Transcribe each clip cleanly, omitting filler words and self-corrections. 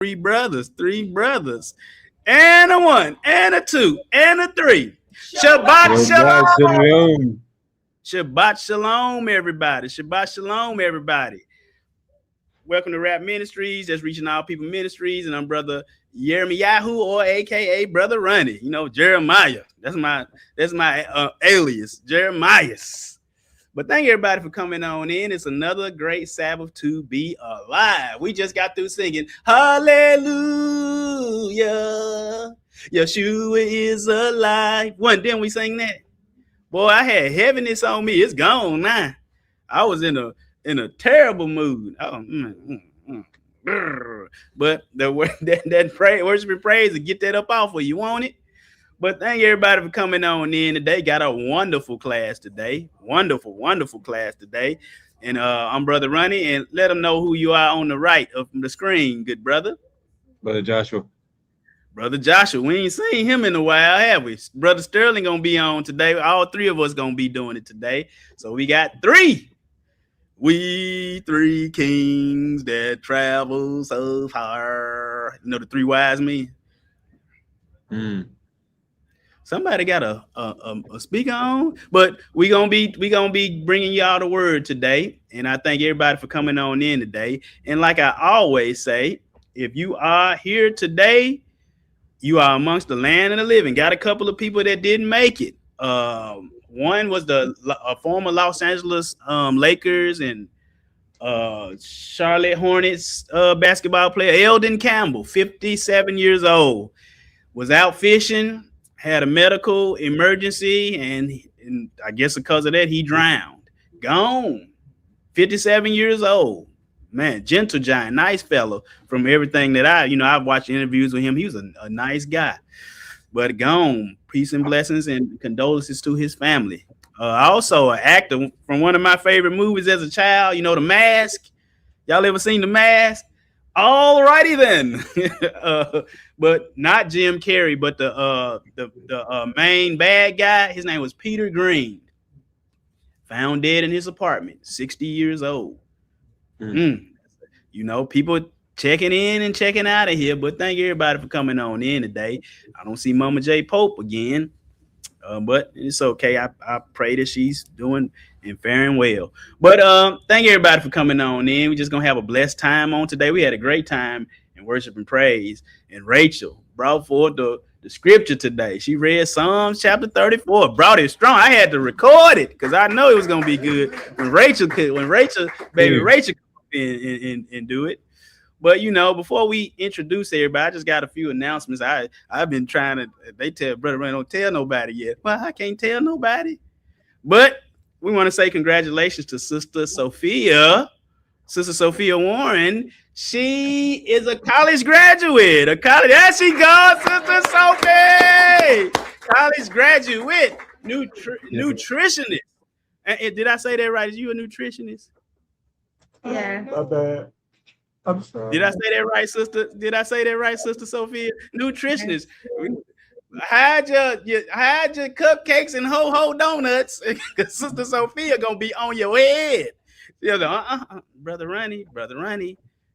Three brothers. And a one, and a two, and a three. Shabbat Shabbat shalom. shalom. Shabbat shalom, everybody. Shabbat shalom, everybody. Welcome to Rap Ministries. That's Reaching All People Ministries, and I'm Brother Yirmiyahu, or AKA Brother Ronnie. You know, Jeremiah. That's my alias, Jeremiah. But thank everybody for coming on in. It's another great Sabbath to be alive. We just got through singing Hallelujah. Yeshua is alive. Didn't we sing that? Boy, I had heaviness on me. It's gone now. I was in a terrible mood. But that worship and praise to get that up off of you, want it? But thank everybody for coming on in today. Got a wonderful class today. Wonderful class today. And I'm Brother Ronnie, and let them know who you are on the right of the screen, good brother. Brother Joshua. Brother Joshua, we ain't seen him in a while, have we? Brother Sterling gonna be on today. All three of us gonna be doing it today. So we got three. We three kings that travel so far. You know the three wise men? Somebody got a speaker on, but we gonna be bringing y'all the word today, and I thank everybody for coming on in today. And like I always say, if you are here today, you are amongst the land and the living. Got a couple of people that didn't make it. One was the former Los Angeles Lakers and Charlotte Hornets basketball player Eldon Campbell, 57 years old, was out fishing. Had a medical emergency, and I guess because of that, he drowned. Gone. 57 years old. Man, gentle giant, nice fellow. From everything that I've watched interviews with him, he was a nice guy. But gone. Peace and blessings and condolences to his family. Also, an actor from one of my favorite movies as a child, The Mask. Y'all ever seen The Mask? All righty then. But not Jim Carrey, but the main bad guy. His name was Peter Green. Found dead in his apartment, 60 years old. People checking in and checking out of here. But thank everybody for coming on in today. I don't see Mama J Pope again. But it's okay. I pray that she's doing and faring well. But thank everybody for coming on in. We're just gonna have a blessed time on today. We had a great time in worship and praise. And Rachel brought forth the scripture today. She read Psalms chapter 34. Brought it strong. I had to record it because I know it was gonna be good when Rachel come in and do it. But before we introduce everybody, I just got a few announcements. I've been trying to. They tell Brother Ray don't tell nobody yet. Well, I can't tell nobody. But we want to say congratulations to Sister Sophia Warren. She is a college graduate. There she goes, Sister Sophie. College graduate, nutritionist. And did I say that right? Is you a nutritionist? Yeah. My bad. I'm sorry. Did I say that right, sister? Sister Sophia? Nutritionist. Hide your cupcakes and ho-ho donuts, because Sister Sophia gonna be on your head. Brother Ronnie,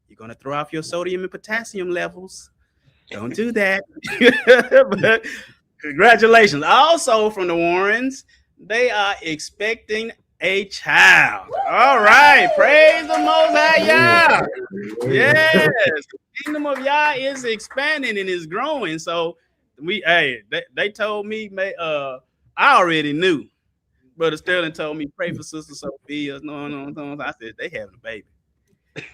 you're gonna throw off your sodium and potassium levels. Don't do that. But congratulations. Also from the Warrens, they are expecting a child. All right, praise the Most High Yah. Yes, the kingdom of Yah is expanding and is growing. So they told me, I already knew. Brother Sterling told me pray for Sister Sophia. No. I said they having a baby.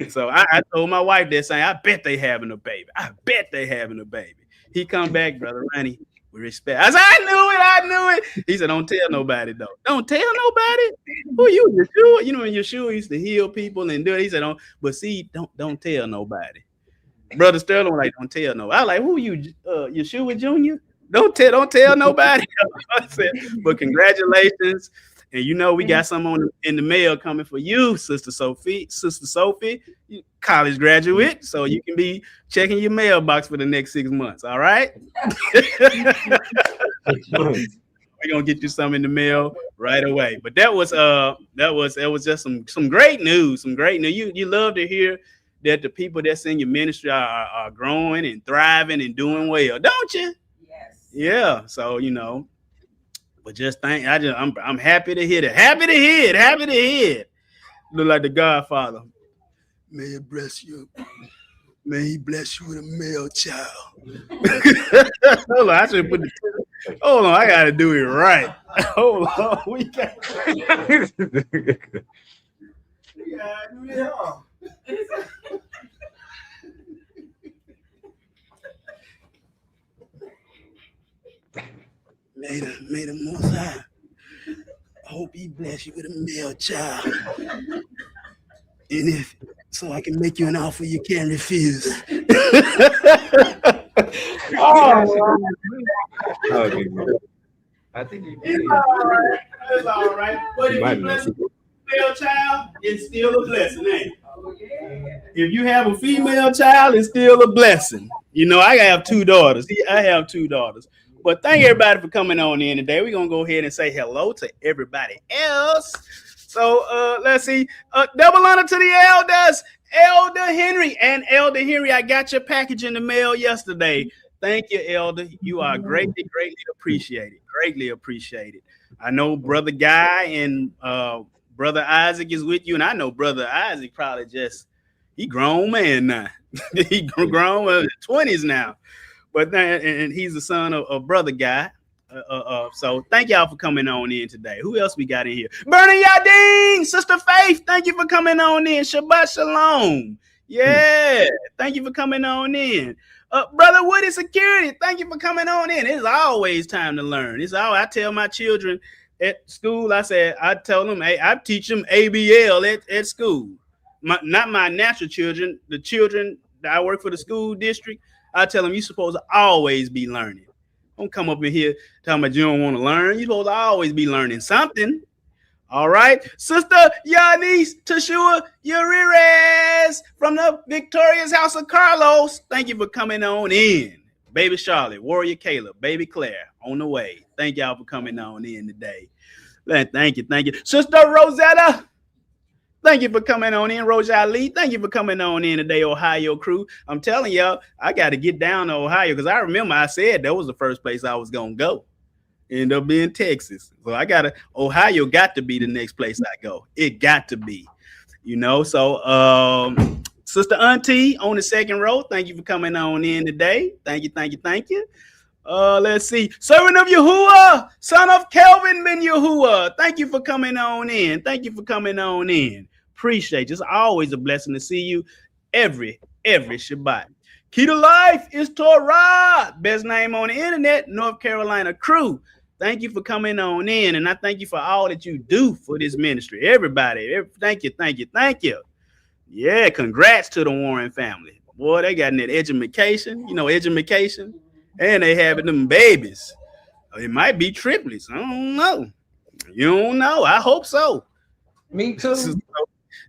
So I told my wife that saying, I bet they having a baby. He come back, Brother Ronnie. We respect. I said, I knew it. He said, don't tell nobody, though. Don't tell nobody? Who you, Yeshua? Yeshua used to heal people and do it. He said, don't tell nobody. Brother Sterling was like, don't tell nobody. I was like, who you, Yeshua Jr.? Don't tell nobody. I said, but congratulations. And we got some in the mail coming for you, Sister Sophie, college graduate. So you can be checking your mailbox for the next 6 months. All right. We're gonna get you some in the mail right away. But that was just some great news. You love to hear that the people that's in your ministry are growing and thriving and doing well, don't you? Yes. Yeah. So but just I'm happy to hear that. Happy to hear it. Happy to hear it. Look like the Godfather. May it bless you. May he bless you with a male child. Hold on, I should put hold on, I gotta do it right. Hold on, we got. May the Most High. I hope he bless you with a male child. And so I can make you an offer you can't refuse. I think you It's all right. But if you bless a female child, it's still a blessing, ain't it? Oh, yeah. If you have a female child, it's still a blessing. I have 2 daughters. I have 2 daughters. But thank everybody for coming on in today. We're going to go ahead and say hello to everybody else. So let's see. Double honor to the elders, Elder Henry. And Elder Henry, I got your package in the mail yesterday. Thank you, Elder. You are greatly appreciated. Greatly appreciated. I know Brother Guy and Brother Isaac is with you. And I know Brother Isaac probably he grown man now. He grown in his 20s now. But and he's the son of Brother Guy. So thank y'all for coming on in today. Who else we got in here? Bernie Yadin, Sister Faith, thank you for coming on in. Shabbat Shalom. Yeah, thank you for coming on in. Brother Woody Security, thank you for coming on in. It's always time to learn. I tell my children at school, I tell them, hey, I teach them ABL at school. Not my natural children, the children that I work for the school district. I tell them you're supposed to always be learning. Don't come up in here talking about you don't want to learn. You're supposed to always be learning something. All right. Sister Yanis Tashua Urires from the Victorious House of Carlos. Thank you for coming on in. Baby Charlotte, Warrior Caleb, Baby Claire on the way. Thank y'all for coming on in today. Thank you. Sister Rosetta. Thank you for coming on in, Rojai Lee. Thank you for coming on in today, Ohio crew. I'm telling y'all, I got to get down to Ohio because I remember I said that was the first place I was going to go. End up being Texas. So Ohio got to be the next place I go. It got to be, So Sister Auntie on the second row, thank you for coming on in today. Thank you. Let's see. Servant of Yahuwah, son of Kelvin ben Yahuwah. Thank you for coming on in. Appreciate you. It's always a blessing to see you every Shabbat. Key to life is Torah. Best name on the internet, North Carolina crew. Thank you for coming on in. And I thank you for all that you do for this ministry. Everybody. Thank you. Yeah, congrats to the Warren family. Boy, they got in that education. Education. And they having them babies. It might be triplets. I don't know. You don't know. I hope so. Me too.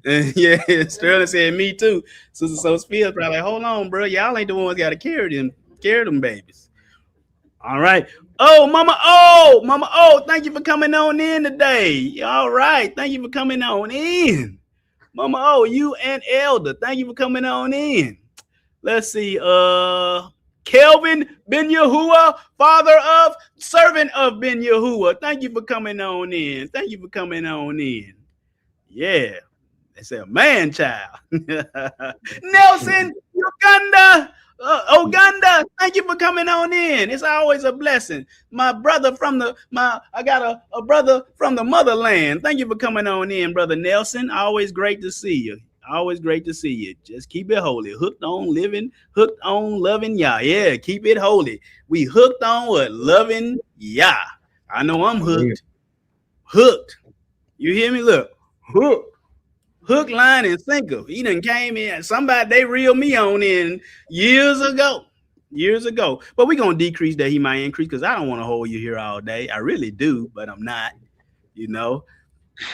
Yeah, Sterling said me too. Sister Sophia's probably like, hold on, bro. Y'all ain't the ones got to carry them babies. All right. Oh, Mama O, thank you for coming on in today. All right. Thank you for coming on in. Mama O, you and Elder, thank you for coming on in. Let's see. Kelvin ben Yahuwah, servant of ben Yahuwah. Thank you for coming on in. Yeah. They say a man child. Nelson, Uganda. Thank you for coming on in. It's always a blessing. My brother I got a brother from the motherland. Thank you for coming on in, Brother Nelson. Always great to see you. Just keep it holy. Hooked on loving Yah. Yeah, keep it holy. We hooked on what? Loving Yah. I know I'm hooked. Hooked. You hear me? Look. Hooked. Hook, line, and sinker. He done came in. They reeled me on in years ago. But we're going to decrease that he might increase because I don't want to hold you here all day. I really do, but I'm not. Y'all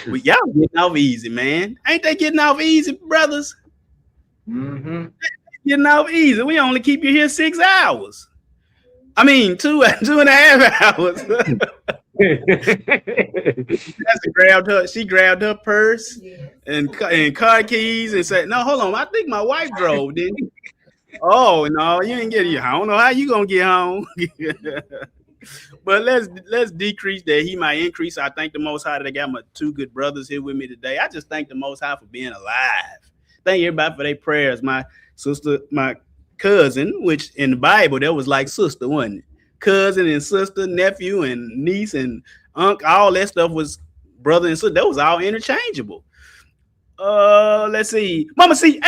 getting off easy, man. Ain't they getting off easy, brothers? Mm-hmm. Getting off easy. We only keep you here 6 hours. I mean, 2.5 hours. She grabbed her purse and car keys and said, "No, hold on. I think my wife drove, didn't you?" Oh no, you ain't getting. I don't know how you gonna get home. But let's decrease that he might increase. I thank the Most High that I got my two good brothers here with me today. I just thank the Most High for being alive. Thank everybody for their prayers. My sister, my cousin, which in the Bible that was like sister, wasn't it? Cousin and sister, nephew and niece and uncle, all that stuff was brother and sister. That was all interchangeable. Let's see. Mama C,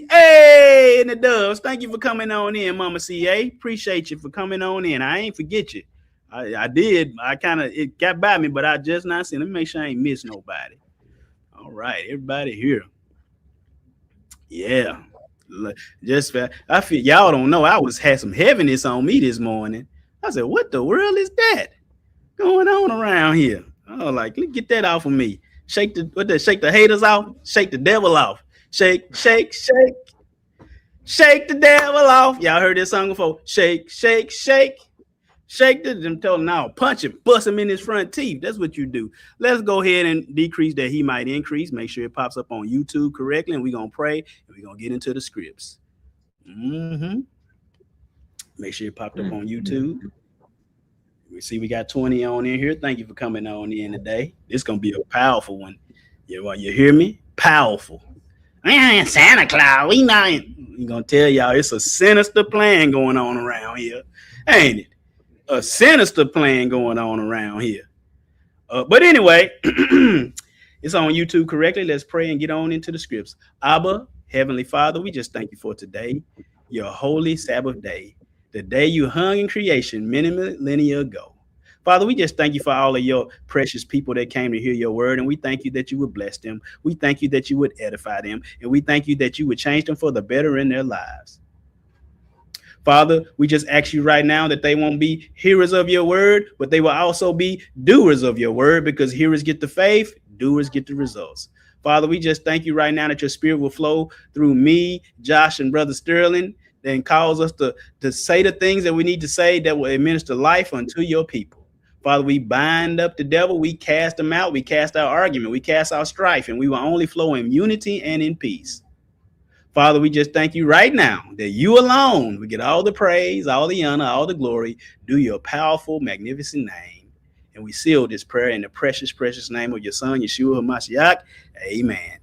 hey, and the Doves. Thank you for coming on in, Mama CA. Appreciate you for coming on in. I ain't forget you. I did. It got by me, but I just not seen. Let me make sure I ain't miss nobody. All right, everybody here. Yeah. Just I feel y'all don't know. I had some heaviness on me this morning. I said, what the world is that going on around here? Oh, like, get that off of me. Shake the haters off, shake the devil off. Shake the devil off. Y'all heard this song before. Shake them, tell him now, punch him, bust him in his front teeth. That's what you do. Let's go ahead and decrease that he might increase. Make sure it pops up on YouTube correctly, and we're gonna pray and we're gonna get into the scripts. Make sure it popped up on YouTube. We see we got 20 on in here. Thank you for coming on in today. This gonna be a powerful one. You hear me? Powerful. Santa Claus, we gonna tell y'all it's a sinister plan going on around here, ain't it? A sinister plan going on around here. But anyway, it's on YouTube correctly. Let's pray and get on into the scripts. Abba, Heavenly Father, we just thank you for today, your holy Sabbath day. The day you hung in creation many millennia ago. Father, we just thank you for all of your precious people that came to hear your word, and we thank you that you would bless them. We thank you that you would edify them, and we thank you that you would change them for the better in their lives. Father, we just ask you right now that they won't be hearers of your word, but they will also be doers of your word, because hearers get the faith, doers get the results. Father, we just thank you right now that your spirit will flow through me, Josh, and Brother Sterling, and cause us to say the things that we need to say that will administer life unto your people. Father, we bind up the devil, we cast him out, we cast our argument, we cast our strife, and we will only flow in unity and in peace. Father, we just thank you right now that you alone will get all the praise, all the honor, all the glory, do your powerful, magnificent name. And we seal this prayer in the precious, precious name of your son, Yeshua HaMashiach. Amen.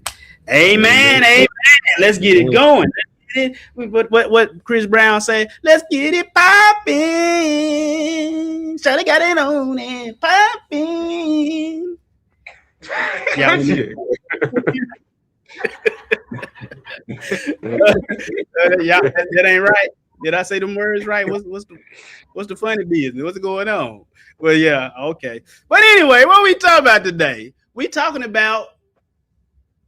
Amen. Let's get it going. What Chris Brown say? Let's get it popping. Shawty got it on and popping. Yeah, that ain't right. Did I say them words right? What's the funny business? What's going on? Well, yeah, okay. But anyway, what we talking about today? We talking about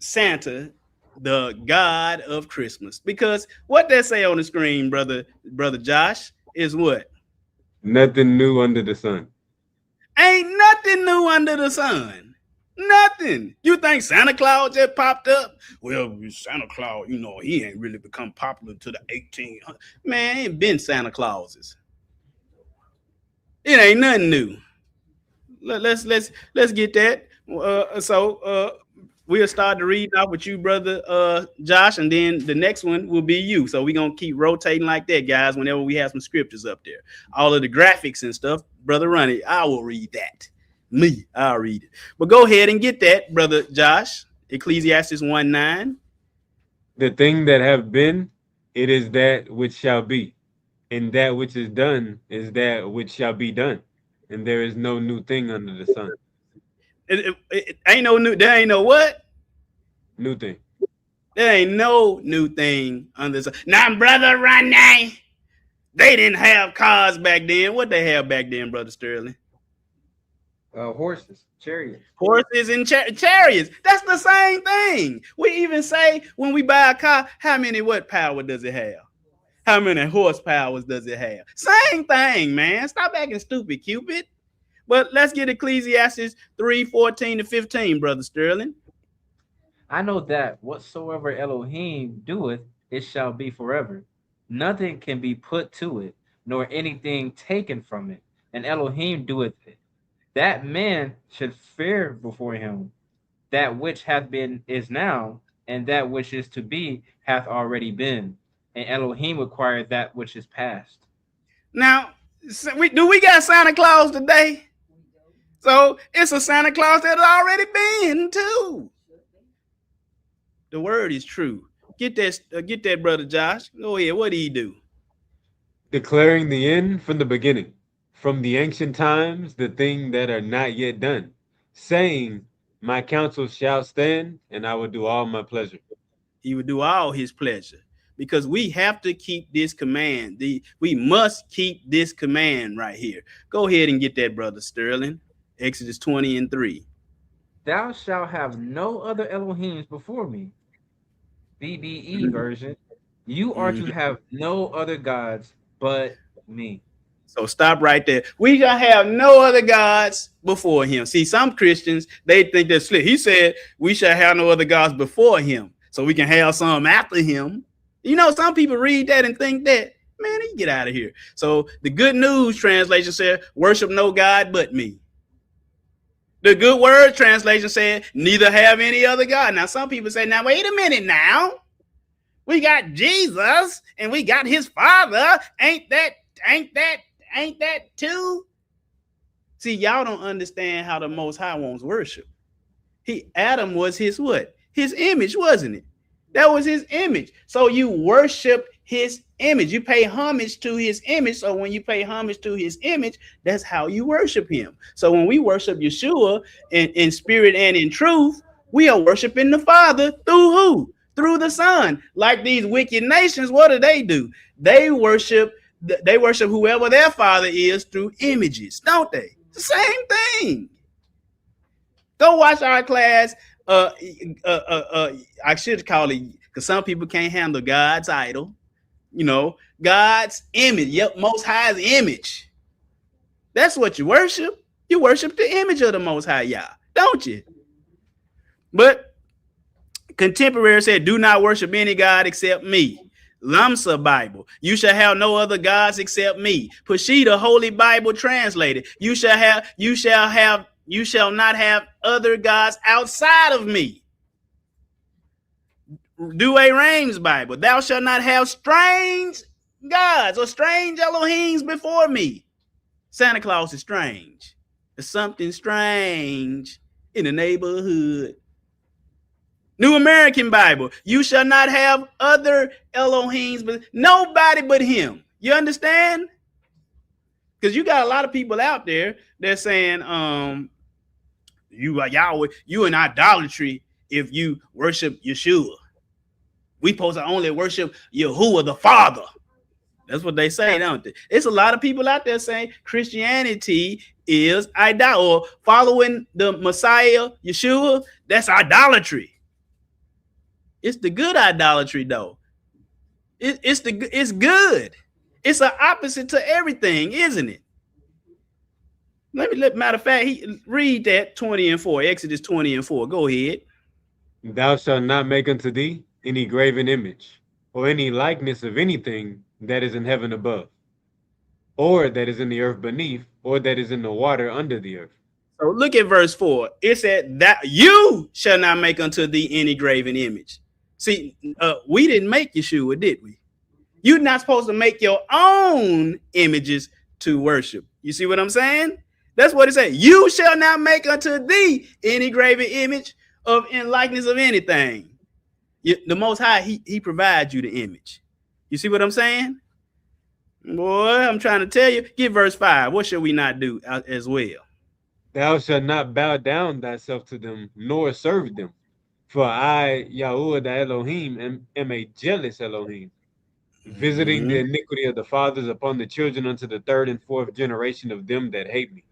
Santa, the God of Christmas, because what they say on the screen, brother Josh, is what? Nothing new under the sun. Ain't nothing new under the sun. Nothing. You think Santa Claus just popped up? Well, Santa Claus, he ain't really become popular to the 1800s. Man, ain't been Santa Clauses. It ain't nothing new. Let's get that. We'll start to read off with you, brother Josh, and then the next one will be you. So we're going to keep rotating like that, guys, whenever we have some scriptures up there. All of the graphics and stuff, Brother Ronnie, I will read that. I'll read it. But go ahead and get that, brother Josh. Ecclesiastes 1:9. The thing that have been, it is that which shall be. And that which is done is that which shall be done. And there is no new thing under the sun. It ain't no new. There ain't no what? New thing. There ain't no new thing under the sun. Now, brother Ronnie, they didn't have cars back then. What they have back then, brother Sterling? Horses, chariots. Horses and chariots. That's the same thing. We even say when we buy a car, how many what power does it have? How many horsepowers does it have? Same thing, man. Stop acting stupid, Cupid. But let's get Ecclesiastes 3:14-15, brother Sterling. I know that whatsoever Elohim doeth, it shall be forever. Nothing can be put to it, nor anything taken from it, and Elohim doeth it. That man should fear before him. That which hath been is now, and that which is to be hath already been. And Elohim required that which is past. Now, we got Santa Claus today? So it's a Santa Claus that had already been too. The word is true. Get that, brother Josh. Go ahead. What did he do? Declaring the end from the beginning, from the ancient times, the thing that are not yet done, saying, my counsel shall stand, and I will do all my pleasure. He would do all his pleasure, because we have to keep this command. We must keep this command right here. Go ahead and get that, brother Sterling. Exodus 20:3. Thou shalt have no other Elohims before me. BBE version. You are to have no other gods but me. So stop right there. We shall have no other gods before him. See, some Christians, they think that's slick. He said we shall have no other gods before him, so we can have some after him. You know, some people read that and think that, man, you get out of here. So the Good News translation said, worship no God but me. The Good Word translation said, neither have any other God. Now, some people say, now, wait a minute now. We got Jesus and we got his father. Ain't that too? See, y'all don't understand how the Most High wants worship. Adam was his what? His image, wasn't it? That was his image. So you worship his image. You pay homage to his image. So when you pay homage to his image, that's how you worship him. So when we worship Yeshua in spirit and in truth, we are worshiping the Father through who? Through the Son. Like these wicked nations, what do? They worship whoever their father is through images, don't they? It's the same thing. Go watch our class. I should call it, because some people can't handle God's idol. You know, God's image. Yep, Most High's image. That's what you worship. You worship the image of the Most High Yah, don't you? But contemporary said, do not worship any God except me. Lamsa Bible, you shall have no other gods except me. Peshitta Holy Bible translated, you shall not have other gods outside of me. Douay Rheims Bible, thou shalt not have strange gods or strange Elohims before me. Santa Claus is strange. There's something strange in the neighborhood. New American Bible, you shall not have other Elohims, but nobody but him. You understand? Because you got a lot of people out there that's saying, you are Yahweh, you in idolatry if you worship Yeshua. We supposed to only worship Yahuwah the Father. That's what they say, don't they? It's a lot of people out there saying Christianity is idolatry, or following the Messiah, Yeshua, that's idolatry. It's the good idolatry, though. It's good. It's an opposite to everything, isn't it? Matter of fact, read that 20:4, Exodus 20:4. Go ahead. Thou shalt not make unto thee any graven image, or any likeness of anything that is in heaven above, or that is in the earth beneath, or that is in the water under the earth. So look at verse 4. It said that you shall not make unto thee any graven image. See, we didn't make Yeshua, did we? You're not supposed to make your own images to worship. You see what I'm saying? That's what it said. You shall not make unto thee any graven image of in likeness of anything. The Most High, he provides you the image. You see what I'm saying? Boy, I'm trying to tell you. Get verse 5. What shall we not do as well? Thou shalt not bow down thyself to them, nor serve them. For I, Yahuwah the Elohim, am a jealous Elohim, visiting the iniquity of the fathers upon the children unto the third and fourth generation of them that hate me.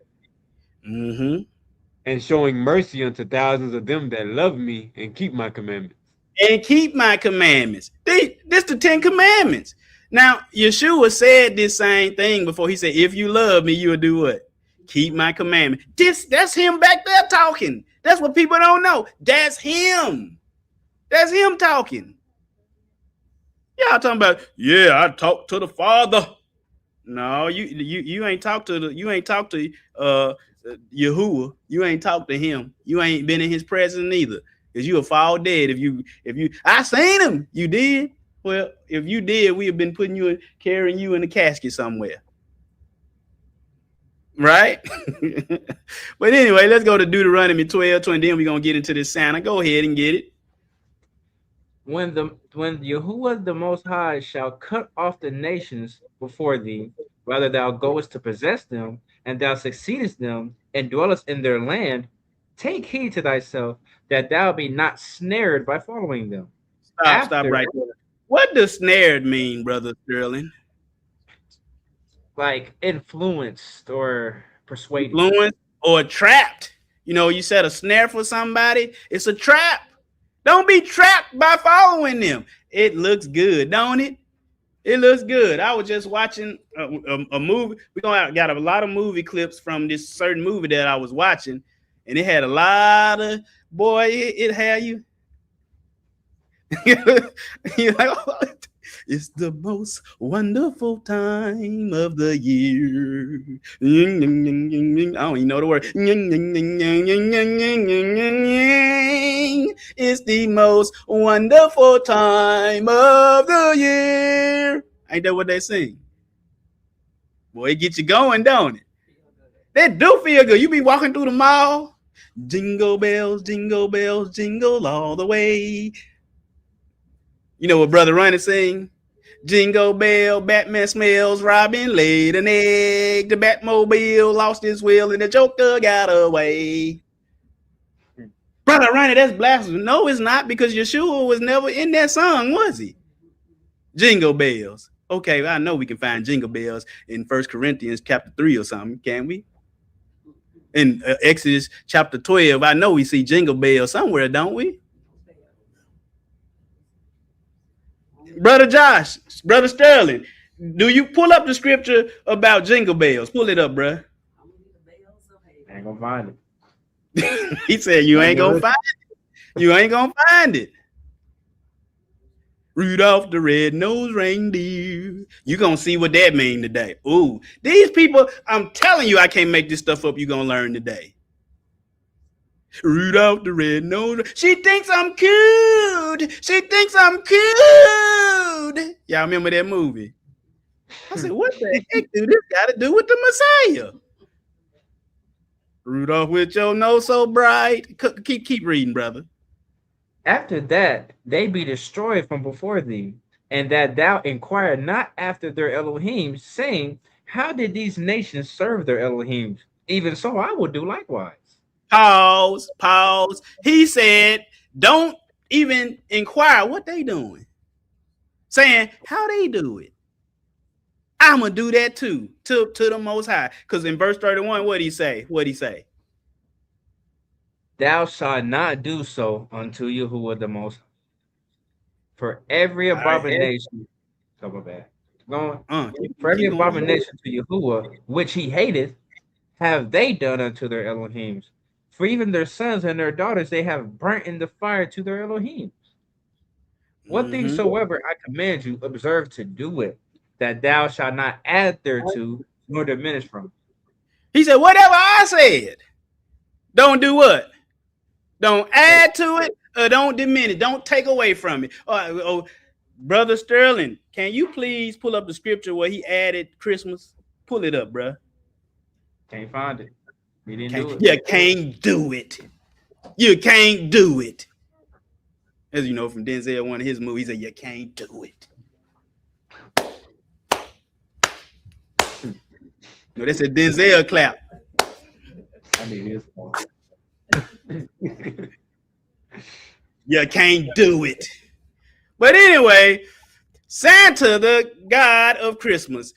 And showing mercy unto thousands of them that love me and keep my commandments. And keep my commandments. This the 10 commandments. Now, Yeshua said this same thing before. He said, if you love me, you'll do what? Keep my commandment. That's him back there talking. That's what people don't know. That's him. That's him talking. Y'all talking about, yeah, I talk to the Father. No, you ain't talked to Yahuwah. You ain't talked to him. You ain't been in his presence neither. Because you'll fall dead if you I seen him. You did? Well, if you did, we have been carrying you in a casket somewhere. Right? But anyway, let's go to Deuteronomy 12, and then we're gonna get into this Santa. Go ahead and get it. When Yahuwah the Most High shall cut off the nations before thee, whether thou goest to possess them, and thou succeedest them, and dwellest in their land, take heed to thyself that thou be not snared by following them. Stop right there. What does snared mean, Brother Sterling? Like influenced or persuaded. Influenced or trapped. You know, you set a snare for somebody, it's a trap. Don't be trapped by following them. It looks good, don't it? It looks good. I was just watching a movie. We got a lot of movie clips from this certain movie that I was watching, and it had a lot of it had you. You're like, oh, it's the most wonderful time of the year. I don't even know the word. It's the most wonderful time of the year. Ain't that what they sing? Boy, it gets you going, don't it? That do feel good. You be walking through the mall. Jingle bells, jingle all the way. You know what Brother Ronnie sing? Jingle bell, Batman smells, Robin laid an egg, the Batmobile lost his wheel, and the Joker got away. Brother Ronnie, that's blasphemy. No, it's not, because Yeshua was never in that song, was he? Jingle bells. Okay, I know we can find jingle bells in 1 Corinthians chapter 3 or something, can we? In Exodus chapter 12, I know we see jingle bells somewhere, don't we? Brother Josh, Brother Sterling, do you pull up the scripture about jingle bells? Pull it up, bruh. I ain't gonna find it. He said you ain't gonna find it. You ain't gonna find it. Rudolph the red-nosed reindeer. You gonna see what that mean today. Ooh, these people, I'm telling you, I can't make this stuff up. You gonna learn today. Rudolph the red-nosed. She thinks I'm cute. She thinks I'm cute. Y'all remember that movie? I said, what the heck do this got to do with the Messiah? Rudolph with your nose so bright. Keep reading, brother. After that, they be destroyed from before thee, and that thou inquire not after their Elohim, saying, how did these nations serve their Elohim? Even so, I will do likewise. Pause. He said, don't even inquire what they doing. Saying how they do it. I'm going to do that too, to the Most High. Because in verse 31, what'd he say? Thou shalt not do so unto Yahuwah the Most High. For every abomination, for every abomination to Yahuwah, which he hateth, have they done unto their Elohims. For even their sons and their daughters they have burnt in the fire to their Elohims. What things soever I command you, observe to do it, that thou shalt not add thereto, nor diminish from it. He said, whatever I said, don't do what? Don't add to it, or don't diminish. Don't take away from it. Brother Sterling, can you please pull up the scripture where he added Christmas? Pull it up, bro. Can't find it. You didn't do it. You can't do it. You can't do it. As you know from Denzel, one of his movies, he said, you can't do it. No, that's a Denzel clap. I need this one. You can't do it. But anyway, Santa, the God of Christmas.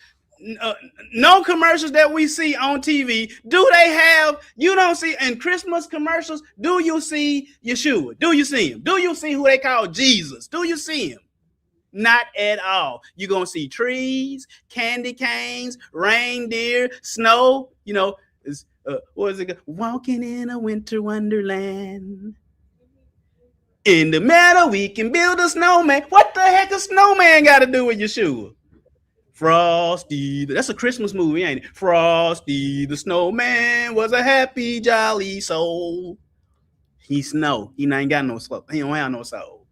No commercials that we see on TV. Do they have, you don't see in Christmas commercials, do you see Yeshua? Do you see him? Do you see who they call Jesus? Do you see him? Not at all. You're going to see trees, candy canes, reindeer, snow, you know, what is it? Walking in a winter wonderland. In the meadow, we can build a snowman. What the heck a snowman got to do with Yeshua? Frosty, that's a Christmas movie, ain't it? Frosty the Snowman was a happy, jolly soul. He snow. He ain't got no soul. He don't have no soul.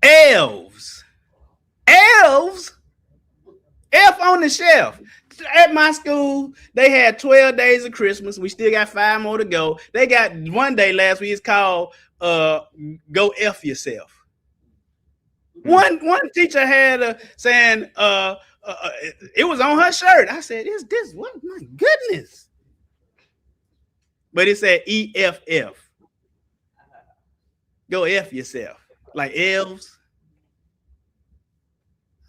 Elves. Elves? Elf on the Shelf. At my school, they had 12 days of Christmas. We still got 5 more to go. They got one day last week. It's called Go F Yourself. One teacher had saying it was on her shirt. I said, "Is this what? My goodness!" But it said EFF. Go F yourself, like elves.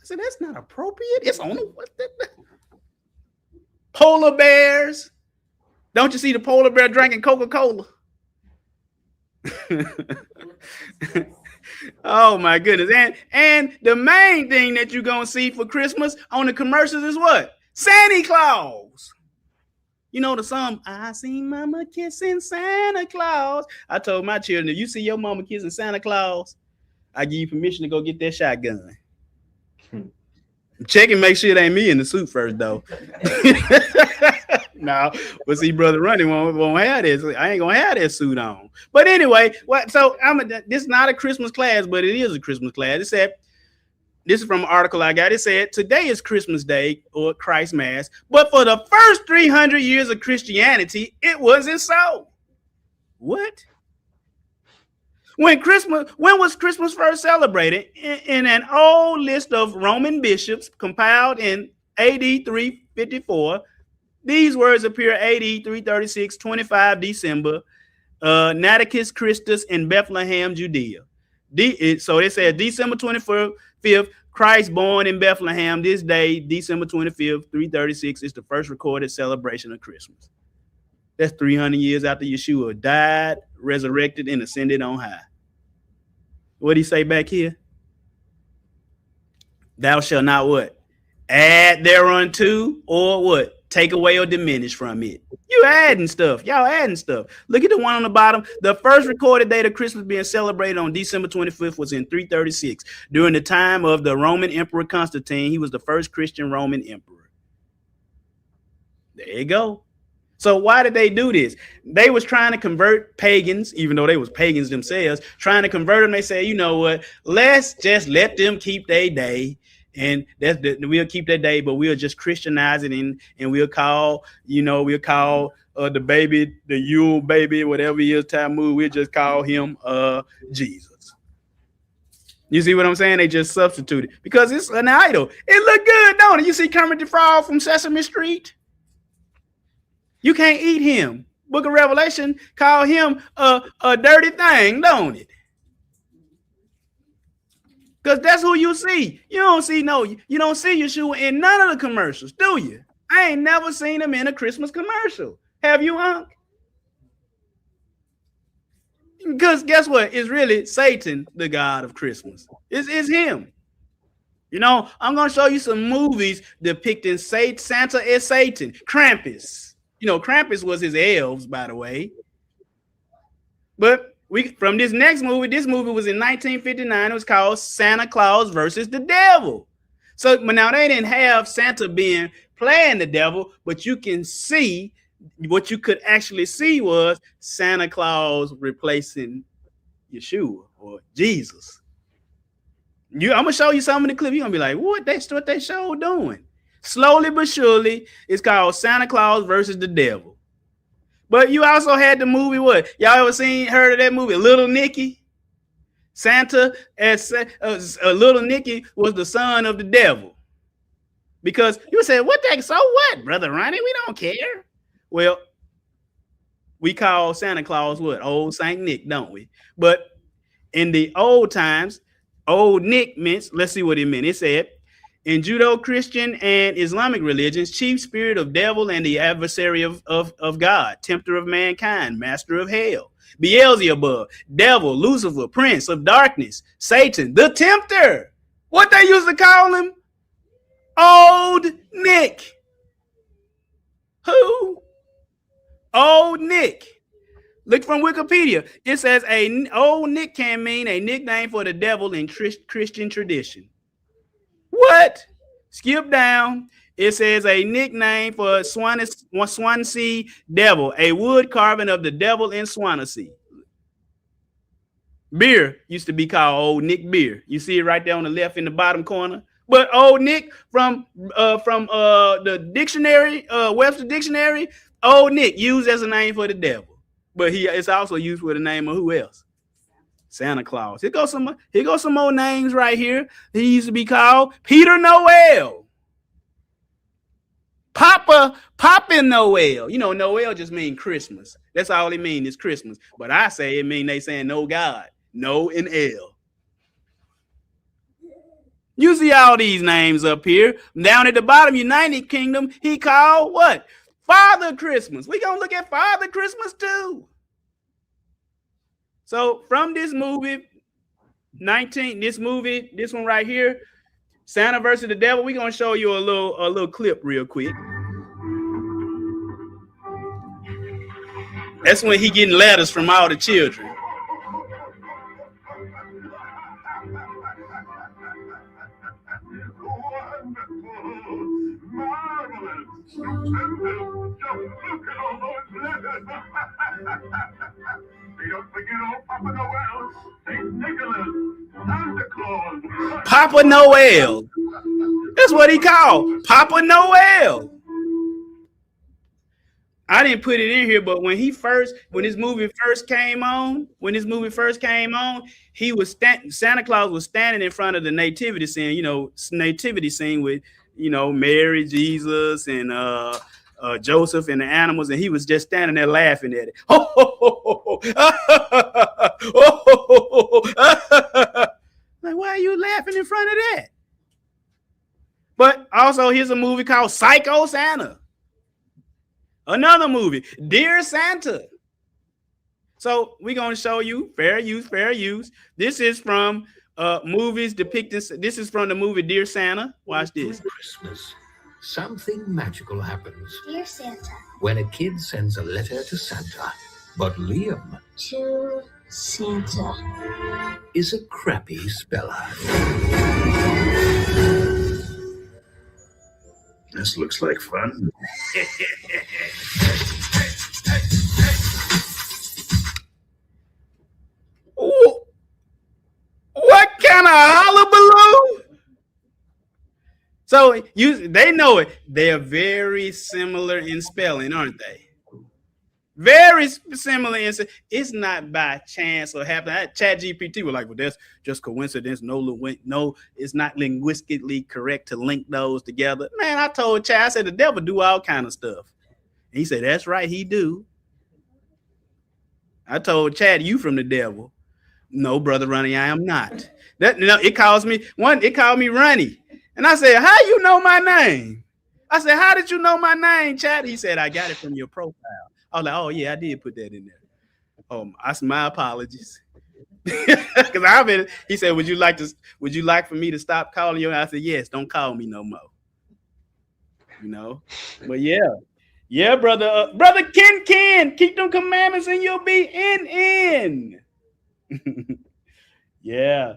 I said, "That's not appropriate. It's only what the polar bears. Don't you see the polar bear drinking Coca-Cola?" Oh my goodness. And the main thing that you're gonna see for Christmas on the commercials is what? Santa Claus. You know the song, I seen mama kissing Santa Claus. I told my children, if you see your mama kissing Santa Claus, I give you permission to go get that shotgun. Check and make sure it ain't me in the suit first, though. No, but see, Brother Ronnie won't have this. I ain't gonna have that suit on. But anyway, so this is not a Christmas class, but it is a Christmas class. It said, this is from an article I got. It said, today is Christmas Day or Christ Mass, but for the first 300 years of Christianity, it wasn't so. What? When was Christmas first celebrated? In an old list of Roman bishops compiled in AD 354, these words appear AD 336, 25 December, Naticus Christus in Bethlehem, Judea. So it says December 25th, Christ born in Bethlehem. This day, December 25th, 336, is the first recorded celebration of Christmas. That's 300 years after Yeshua died, resurrected, and ascended on high. What did he say back here? Thou shalt not what? Add thereunto, or what? Take away or diminish from it. You adding stuff. Y'all adding stuff. Look at the one on the bottom. The first recorded date of Christmas being celebrated on December 25th was in 336. During the time of the Roman Emperor Constantine, he was the first Christian Roman emperor. There you go. So why did they do this? They was trying to convert pagans, even though they was pagans themselves, trying to convert them. They say, you know what? Let's just let them keep their day. And we'll keep that day, but we'll just Christianize it and we'll call the baby, the Yule baby, whatever he is, Tammuz, we'll just call him Jesus. You see what I'm saying? They just substituted because it's an idol. It look good, don't it? You see Kermit the Frog from Sesame Street? You can't eat him. Book of Revelation call him a dirty thing, don't it? Because that's who you see. You don't see Yeshua in none of the commercials, do you? I ain't never seen him in a Christmas commercial. Have you, Unc? Because guess what? It's really Satan, the god of Christmas. It's him. You know, I'm going to show you some movies depicting Santa as Satan. Krampus. You know, Krampus was his elves, by the way. But from this next movie, this movie was in 1959. It was called Santa Claus versus the Devil. So now they didn't have Santa playing the devil, but you can see what you could actually see was Santa Claus replacing Yeshua or Jesus. I'm gonna show you some of the clip. You're gonna be like, what? That's what they show doing. Slowly but surely, it's called Santa Claus versus the Devil. But you also had the movie, what? Y'all ever heard of that movie, Little Nicky? Santa, Little Nicky was the son of the devil. Because you said, what the heck, so what, Brother Ronnie? We don't care. Well, we call Santa Claus what? Old Saint Nick, don't we? But in the old times, old Nick meant, let's see what it meant. It said, in Judeo-Christian and Islamic religions, chief spirit of devil and the adversary of God, tempter of mankind, master of hell, Beelzebub, devil, Lucifer, prince of darkness, Satan, the tempter. What they used to call him? Old Nick. Who? Old Nick. Look from Wikipedia. It says old Nick can mean a nickname for the devil in Christian tradition. What? Skip down. It says a nickname for Swansea Devil, a wood carving of the devil in Swansea. Beer used to be called Old Nick Beer. You see it right there on the left in the bottom corner. But Old Nick from the dictionary, Webster Dictionary, Old Nick used as a name for the devil. But it's also used for the name of who else? Santa Claus. Here goes some more names right here. He used to be called Peter Noel. Papa Noel. You know, Noel just means Christmas. That's all it means is Christmas. But I say it mean they saying no God. No and L. You see all these names up here. Down at the bottom, United Kingdom, he called what? Father Christmas. We're going to look at Father Christmas too. So from this movie, this one right here, Santa versus the Devil, we're going to show you a little clip real quick. That's when he getting letters from all the children. Don't forget old Papa Noel, St. Nicholas, Santa Claus. Papa Noel. That's what he called. Papa Noel. I didn't put it in here, but when this movie first came on, Santa Claus was standing in front of the nativity scene, with, Mary, Jesus, and Joseph and the animals, and he was just standing there laughing at it. Like, why are you laughing in front of that? But also, here's a movie called Psycho Santa. Another movie, Dear Santa. So we're going to show you fair use. This is from movies depicting. This is from the movie Dear Santa. Watch this. Christmas, something magical happens. Dear Santa. When a kid sends a letter to Santa, but Liam To Santa. is a crappy speller. This looks like fun. What kind of hullabaloo? So they know it. They are very similar in spelling, aren't they? Very similar in. It's not by chance or happen. ChatGPT was like, well, that's just coincidence. No, it's not linguistically correct to link those together. Man, I told Chat, I said the devil do all kind of stuff. And he said, that's right, he do. I told Chad, you from the devil. No, brother Ronnie, I am not. It called me Ronnie. And I said, how you know my name? I said, how did you know my name, Chad? He said, I got it from your profile. I was like, oh yeah, I did put that in there. My apologies. Because he said, would you like for me to stop calling you? And I said, yes, don't call me no more. But yeah, brother Ken, keep them commandments and you'll be in. Yeah,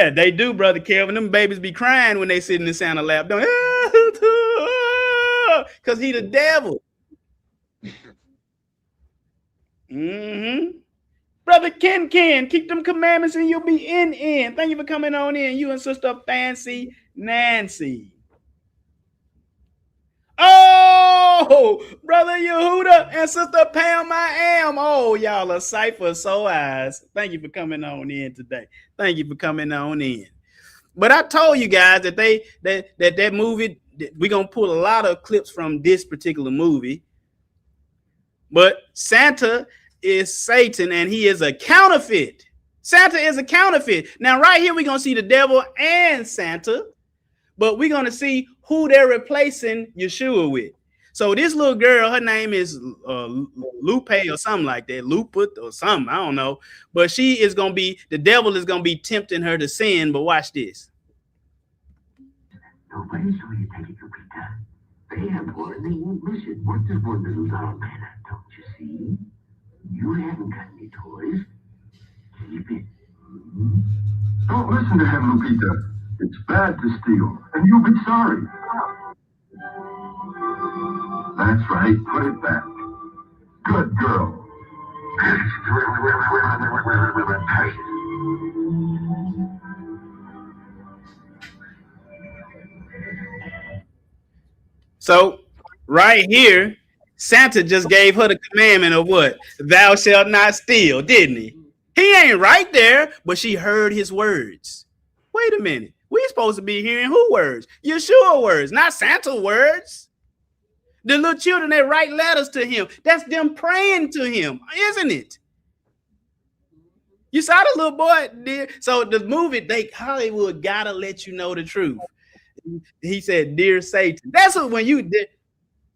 they do, brother Kelvin. Them babies be crying when they sit in the Santa lap, don't because he the devil. Brother Ken, keep them commandments and you'll be in. Thank you for coming on in. You and Sister Fancy Nancy. Oh, Brother Yehuda and Sister Pam, I am. Oh, y'all are sight for sore eyes. Thank you for coming on in today. Thank you for coming on in. But I told you guys that that movie, we're going to pull a lot of clips from this particular movie. But Santa is Satan and he is a counterfeit. Santa is a counterfeit. Now, right here, we're going to see the devil and Santa, but we're going to see who they're replacing Yeshua with. So this little girl, her name is Lupe or something like that, Luput or something, I don't know. But the devil is going to be tempting her to sin, but watch this. Nobody saw you take it, Lupita. They have one, they won't miss it. What does one little doll matter, don't you see? You haven't got any toys. Keep it. Don't listen to him, Lupita. It's bad to steal, and you'll be sorry. That's right, put it back. Good girl. So right here, Santa just gave her the commandment of what? Thou shalt not steal, didn't he? He ain't right there, but she heard his words. Wait a minute. We're supposed to be hearing who words? Yeshua words, not Santa words. The little children that write letters to him, that's them praying to him, isn't it? You saw the little boy, dear. So the movie, Hollywood gotta let you know the truth. He said, "Dear Satan." That's what when you did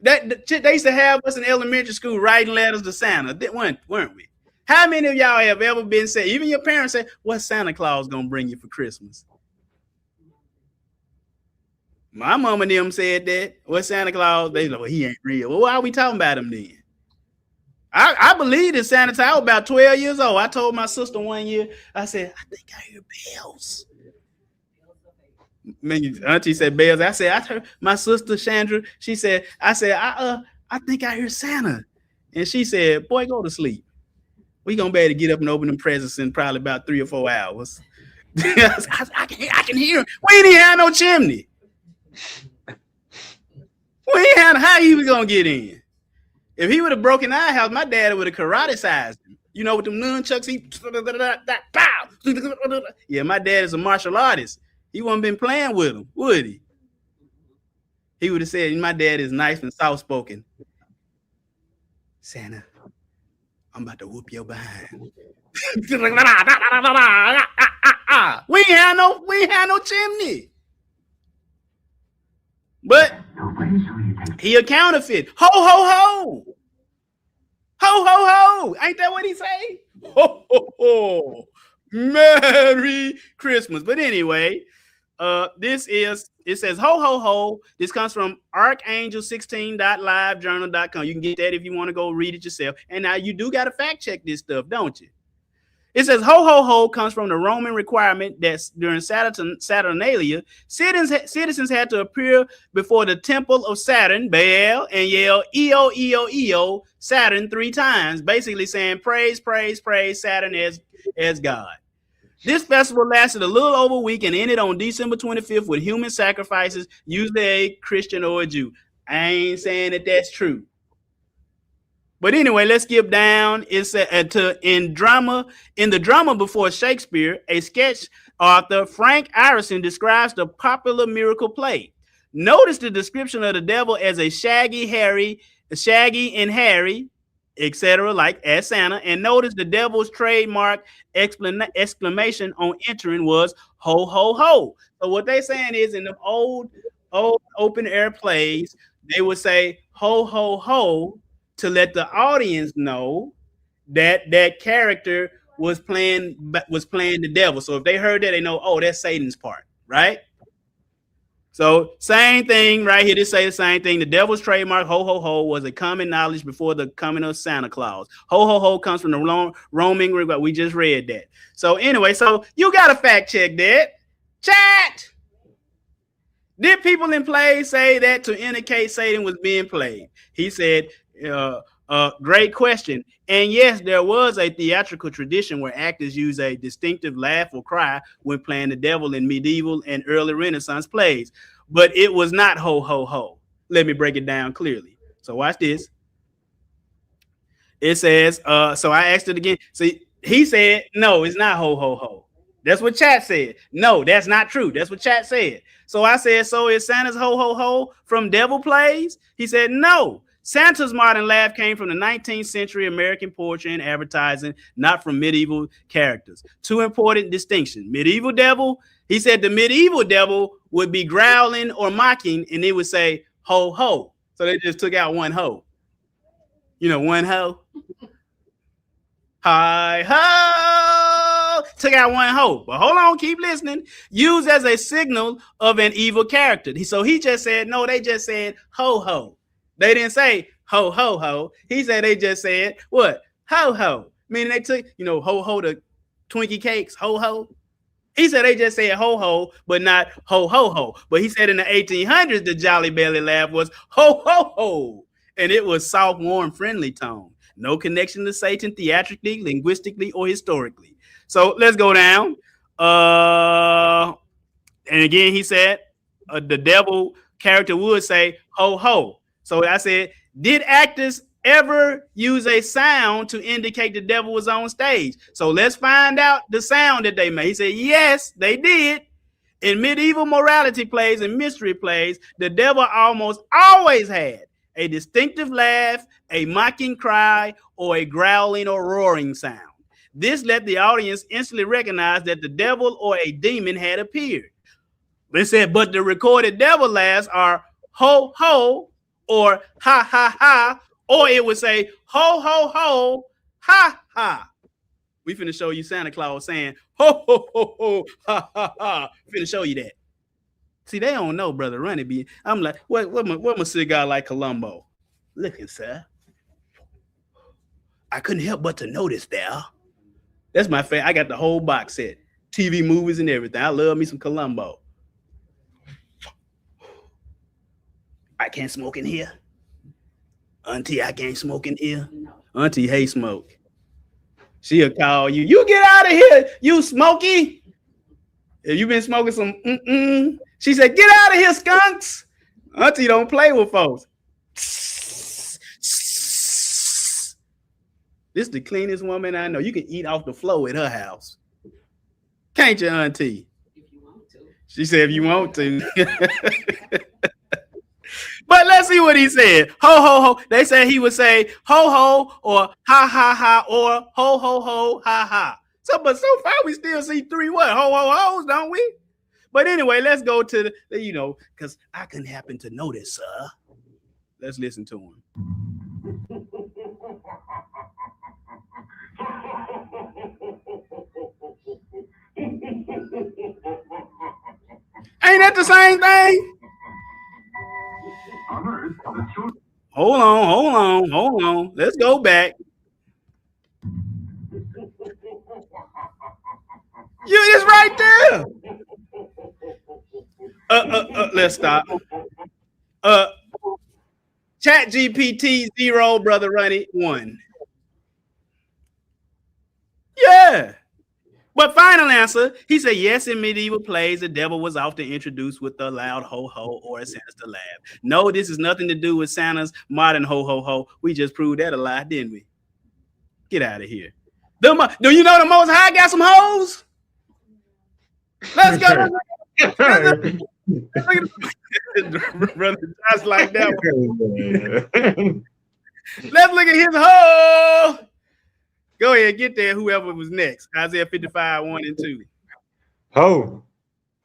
that. They used to have us in elementary school writing letters to Santa, weren't we? How many of y'all have ever been said? Even your parents say, "What Santa Claus gonna bring you for Christmas?" My mom and them said that. What Santa Claus? They like, well, he ain't real. Well, why are we talking about him then? I believed in Santa. I was about 12 years old. I told my sister one year, I said, I think I hear bells. Auntie said bells. I said, I heard my sister Chandra. She said, I think I hear Santa. And she said, boy, go to sleep. We gonna be able to get up and open them presents in probably about 3 or 4 hours. I can hear him. We ain't even have no chimney. We ain't had how he was gonna get in. If he would have broken our house, my dad would have karate-sized him. You know, with them nunchucks, yeah, my dad is a martial artist. He wouldn't been playing with him, would he? He would have said, my dad is nice and soft-spoken. Santa, I'm about to whoop your behind. We ain't had no chimney. But he a counterfeit. Ho, ho, ho. Ho, ho, ho. Ain't that what he say? Ho, ho, ho. Merry Christmas. But anyway, it says ho, ho, ho. This comes from archangel16.livejournal.com. You can get that if you want to go read it yourself. And now you do got to fact check this stuff, don't you? It says ho, ho, ho comes from the Roman requirement that during Saturnalia, citizens had to appear before the temple of Saturn, Baal, and yell Eo, Eo, Eo, Saturn 3 times, basically saying praise, praise, praise Saturn as God. This festival lasted a little over a week and ended on December 25th with human sacrifices, usually a Christian or a Jew. I ain't saying that that's true. But anyway, let's skip down. It's in the drama before Shakespeare, a sketch author, Frank Ireson, describes the popular miracle play. Notice the description of the devil as a Shaggy and Harry, etc., like as Santa. And notice the devil's trademark exclamation on entering was ho, ho, ho. So what they're saying is in the old open air plays, they would say ho, ho, ho, to let the audience know that that character was playing the devil. So if they heard that, they know, oh, that's Satan's part, right? So same thing right here. They say the same thing. The devil's trademark, ho, ho, ho, was a common knowledge before the coming of Santa Claus. Ho, ho, ho comes from the Roman. We just read that. So anyway, so you got to fact check that. Chat. Did people in plays say that to indicate Satan was being played? He said, great question. And yes, there was a theatrical tradition where actors use a distinctive laugh or cry when playing the devil in medieval and early Renaissance plays, but it was not ho, ho, ho. Let me break it down clearly. So watch this. It says, so I asked it again. See, he said, no, it's not ho, ho, ho. That's what chat said. No, that's not true. That's what chat said. So I said, so is Santa's ho, ho, ho from devil plays? He said, no. Santa's modern laugh came from the 19th century American poetry and advertising, not from medieval characters. Two important distinctions. Medieval devil, he said the medieval devil would be growling or mocking, and they would say, ho, ho. So they just took out one ho. You know, one ho. Hi, ho. Took out one ho. But hold on, keep listening. Used as a signal of an evil character. So he just said, no, they just said ho, ho. They didn't say ho, ho, ho. He said they just said what? Ho, ho. Meaning they took, ho, ho, the Twinkie cakes, ho, ho. He said they just said ho ho, but not ho ho ho. But he said in the 1800s, the Jolly Belly laugh was ho ho ho. And it was soft, warm, friendly tone. No connection to Satan theatrically, linguistically, or historically. So let's go down. And again, he said the devil character would say ho ho. So I said, did actors ever use a sound to indicate the devil was on stage? So let's find out the sound that they made. He said, yes, they did. In medieval morality plays and mystery plays, the devil almost always had a distinctive laugh, a mocking cry, or a growling or roaring sound. This let the audience instantly recognize that the devil or a demon had appeared. They said, but the recorded devil laughs are ho ho or ha ha ha, or it would say ho ho ho ha ha. We finna show you Santa Claus saying ho ho ho ho ha ha ha. Finna show you that. See, they don't know, Brother Ronnie B. I'm like, what my cigar like Columbo? Listen, sir. I couldn't help but to notice there. That's my favorite. I got the whole box set, TV, movies, and everything. I love me some Columbo. I can't smoke in here. Auntie, I can't smoke in here. Auntie, hey, smoke. She'll call you. You get out of here, you Smokey. If you been smoking some she said, get out of here, skunks. Auntie don't play with folks. This is the cleanest woman I know. You can eat off the floor at her house. Can't you, Auntie? If you want to. She said, if you want to. But let's see what he said. Ho, ho, ho. They said he would say ho, ho, or ha, ha, ha, or ho, ho, ho, ha, ha. But so far we still see three what? Ho, ho, ho's, don't we? But anyway, let's go to the, because I can happen to notice, sir. Let's listen to him. Ain't that the same thing? Hold on. Let's go back. You is right there. Let's stop. Chat GPT 0, Brother Ronnie 1. Yeah. But final answer, he said, yes, in medieval plays, the devil was often introduced with a loud ho-ho or a sinister laugh. No, this has nothing to do with Santa's modern ho-ho-ho. We just proved that a lie, didn't we? Get out of here. Do you know the Most High got some hoes? Let's go. Brother Josh like that one. Let's look at his hoe. Go ahead, get there, whoever was next. Isaiah 55, 1 and 2. Ho,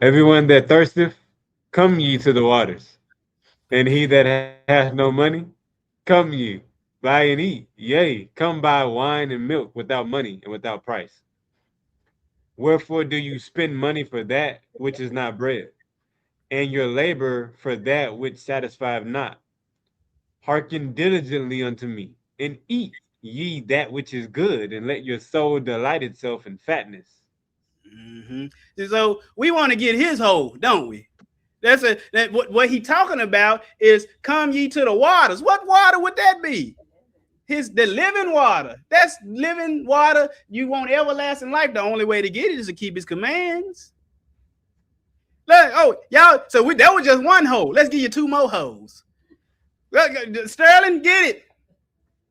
everyone that thirsteth, come ye to the waters. And he that hath no money, come ye, buy and eat. Yea, come buy wine and milk without money and without price. Wherefore do you spend money for that which is not bread, and your labor for that which satisfieth not? Hearken diligently unto me, and eat ye that which is good, and let your soul delight itself in fatness. Mm-hmm. So we want to get his hoe, don't we? What he talking about is come ye to the waters. What water would that be? The living water. That's living water. You want everlasting life. The only way to get it is to keep his commands. Look, y'all. So that was just one hoe. Let's give you two more hoes. Sterling, get it.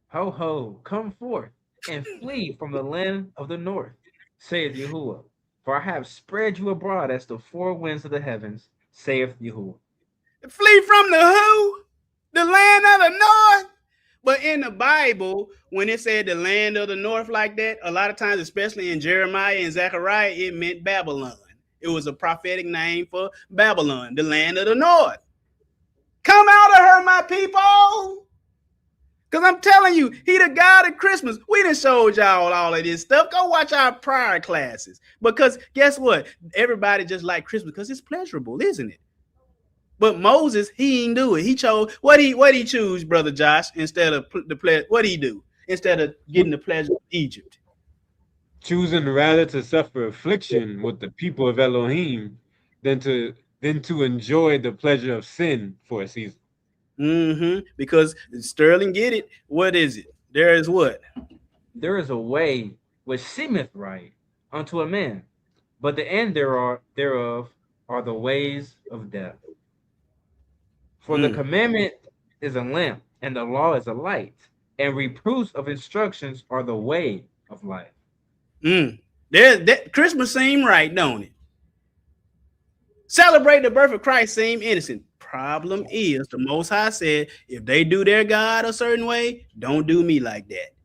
Ho, ho, come forth and flee from the land of the north, saith Yahuwah. For I have spread you abroad as the four winds of the heavens, saith Yahuwah. Flee from the who? The land of the north? But in the Bible, when it said the land of the north like that, a lot of times, especially in Jeremiah and Zechariah, it meant Babylon. It was a prophetic name for Babylon, the land of the north. Come out of her, my people. Because I'm telling you, he the God of Christmas. We done showed y'all all of this stuff. Go watch our prior classes. Because guess what? Everybody just like Christmas because it's pleasurable, isn't it? But Moses, he didn't do it. He chose what he choose, Brother Josh, instead of the pleasure. What he do instead of getting the pleasure of Egypt? choosing rather to suffer affliction with the people of Elohim than to enjoy the pleasure of sin for a season. Because Sterling, get it? What is it? There is what? There is a way which seemeth right unto a man, but the end thereof are the ways of death. For the commandment is a lamp, and the law is a light, and reproofs of instructions are the way of life. That Christmas seem right, don't it? Celebrate the birth of Christ seem innocent. Problem is, the Most High said, if they do their God a certain way, don't do me like that.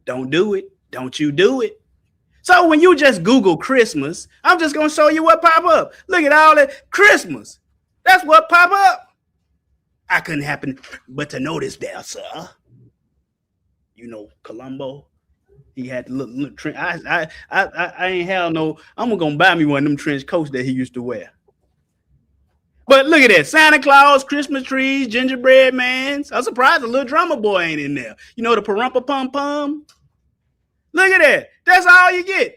Don't do it. Don't you do it. So when you just Google Christmas, I'm just going to show you what pop up. Look at all that Christmas. That's what pop up. I couldn't happen but to notice there, sir. You know, Columbo. He had to look trench. I ain't hell no. I'm gonna buy me one of them trench coats that he used to wear. But look at that: Santa Claus, Christmas trees, gingerbread mans. I'm surprised the little drummer boy ain't in there. You know, the parumpa pum pum. Look at that. That's all you get.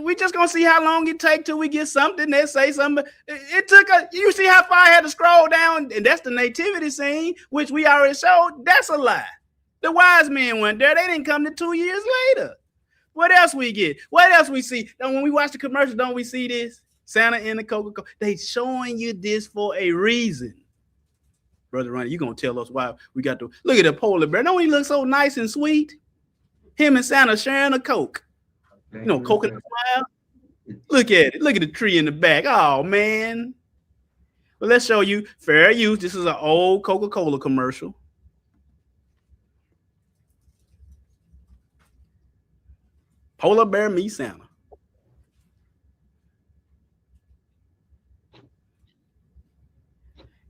We just gonna see how long it take till we get something that say something. It took a. You see how far I had to scroll down, and that's the nativity scene, which we already showed. That's a lie. The wise men went there. They didn't come to 2 years later. What else we get? What else we see? And when we watch the commercial, don't we see this? Santa in the Coca-Cola. They showing you this for a reason. Brother Ronnie, you going to tell us why we got to look at the polar bear. Don't he look so nice and sweet? Him and Santa sharing a Coke. You know, coconut smile. Look at it. Look at the tree in the back. Oh, man. Well, let's show you fair use. This is an old Coca-Cola commercial. Polar bear meet Santa.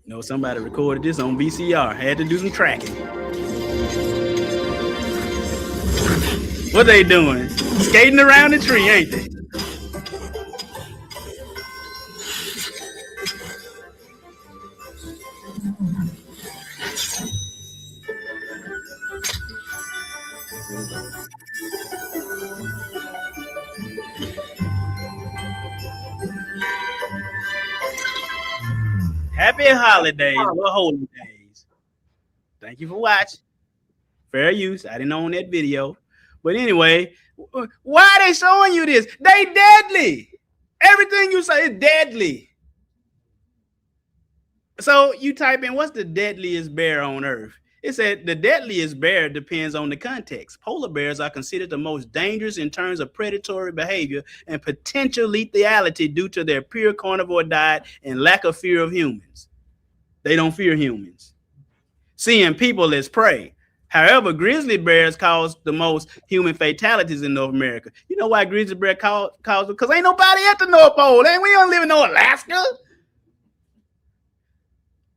You know, somebody recorded this on VCR. Had to do some tracking. What they doing? Skating around the tree, ain't they? Happy holidays. What holy days. Thank you for watching. Fair use. I didn't own that video. But anyway, why are they showing you this? They deadly. Everything you say is deadly. So you type in, what's the deadliest bear on earth? It said the deadliest bear depends on the context. Polar bears are considered the most dangerous in terms of predatory behavior and potential lethality due to their pure carnivore diet and lack of fear of humans. They don't fear humans, seeing people as prey. However, grizzly bears cause the most human fatalities in North America. You know why grizzly bear cause? Because ain't nobody at the North Pole. We don't live in no Alaska.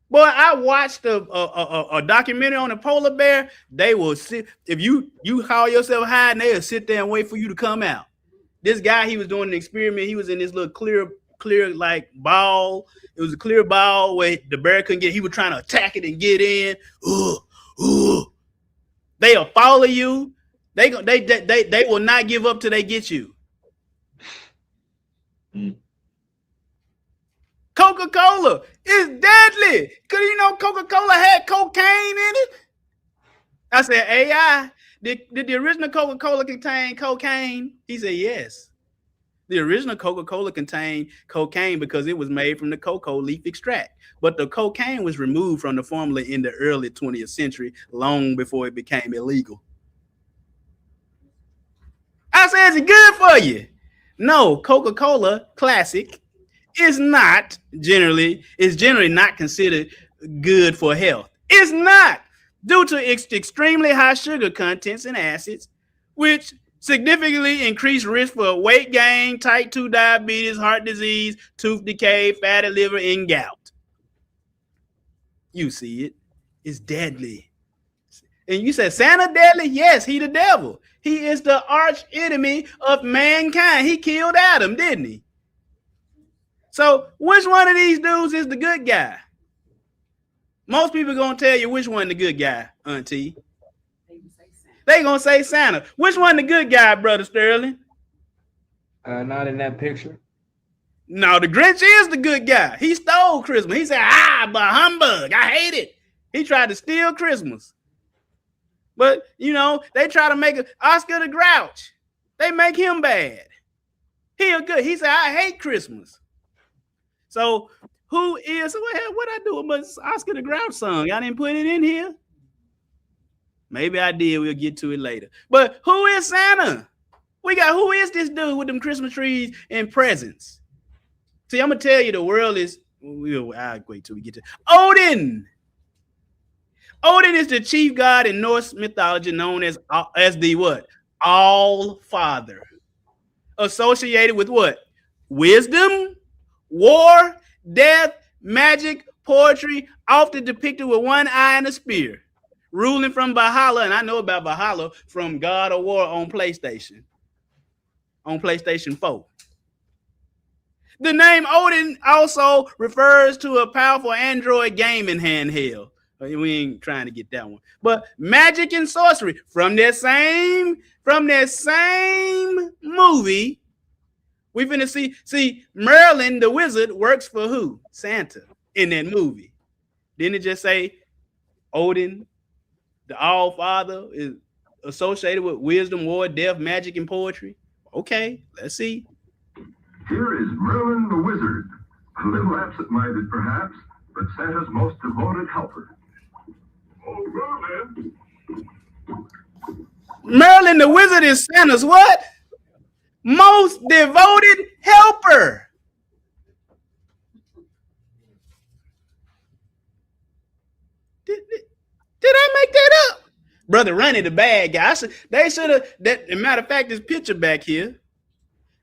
Boy, I watched a documentary on a polar bear. They will sit, if you call yourself high, and they'll sit there and wait for you to come out. This guy, he was doing an experiment. He was in this little clear like ball. It was a clear ball where the bear couldn't get. He was trying to attack it and get in. They'll follow you. They will not give up till they get you. Coca-Cola is deadly. Because you know Coca-Cola had cocaine in it. I said, AI, did the original Coca-Cola contain cocaine? He said, yes. The original Coca-Cola contained cocaine because it was made from the cocoa leaf extract. But the cocaine was removed from the formula in the early 20th century, long before it became illegal. I said, is it good for you? No, Coca-Cola Classic is generally not considered good for health. It's not, due to extremely high sugar contents and acids, which significantly increase risk for weight gain, type 2 diabetes, heart disease, tooth decay, fatty liver, and gout. You see it. It's deadly. And you said Santa deadly? Yes, he the devil. He is the arch enemy of mankind. He killed Adam, didn't he? So which one of these dudes is the good guy? Most people gonna tell you which one the good guy, Auntie. They gonna say Santa. Which one the good guy, Brother Sterling? Not in that picture. No, the Grinch is the good guy. He stole Christmas. He said, but humbug. I hate it. He tried to steal Christmas. But, you know, they try to make Oscar the Grouch. They make him bad. He a good. He said, I hate Christmas. So who is, what I do about Oscar the Grouch song? I didn't put it in here. Maybe I did. We'll get to it later. But who is Santa? Who is this dude with them Christmas trees and presents? See, I'm going to tell you, the world is, I'll wait till we get to Odin. Odin is the chief god in Norse mythology known as the what? All-Father. Associated with what? Wisdom, war, death, magic, poetry, often depicted with one eye and a spear. Ruling from Valhalla, and I know about Valhalla from God of War on PlayStation 4. The name Odin also refers to a powerful Android gaming handheld. We ain't trying to get that one. But magic and sorcery from that same movie. We finna see Merlin the wizard works for who? Santa in that movie. Didn't it just say Odin, the All-Father, is associated with wisdom, war, death, magic, and poetry? Okay, let's see. Here is Merlin the Wizard, a little absent-minded perhaps, but Santa's most devoted helper. Oh, Merlin! Merlin the Wizard is Santa's what? Most devoted helper. Did I make that up? Brother Ronnie the bad guy. They should have, as a matter of fact, this picture back here,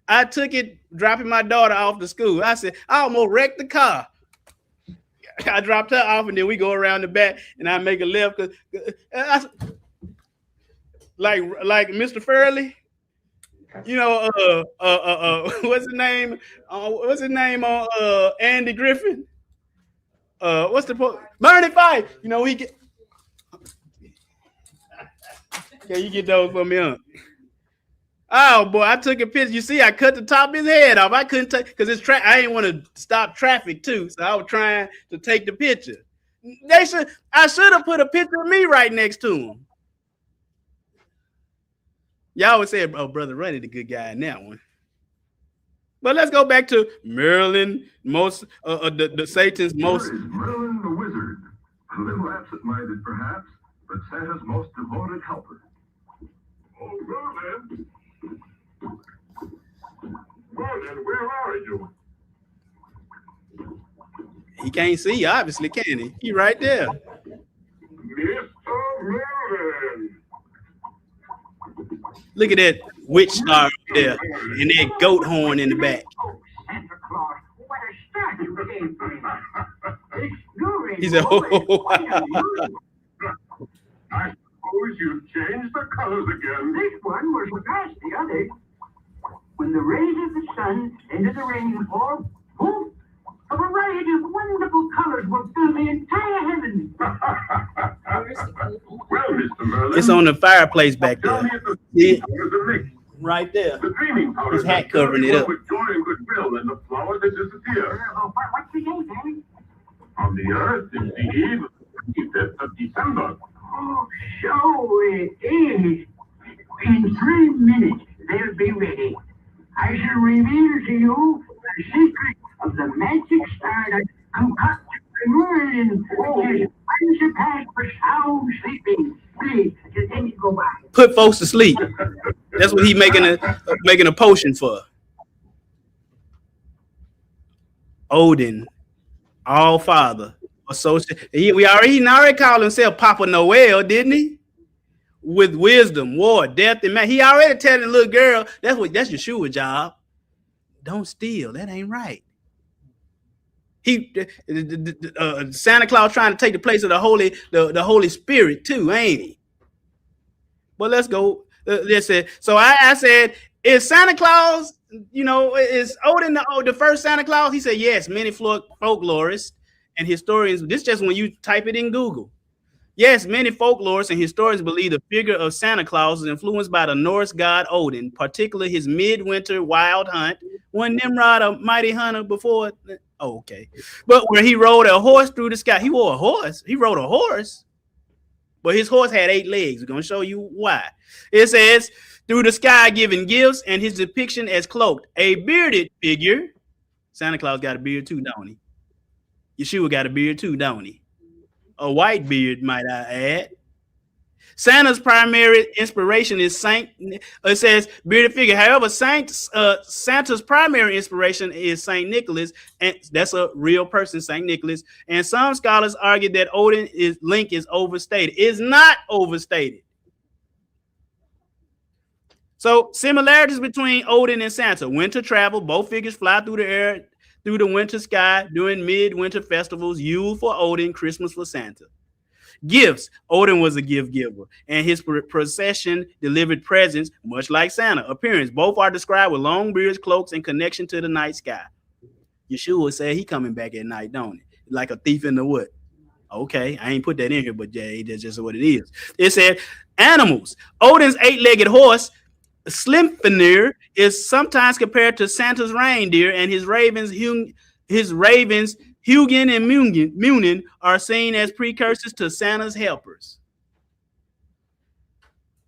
I took it dropping my daughter off to school. I said, I almost wrecked the car. I dropped her off, and then we go around the back, and I make a left. Like Mr. Fairley, you know, what's his name? What's his name on Andy Griffin? What's the Bernie Fife? You know, Can you get those for me, huh? Oh boy, I took a picture. You see, I cut the top of his head off. I couldn't take because it's I didn't want to stop traffic too, so I was trying to take the picture. I should have put a picture of me right next to him. Y'all would say, "Oh, Brother Runny, the good guy in that one." But let's go back to Merlin, the Satan's most. Here is Merlin the Wizard, a little absent-minded perhaps, but Santa's most devoted helper. Oh, Merlin! Merlin, where are you? He can't see, obviously, can he? He right there. Mr. Merlin! Look at that witch star up there and that goat horn in the back. Oh, Santa Claus, what a start you gave me. It's He said, oh. I suppose you've changed the colors again. This one will surpass the others. When the rays of the sun enter the rainfall, poof, a variety of wonderful colors will fill the entire heavens. Well, Mr. Merlin, It's on the fireplace back tell there. me if the See? colors are mixed. Right there. The dreaming powders His hat covering it up. with joy and goodwill, and the flowers that disappear. What's the date, Harry? On the earth is the eve of the 25th of December. Oh, so it is. In 3 minutes, they'll be ready. I shall reveal to you the secret of the magic star that concocted by Merlin, which is unsurpassed for sound sleeping. Please, just let me go by. Put folks to sleep. That's what he making a potion for. Odin, All-Father, associate. He already called himself Papa Noel, didn't he? With wisdom, war, death, and man. He already telling the little girl, that's Yeshua's job. Don't steal. That ain't right. Santa Claus trying to take the place of the Holy Spirit too, ain't he? But let's go. Listen. So I said, is Santa Claus, is Odin the first Santa Claus? He said, yes. Many folklorists and historians. This is just when you type it in Google. Yes, many folklorists and historians believe the figure of Santa Claus is influenced by the Norse god Odin, particularly his midwinter wild hunt. When Nimrod a mighty hunter before? Oh, okay. But when he rode a horse through the sky, he wore a horse. He rode a horse, but his horse had 8 legs. We're going to show you why. It says, through the sky giving gifts, and his depiction as cloaked. A bearded figure. Santa Claus got a beard too, don't he? Yeshua got a beard too, don't he? A white beard, might I add. Santa's primary inspiration is Saint. It says bearded figure. However, Santa's primary inspiration is Saint Nicholas, and that's a real person, Saint Nicholas. And some scholars argue that Odin's link is overstated. It's not overstated. So similarities between Odin and Santa: winter travel. Both figures fly through the air, through the winter sky during midwinter festivals. Yule for Odin, Christmas for Santa. Gifts. Odin was a gift giver, and his procession delivered presents, much like Santa. Appearance. Both are described with long beards, cloaks, and connection to the night sky. Yeshua said he coming back at night, don't it? Like a thief in the wood. Okay, I ain't put that in here, but yeah, that's just what it is. It said animals. Odin's 8-legged horse, Sleipnir, is sometimes compared to Santa's reindeer, and his ravens, Hugin and Munin, are seen as precursors to Santa's helpers.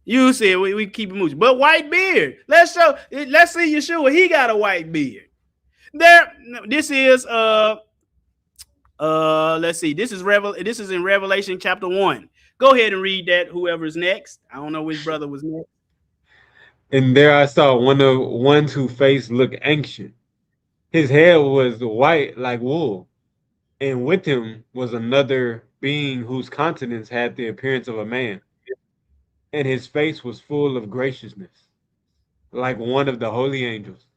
You said we keep it moving, but white beard. Let's see Yeshua. He got a white beard. This is let's see. This is in Revelation chapter 1. Go ahead and read that. Whoever's next. I don't know which brother was next. And there I saw one whose face looked ancient. His hair was white like wool, and with him was another being whose countenance had the appearance of a man, and his face was full of graciousness, like one of the holy angels.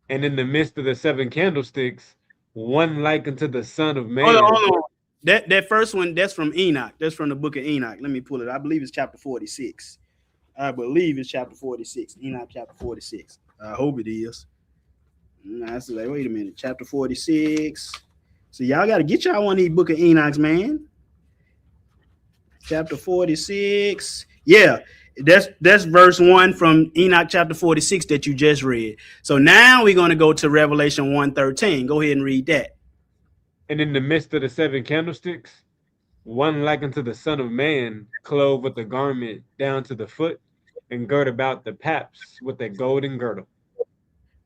And in the midst of the 7 candlesticks, one like unto the Son of Man. Hold on. That first one, that's from Enoch. That's from the book of Enoch. Let me pull it. I believe it's chapter 46. Enoch chapter 46. I hope it is. I was like, wait a minute, chapter 46. So y'all got to get y'all one of these book of Enochs, man. Chapter 46. Yeah, that's verse 1 from Enoch chapter 46 that you just read. So now we're going to go to Revelation 1:13. Go ahead and read that. And in the midst of the 7 candlesticks, one like unto the Son of Man, clothed with a garment down to the foot, and girt about the paps with a golden girdle.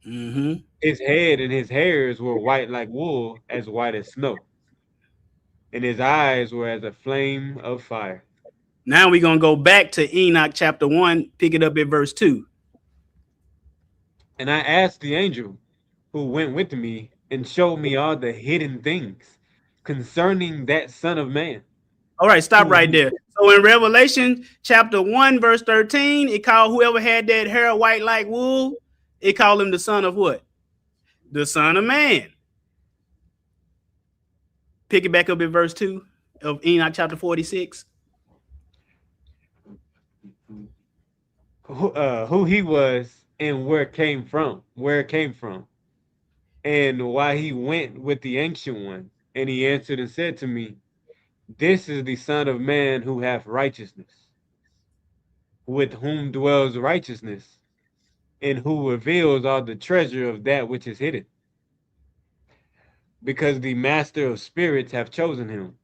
Mm-hmm. His head and his hairs were white like wool, as white as snow. And his eyes were as a flame of fire. Now we're going to go back to Enoch chapter 1, pick it up at verse 2. And I asked the angel who went with me and showed me all the hidden things concerning that Son of Man. All right, stop right there. So in Revelation chapter 1, verse 13, it called whoever had that hair white like wool, it called him the son of what? The Son of Man. Pick it back up in verse 2 of Enoch chapter 46. Who he was and where it came from, and why he went with the Ancient One. And he answered and said to me, this is the Son of Man who hath righteousness, with whom dwells righteousness, and who reveals all the treasure of that which is hidden. Because the Master of Spirits hath chosen him,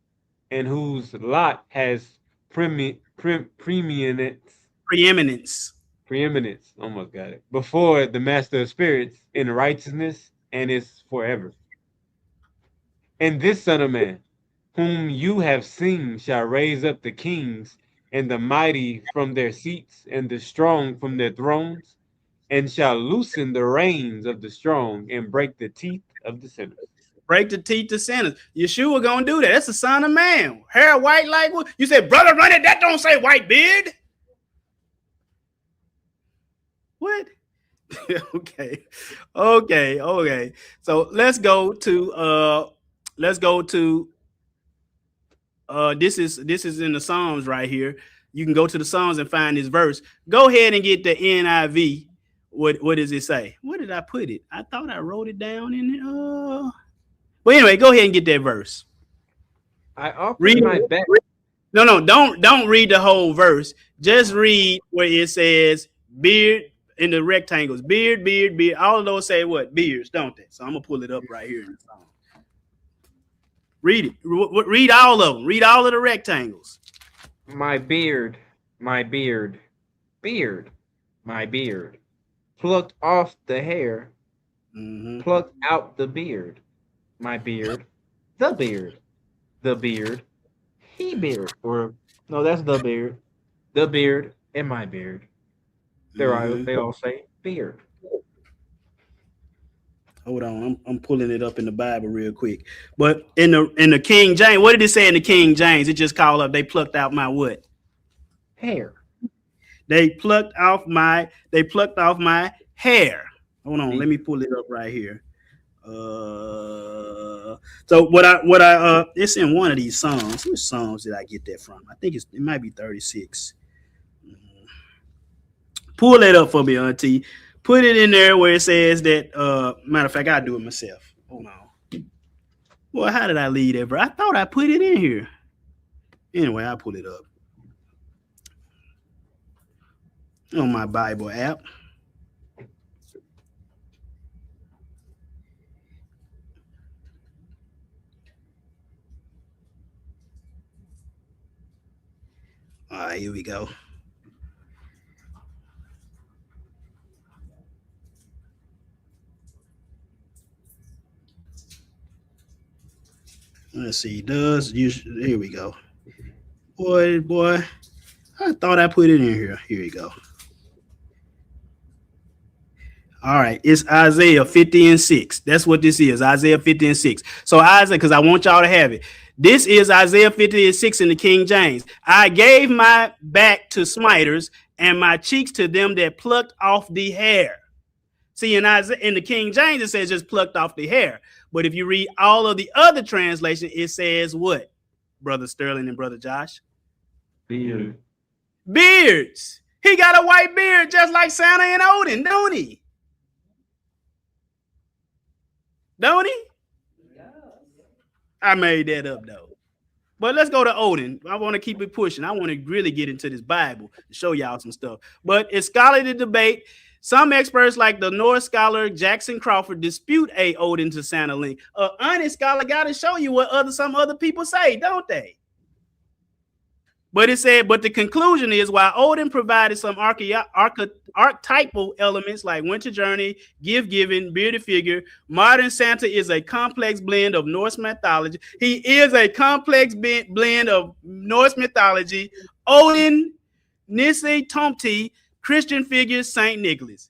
and whose lot has preeminence, almost got it, before the Master of Spirits in righteousness, and is forever. And this Son of Man, whom you have seen, shall raise up the kings and the mighty from their seats, and the strong from their thrones, and shall loosen the reins of the strong, and break the teeth of the sinners. Break the teeth of sinners. Yeshua gonna do that. That's the Son of Man. Hair white like what? You said, brother, run it. That don't say white beard. What? Okay. So let's go to this is in the Psalms right here. You can go to the Psalms and find this verse. Go ahead and get the NIV. What does it say? Where did I put it? I thought I wrote it down in it. But anyway, go ahead and get that verse. I offered my best No, don't read the whole verse. Just read where it says beard in the rectangles. Beard, beard, beard. All of those say what? Beards, don't they? So I'm gonna pull it up right here in the song. Read it. Read all of them. Read all of the rectangles. My beard, beard, my beard. Plucked off the hair, plucked out the beard. My beard, the beard, he beard. Or no, that's the beard, and my beard. They all say beard. Hold on, I'm pulling it up in the Bible real quick. But in the King James, what did it say in the King James? It just called up. They plucked out my what? Hair. They plucked off my hair. Hold on, let me pull it up right here. So what I it's in one of these songs. Which songs did I get that from? I think it might be 36. Pull that up for me, Auntie. Put it in there where it says that. Matter of fact, I'll do it myself. Hold on. Well, how did I leave that, bro? I thought I put it in here. Anyway, I'll pull it up on my Bible app. All right, here we go. Let's see. Here we go. Boy, I thought I put it in here. Here we go. All right, it's Isaiah 50:6. That's what this is, Isaiah 50:6. So Isaiah, because I want y'all to have it. This is Isaiah 50:6 in the King James. I gave my back to smiters and my cheeks to them that plucked off the hair. See, in the King James, it says just plucked off the hair. But if you read all of the other translations, it says what, Brother Sterling and Brother Josh? Beard. Beards. He got a white beard just like Santa and Odin, don't he? Don't he? I made that up, though. But let's go to Odin. I want to keep it pushing. I want to really get into this Bible to show y'all some stuff. But it's scholarly debate. Some experts, like the Norse scholar Jackson Crawford, dispute a Odin to Santa link. An honest scholar got to show you what some other people say, don't they? But it said, but the conclusion is, while Odin provided some archetypal elements like winter journey, gift-giving, bearded figure, modern Santa is a complex blend of Norse mythology. He is a complex blend of Norse mythology, Odin, Nisse, Tomti, Christian figures, Saint Nicholas,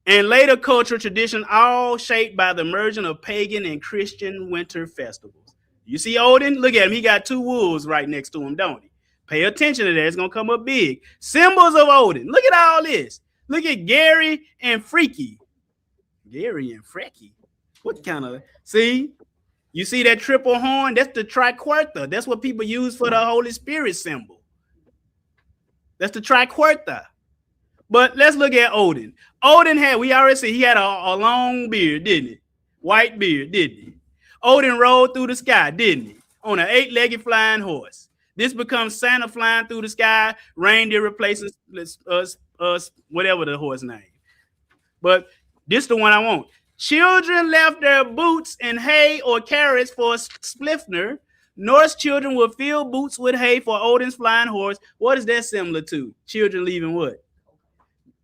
and later cultural tradition, all shaped by the merging of pagan and Christian winter festivals. You see Odin? Look at him. He got two wolves right next to him, don't he? Pay attention to that. It's going to come up big. Symbols of Odin. Look at all this. Look at Gary and Freaky. Gary and Freaky. What kind of... See? You see that triple horn? That's the triquarta. That's what people use for the Holy Spirit symbol. That's the triquarta. But let's look at Odin. Odin had, we already see, he had a long beard, didn't he? White beard, didn't he? Odin rode through the sky, didn't he? On an 8-legged flying horse. This becomes Santa flying through the sky. Reindeer replaces whatever the horse name. But this is the one I want. Children left their boots in hay or carrots for Splifner. Norse children will fill boots with hay for Odin's flying horse. What is that similar to? Children leaving what?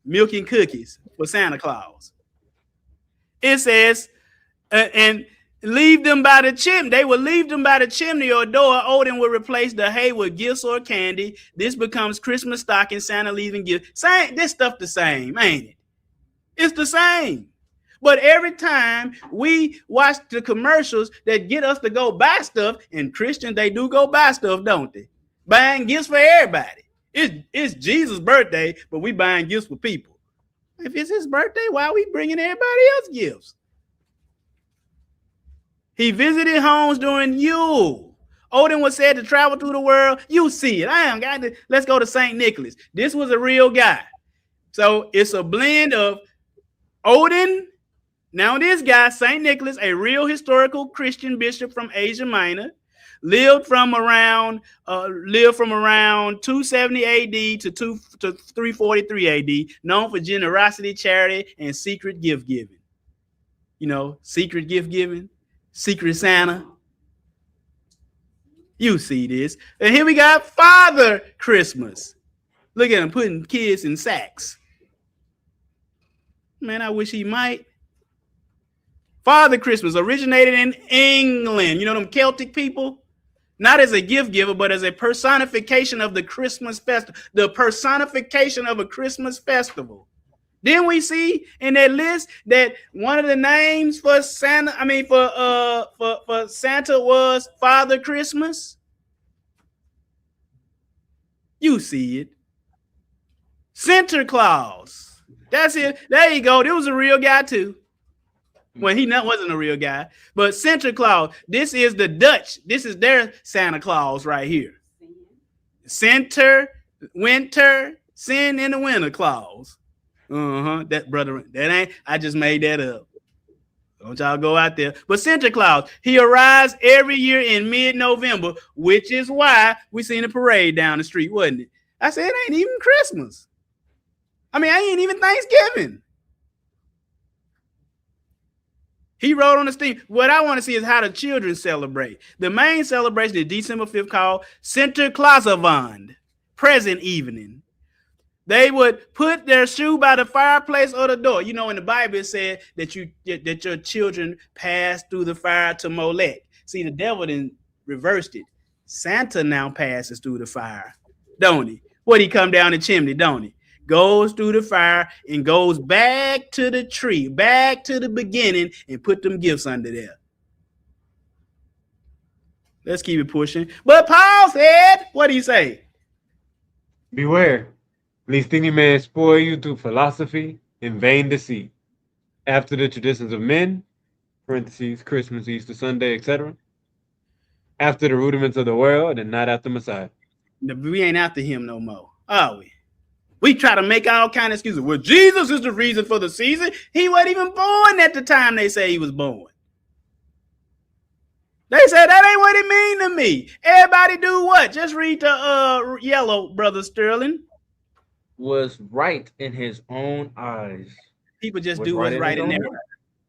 Milk and cookies for Santa Claus. It says, and leave them by the chimney. They will leave them by the chimney or door. Odin will replace the hay with gifts or candy. This becomes Christmas stocking, Santa leaving gifts. Same, this stuff the same, ain't it? It's the same. But every time we watch the commercials that get us to go buy stuff, and Christians, they do go buy stuff, don't they? Buying gifts for everybody. It's Jesus' birthday, but we buying gifts for people. If it's his birthday, why are we bringing everybody else gifts? He visited homes during Yule. Odin was said to travel through the world. You see it. I am got to. Let's go to Saint Nicholas. This was a real guy. So it's a blend of Odin. Now this guy, Saint Nicholas, a real historical Christian bishop from Asia Minor. lived from around 270 AD to 343 AD, known for generosity, charity, and secret gift giving. You know, secret gift giving, secret Santa. You see this. And here we got Father Christmas. Look at him putting kids in sacks. Man, I wish he might. Father Christmas originated in England. You know them Celtic people? Not as a gift giver, but as a personification of the Christmas festival. The personification of a Christmas festival. Then we see in that list that one of the names for Santa, for Santa was Father Christmas. You see it. Santa Claus. That's it. There you go. There was a real guy too. Well, he wasn't a real guy, but Santa Claus. This is the Dutch. This is their Santa Claus right here. Center, winter, sin in the winter Claus. That brother, that ain't. I just made that up. Don't y'all go out there. But Santa Claus, he arrives every year in mid-November, which is why we seen a parade down the street, wasn't it? I said it ain't even Christmas. I mean, ain't even Thanksgiving. He wrote on the steam. What I want to see is how the children celebrate. The main celebration is December 5th called Sinterklaasavond, present evening. They would put their shoe by the fireplace or the door. You know, in the Bible it said that your children pass through the fire to Molech. See, the devil then reversed it. Santa now passes through the fire, don't he? What, he come down the chimney, don't he? Goes through the fire and goes back to the tree, back to the beginning, and put them gifts under there. Let's keep it pushing. But Paul said, what do you say? Beware, lest any man spoil you through philosophy and vain deceit, after the traditions of men, parentheses, Christmas, Easter, Sunday, etc., after the rudiments of the world, and not after Messiah. We ain't after him no more, are we? We try to make all kind of excuses. Well, Jesus is the reason for the season. He wasn't even born at the time they say he was born. They said that ain't what it mean to me. Everybody do what? Just read the yellow, Brother Sterling. Was right in his own eyes. People just do what's right in their eyes.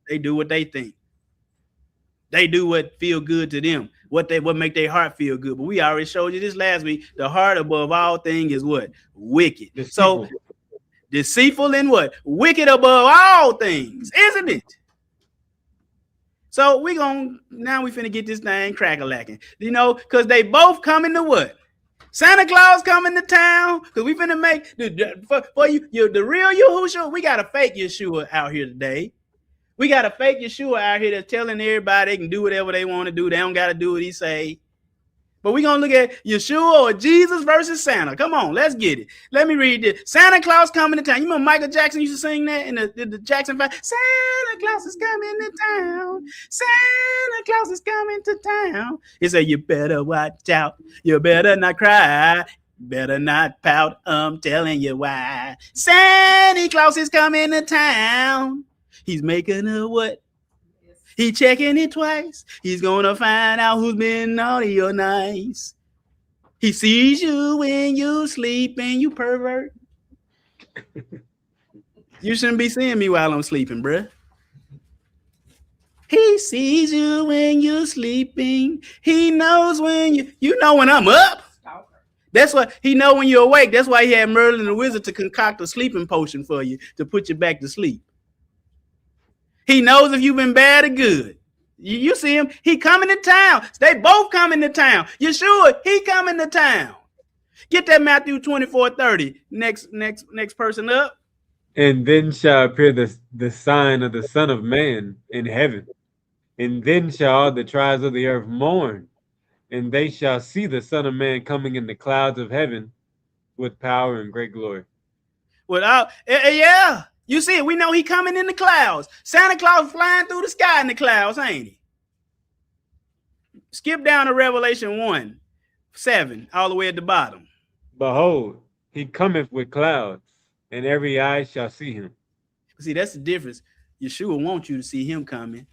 They do what they think. They do what feel good to them. What make their heart feel good. But we already showed you this last week. The heart above all things is what? Wicked. Deceitful. So deceitful and what? Wicked above all things, isn't it? So we finna get this thing crack-a-lacking. You know, because they both coming to what? Santa Claus coming to town. Because we finna make for you the real Yahushua. We got a fake Yeshua out here today. We got a fake Yeshua out here that's telling everybody they can do whatever they want to do. They don't got to do what he say. But we're going to look at Yeshua or Jesus versus Santa. Come on, let's get it. Let me read this. Santa Claus coming to town. You remember Michael Jackson used to sing that in the Jackson 5? Santa Claus is coming to town. Santa Claus is coming to town. He said, you better watch out. You better not cry. Better not pout. I'm telling you why. Santa Claus is coming to town. He's making a what? He checking it twice. He's gonna find out who's been naughty or nice. He sees you when you sleeping, you pervert. You shouldn't be seeing me while I'm sleeping, bruh. He sees you when you're sleeping. He knows when you know when I'm up. That's why he know when you're awake. That's why he had Merlin the wizard to concoct a sleeping potion for you to put you back to sleep. He knows if you've been bad or good. You see him, he coming to town. They both coming to town. Yeshua, he coming to town. Get that Matthew 24:30. Next person up. And then shall appear the sign of the Son of Man in heaven. And then shall all the tribes of the earth mourn. And they shall see the Son of Man coming in the clouds of heaven with power and great glory. Yeah. You see it. We know he coming in the clouds. Santa Claus flying through the sky in the clouds, ain't he? Skip down to Revelation 1:7, all the way at the bottom. Behold, he cometh with clouds, and every eye shall see him. See, that's the difference. Yeshua wants you to see him coming.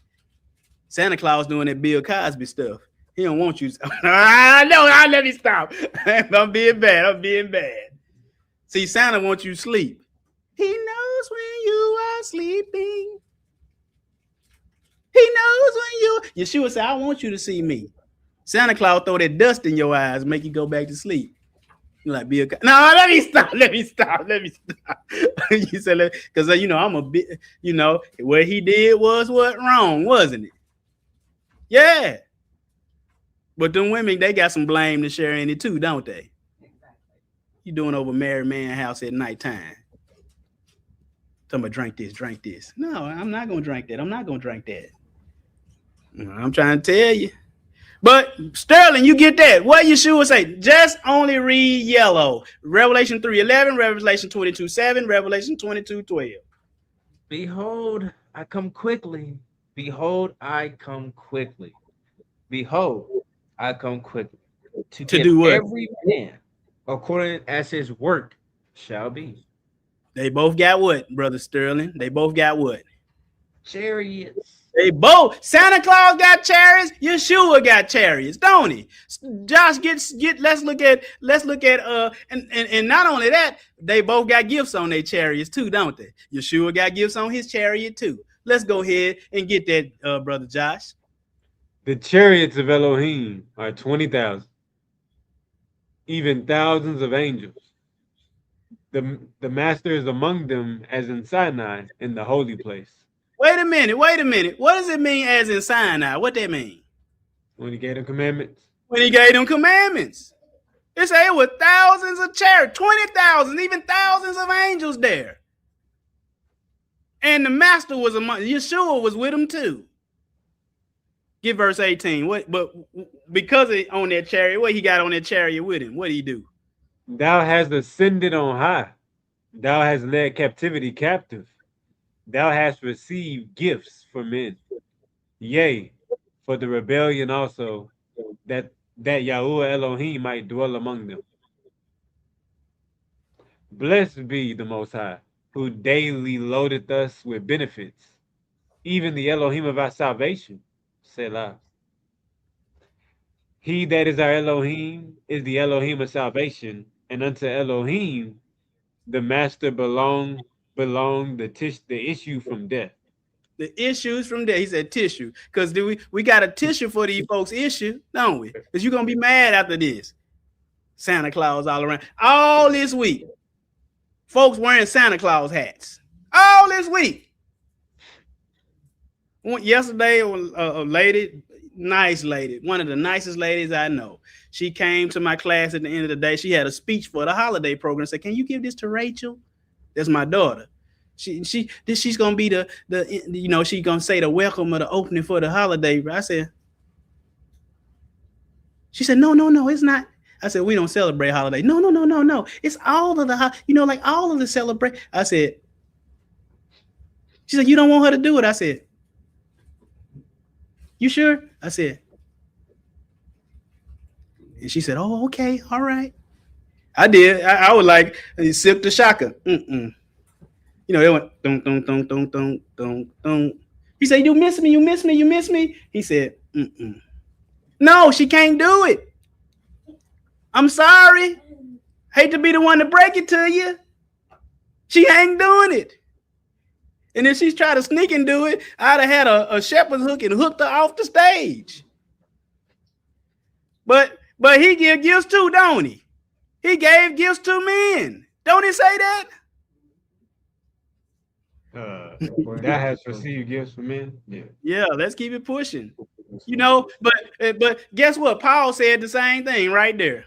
Santa Claus doing that Bill Cosby stuff. He don't want you. No, let me stop. I'm being bad. See, Santa wants you to sleep. He knows when you are sleeping. He knows when you. Yeshua said, I want you to see me. Santa Claus throw that dust in your eyes, make you go back to sleep. You're like, no, let me stop. You said, because I'm a bit, what he did was what wrong, wasn't it? Yeah. But them women, they got some blame to share in it too, don't they? You doing over married man house at nighttime. Talking about drink this. No, I'm not gonna drink that. I'm trying to tell you. But Sterling, you get that. What Yeshua say? Just only read yellow. Revelation 3:11, Revelation 22:7, Revelation 22:12. Behold, I come quickly. Behold, I come quickly. Behold, I come quickly. To give do what? Every man according as his work shall be. They both got what, Brother Sterling? They both got what? Chariots. They both. Santa Claus got chariots. Yeshua got chariots, don't he? Josh, let's look at and not only that, they both got gifts on their chariots too, don't they? Yeshua got gifts on his chariot too. Let's go ahead and get that, Brother Josh. The chariots of Elohim are 20,000, even thousands of angels. The master is among them as in Sinai in the holy place. Wait a minute. What does it mean as in Sinai? What that mean? When he gave them commandments. It say it was thousands of chariots, 20,000, even thousands of angels there. And the master was Yeshua was with him too. Get verse 18. But because on that chariot, what he got on that chariot with him? What did he do? Thou hast ascended on high. Thou hast led captivity captive. Thou hast received gifts for men. Yea, for the rebellion also, that Yahuwah Elohim might dwell among them. Blessed be the Most High, who daily loadeth us with benefits, even the Elohim of our salvation. Selah. He that is our Elohim is the Elohim of salvation, and unto Elohim the master belong the issue from death. The issues from death. He said tissue. Because we got a tissue for these folks' issue, don't we? Because you're gonna be mad after this. Santa Claus all around. All this week. Folks wearing Santa Claus hats. All this week. Yesterday, a lady, nice lady, one of the nicest ladies I know. She came to my class at the end of the day. She had a speech for the holiday program. Said, "Can you give this to Rachel?" That's my daughter. She's gonna be the she's gonna say the welcome or the opening for the holiday. I said, she said, no, it's not. I said, we don't celebrate holiday. No. It's all of the like all of the celebrate. I said, she said, you don't want her to do it. I said, you sure? I said, and she said, oh, okay, all right. I did. I was like, sip the shaka. They went dun. He said, you miss me. He said, no, she can't do it. I'm sorry. Hate to be the one to break it to you. She ain't doing it. And if she's trying to sneak and do it, I'd have had a shepherd's hook and hooked her off the stage. But he give gifts too, don't he? He gave gifts to men. Don't he say that? That has received gifts from men. Yeah, let's keep it pushing. But guess what? Paul said the same thing right there.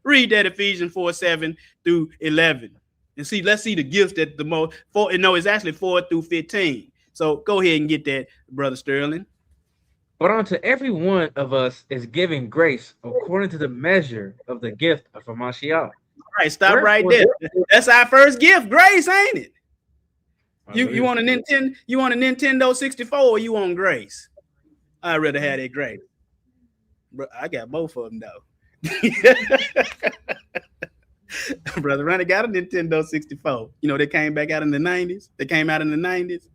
Read that Ephesians 4:7-11. And let's see the gifts that the most it's actually 4-15. So go ahead and get that, Brother Sterling. But unto every one of us is given grace according to the measure of the gift of Mashiach. All right, stop right there. That's our first gift, grace, ain't it? You want a Nintendo? You want a Nintendo 64 or you want grace? I'd rather have that grace. Bro, I got both of them though. Brother Ronnie got a Nintendo 64. They came back out in the 90s. They came out in the 90s.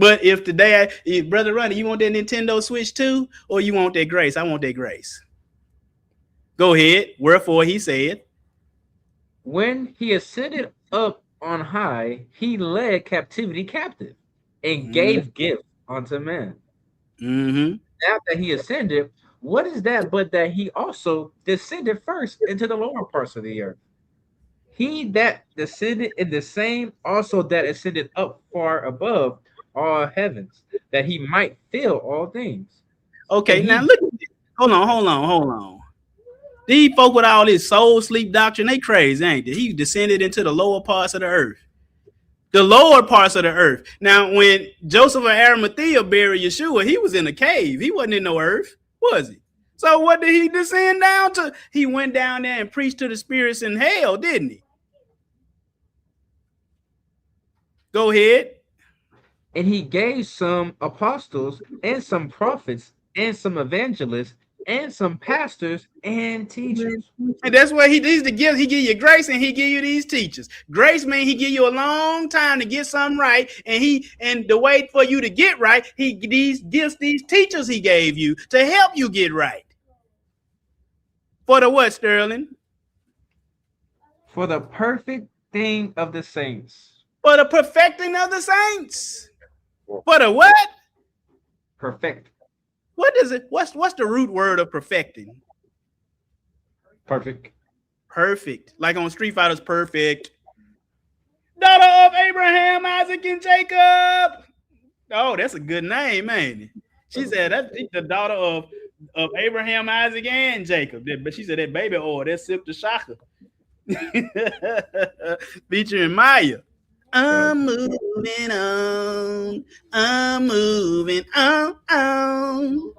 But if Brother Ronnie, you want that Nintendo Switch too, or you want that grace? I want that grace. Go ahead. Wherefore he said, when he ascended up on high, he led captivity captive and gave gift unto men. Mm-hmm. Now that he ascended, what is that but that he also descended first into the lower parts of the earth? He that descended in the same also that ascended up far above all heavens, that he might fill all things. Okay, now look at this. Hold on. These folk with all this soul sleep doctrine, they crazy, ain't they? He descended into the lower parts of the earth. The lower parts of the earth. Now, when Joseph of Arimathea buried Yeshua, he was in a cave. He wasn't in no earth, was he? So what did he descend down to? He went down there and preached to the spirits in hell, didn't he? Go ahead. And he gave some apostles and some prophets and some evangelists and some pastors and teachers. And that's what these the gifts. He give you grace and he give you these teachers. Grace means he give you a long time to get something right, and the way for you to get right, these teachers he gave you to help you get right. For the what, Sterling? For the perfect thing of the saints. For the perfecting of the saints. For the what? Perfect. What is it? What's the root word of perfecting? Perfect. Perfect. Like on Street Fighters, perfect. Daughter of Abraham, Isaac, and Jacob. Oh, that's a good name, ain't it? She said that's the daughter of Abraham, Isaac, and Jacob. But she said that baby oil, that's Sip the Shaka. Featuring Maya. I'm moving on. I'm moving on.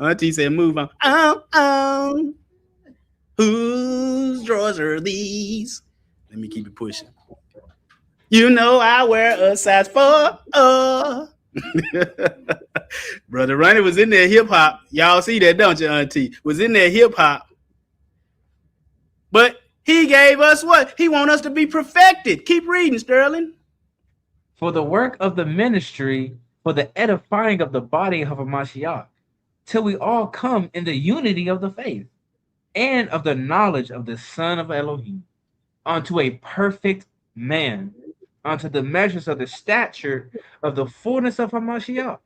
Auntie said, move on. Whose drawers are these? Let me keep it pushing. You know I wear a size 4. Brother Ronnie was in there hip hop. Y'all see that, don't you, Auntie? Was in there hip hop. But he gave us what? He wants us to be perfected. Keep reading, Sterling. For the work of the ministry, for the edifying of the body of Hamashiach, till we all come in the unity of the faith and of the knowledge of the Son of Elohim, unto a perfect man, unto the measures of the stature of the fullness of Hamashiach,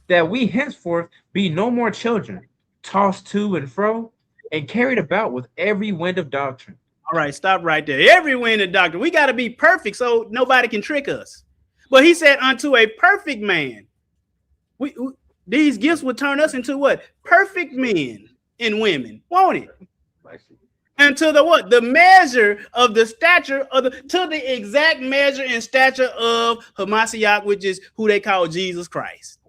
that we henceforth be no more children, tossed to and fro, and carried about with every wind of doctrine. All right, stop right there. Every wind of doctrine. We got to be perfect so nobody can trick us. But he said, unto a perfect man. These gifts would turn us into what? Perfect men and women, won't it? And to the what? The measure of the stature of to the exact measure and stature of Hamashiach, which is who they call Jesus Christ.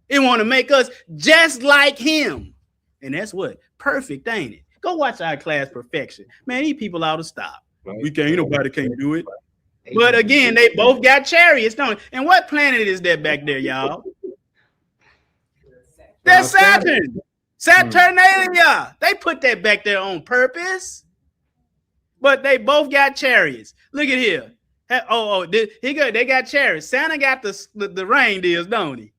It want to make us just like him. And that's what? Perfect, ain't it? Go watch our class Perfection. Man, these people ought to stop. We can't, nobody can't do it. But again, they both got chariots, don't they? And what planet is that back there, y'all? That's Saturn. Saturnalia. They put that back there on purpose. But they both got chariots. Look at here. They got chariots. Santa got the reindeers, don't he?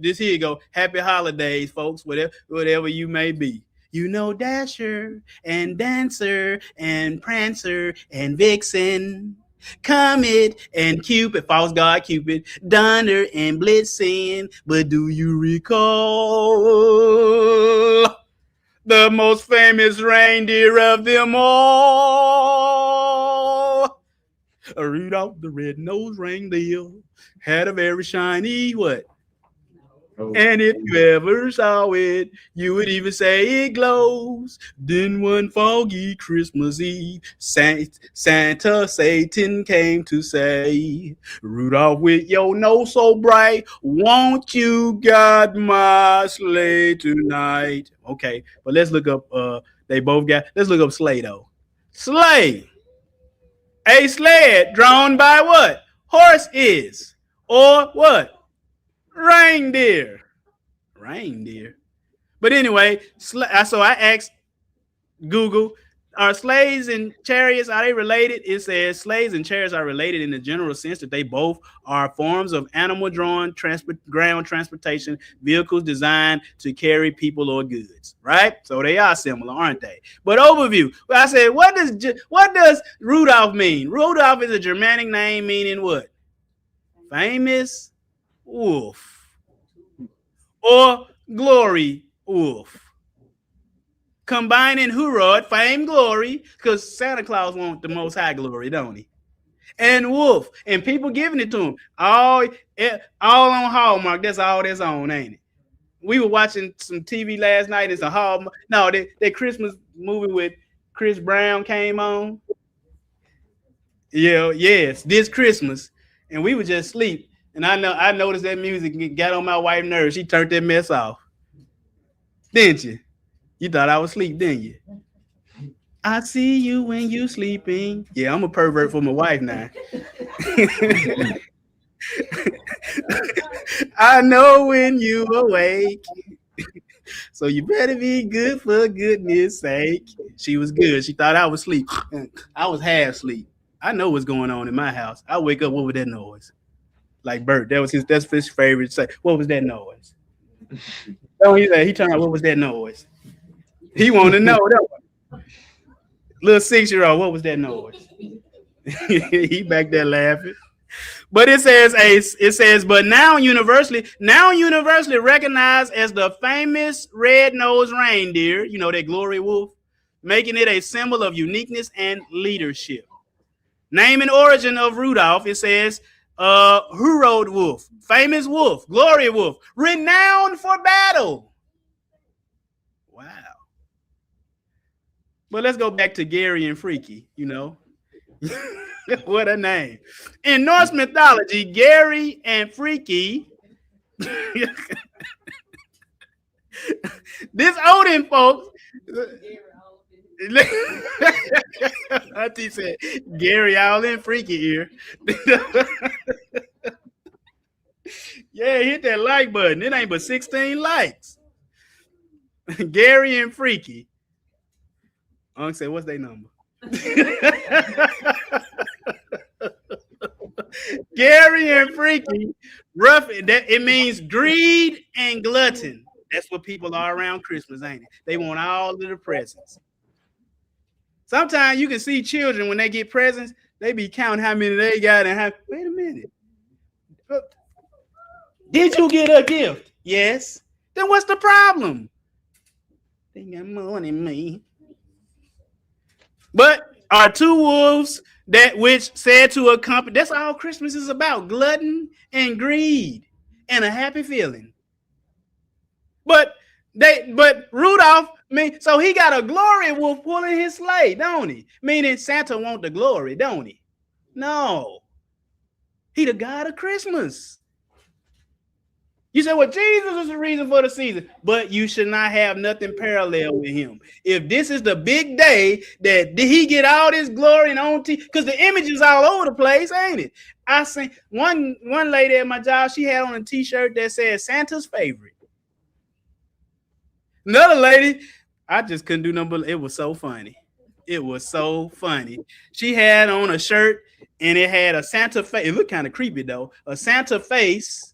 This here you go. Happy holidays, folks, whatever you may be. You know Dasher and Dancer and Prancer and Vixen, Comet and Cupid, false god Cupid, Donner and Blitzen. But do you recall the most famous reindeer of them all? Rudolph the red-nosed reindeer had a very shiny what? And if you ever saw it, you would even say it glows. Then one foggy Christmas Eve, Santa Satan came to say, Rudolph, with your nose so bright, won't you guide my sleigh tonight? Okay, but let's look up, let's look up sleigh though. Sleigh. A sled drawn by what? Horse is. Or what? Reindeer. But anyway, so I asked Google, Are sleighs and chariots, are they related? It says sleighs and chariots are related in the general sense that they both are forms of animal-drawn ground transportation vehicles designed to carry people or goods, right? So they are similar, aren't they? But overview, I said, what does Rudolph mean? Rudolph is a Germanic name meaning what? Famous wolf or glory wolf. Combining Hurod, fame, glory, because Santa Claus wants the most high glory, don't he? And wolf, and people giving it to him. All on Hallmark. That's all that's on, ain't it? We were watching some TV last night. It's a Hallmark. No, that Christmas movie with Chris Brown came on. Yeah, yes, this Christmas, and we were just asleep. And I noticed that music got on my wife's nerves. She turned that mess off, didn't you? You thought I was asleep, didn't you? I see you when you sleeping. Yeah, I'm a pervert for my wife now. I know when you awake. So you better be good for goodness sake. She was good. She thought I was asleep. I was half asleep. I know what's going on in my house. I wake up, what was that noise? Like Bert, that's his favorite say. What was that noise? Oh, he turned out, what was that noise? He want to know. Little 6-year-old, what was that noise? He back there laughing. But it says, but now universally recognized as the famous red-nosed reindeer, you know, that glory wolf, making it a symbol of uniqueness and leadership. Name and origin of Rudolph, it says, Hurod wolf, famous wolf, glory wolf, renowned for battle. Wow. But let's go back to Gary and Freaky, you know. What a name. In Norse mythology, Gary and Freaky, this Odin folks, Auntie said, Gary all in Freaky ear. Yeah, hit that like button. It ain't but 16 likes. Gary and Freaky. Unc said, what's their number? Gary and Freaky, rough. It means greed and glutton. That's what people are around Christmas, ain't it? They want all of the presents. Sometimes you can see children when they get presents, they be counting how many they got and how. Wait a minute. Did you get a gift? Yes. Then what's the problem? They got money, me. But are two wolves that which said to accompany, that's all Christmas is about, glutton and greed and a happy feeling. But Rudolph, so he got a glory wolf pulling his sleigh, don't he? Meaning Santa want the glory, don't he? No. He the God of Christmas. You say, well, Jesus is the reason for the season, but you should not have nothing parallel with him. If this is the big day that did he get all this glory and on because the image is all over the place, ain't it? I seen one lady at my job, she had on a t-shirt that said Santa's favorite. Another lady, I just couldn't do nothing but it was so funny. It was so funny. She had on a shirt and it had a Santa face. It looked kind of creepy though. A Santa face.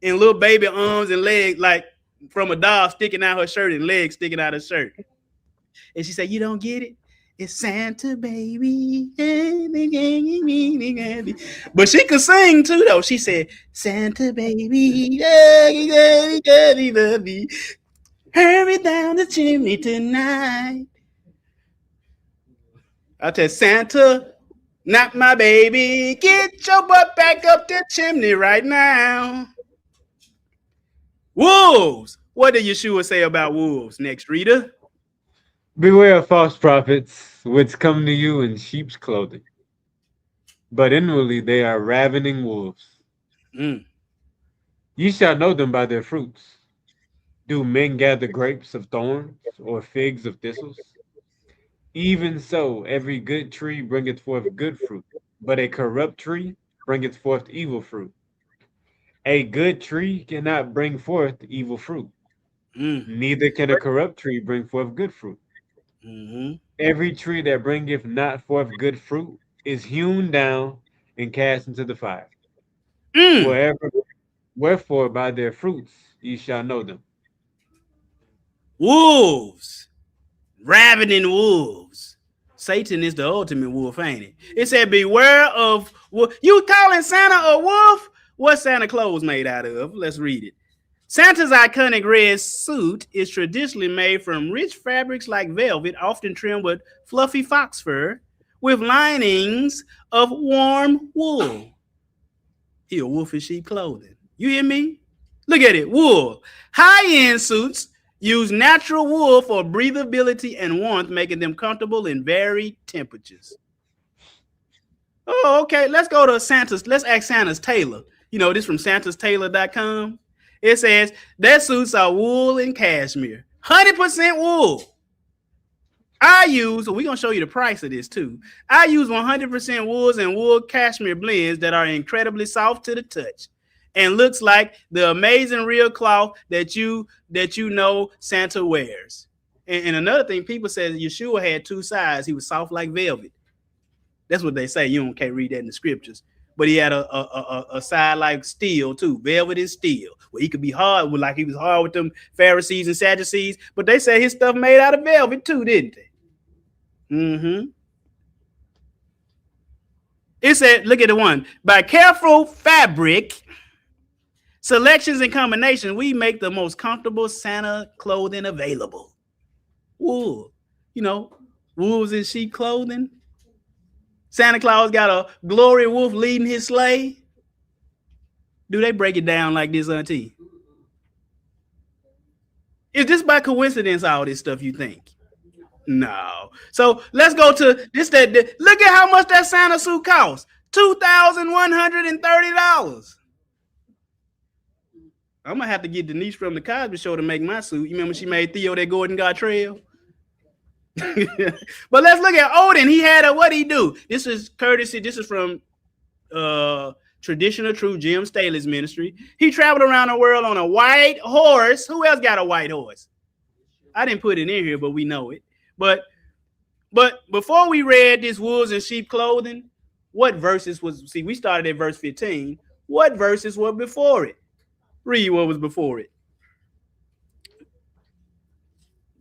And little baby arms and legs, like from a doll sticking out her shirt and legs sticking out her shirt. And she said, you don't get it? It's Santa, baby. But she could sing too, though. She said, Santa, baby. Hurry down the chimney tonight. I tell Santa, not my baby. Get your butt back up the chimney right now. Wolves. What did Yeshua say about wolves? Next, Rita. Beware of false prophets, which come to you in sheep's clothing, but inwardly they are ravening wolves. You shall know them by their fruits. Do men gather grapes of thorns or figs of thistles? Even so, every good tree bringeth forth good fruit, but a corrupt tree bringeth forth evil fruit. A good tree cannot bring forth evil fruit. Neither can a corrupt tree bring forth good fruit. Every tree that bringeth not forth good fruit is hewn down and cast into the fire. Mm. Wherefore by their fruits ye shall know them. Wolves, ravening wolves. Satan is the ultimate wolf, ain't it? It said, beware of wolf. You calling Santa a wolf? What's Santa Claus made out of? Let's read it. Santa's iconic red suit is traditionally made from rich fabrics like velvet, often trimmed with fluffy fox fur, with linings of warm wool. He a wolf in sheep clothing. You hear me? Look at it, wool. High-end suits use natural wool for breathability and warmth, making them comfortable in varied temperatures. Oh, okay. Let's go to Santa's. Let's ask Santa's tailor. You know, this from santastailor.com. It says their suits are wool and cashmere. 100% wool. we're going to show you the price of this too. I use 100% wools and wool cashmere blends that are incredibly soft to the touch and looks like the amazing real cloth that you know Santa wears. And another thing, people say Yeshua had two sides. He was soft like velvet. That's what they say. You can't read that in the scriptures. But he had a side like steel too, velvet and steel, where he could be hard, like he was hard with them Pharisees and Sadducees. But they said his stuff made out of velvet too, didn't they? Mm-hmm. It said, look at the one. By careful fabric selections and combinations, we make the most comfortable Santa clothing available. Wool, wolves in sheep clothing. Santa Claus got a glory wolf leading his sleigh. Do they break it down like this, Auntie? Is this by coincidence, all this stuff you think? No. So let's go to this. Look at how much that Santa suit costs. $2,130. I'm gonna have to get Denise from the Cosby Show to make my suit. You remember she made Theo that Gordon Gartrell? But let's look at Odin. He had what he do? This is courtesy. This is from Traditional Truth, Jim Staley's ministry. He traveled around the world on a white horse. Who else got a white horse? I didn't put it in here, but we know it. But before we read this wolves and sheep clothing, what verses was? See, we started at verse 15. What verses were before it? Read what was before it.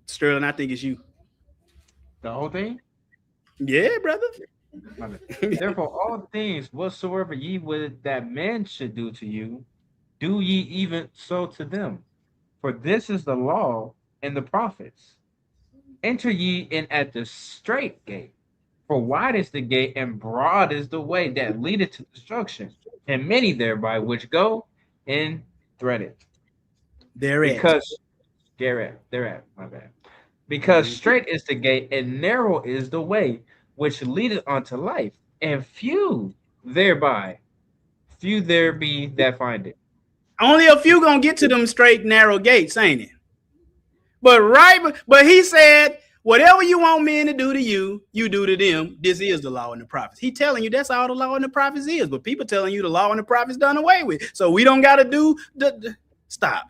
Sterling, I think it's you. The whole thing? Yeah, brother. Therefore, all things whatsoever ye would that men should do to you, do ye even so to them. For this is the law and the prophets. Enter ye in at the straight gate. For wide is the gate and broad is the way that leadeth to destruction, and many thereby which go and thread it. Thereat, my bad. Because straight is the gate and narrow is the way which leadeth unto life, and few there be that find it. Only a few gonna get to them straight, narrow gates, ain't it? But he said, whatever you want men to do to you, you do to them. This is the law and the prophets. He telling you that's all the law and the prophets is, but people telling you the law and the prophets done away with. So we don't got to do stop.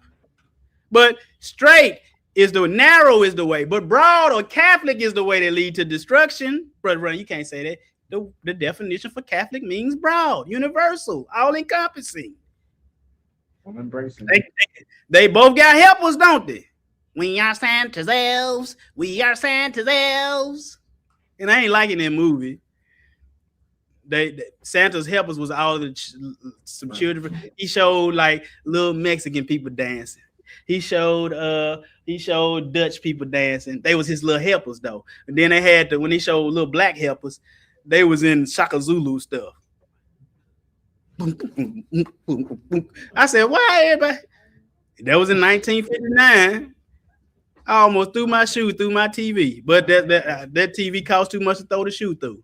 But straight is the narrow is the way, but broad or Catholic is the way that lead to destruction. Brother, you can't say that. The definition for Catholic means broad, universal, all encompassing. I'm embracing. They both got helpers, don't they? We are Santa's elves. We are Santa's elves. And I ain't liking that movie. Santa's helpers was all some children. He showed like little Mexican people dancing. He showed Dutch people dancing. They was his little helpers though. And then they had when he showed little black helpers, they was in Shaka Zulu stuff. I said, why everybody? That was in 1959. I almost threw my shoe through my TV, but that TV cost too much to throw the shoe through.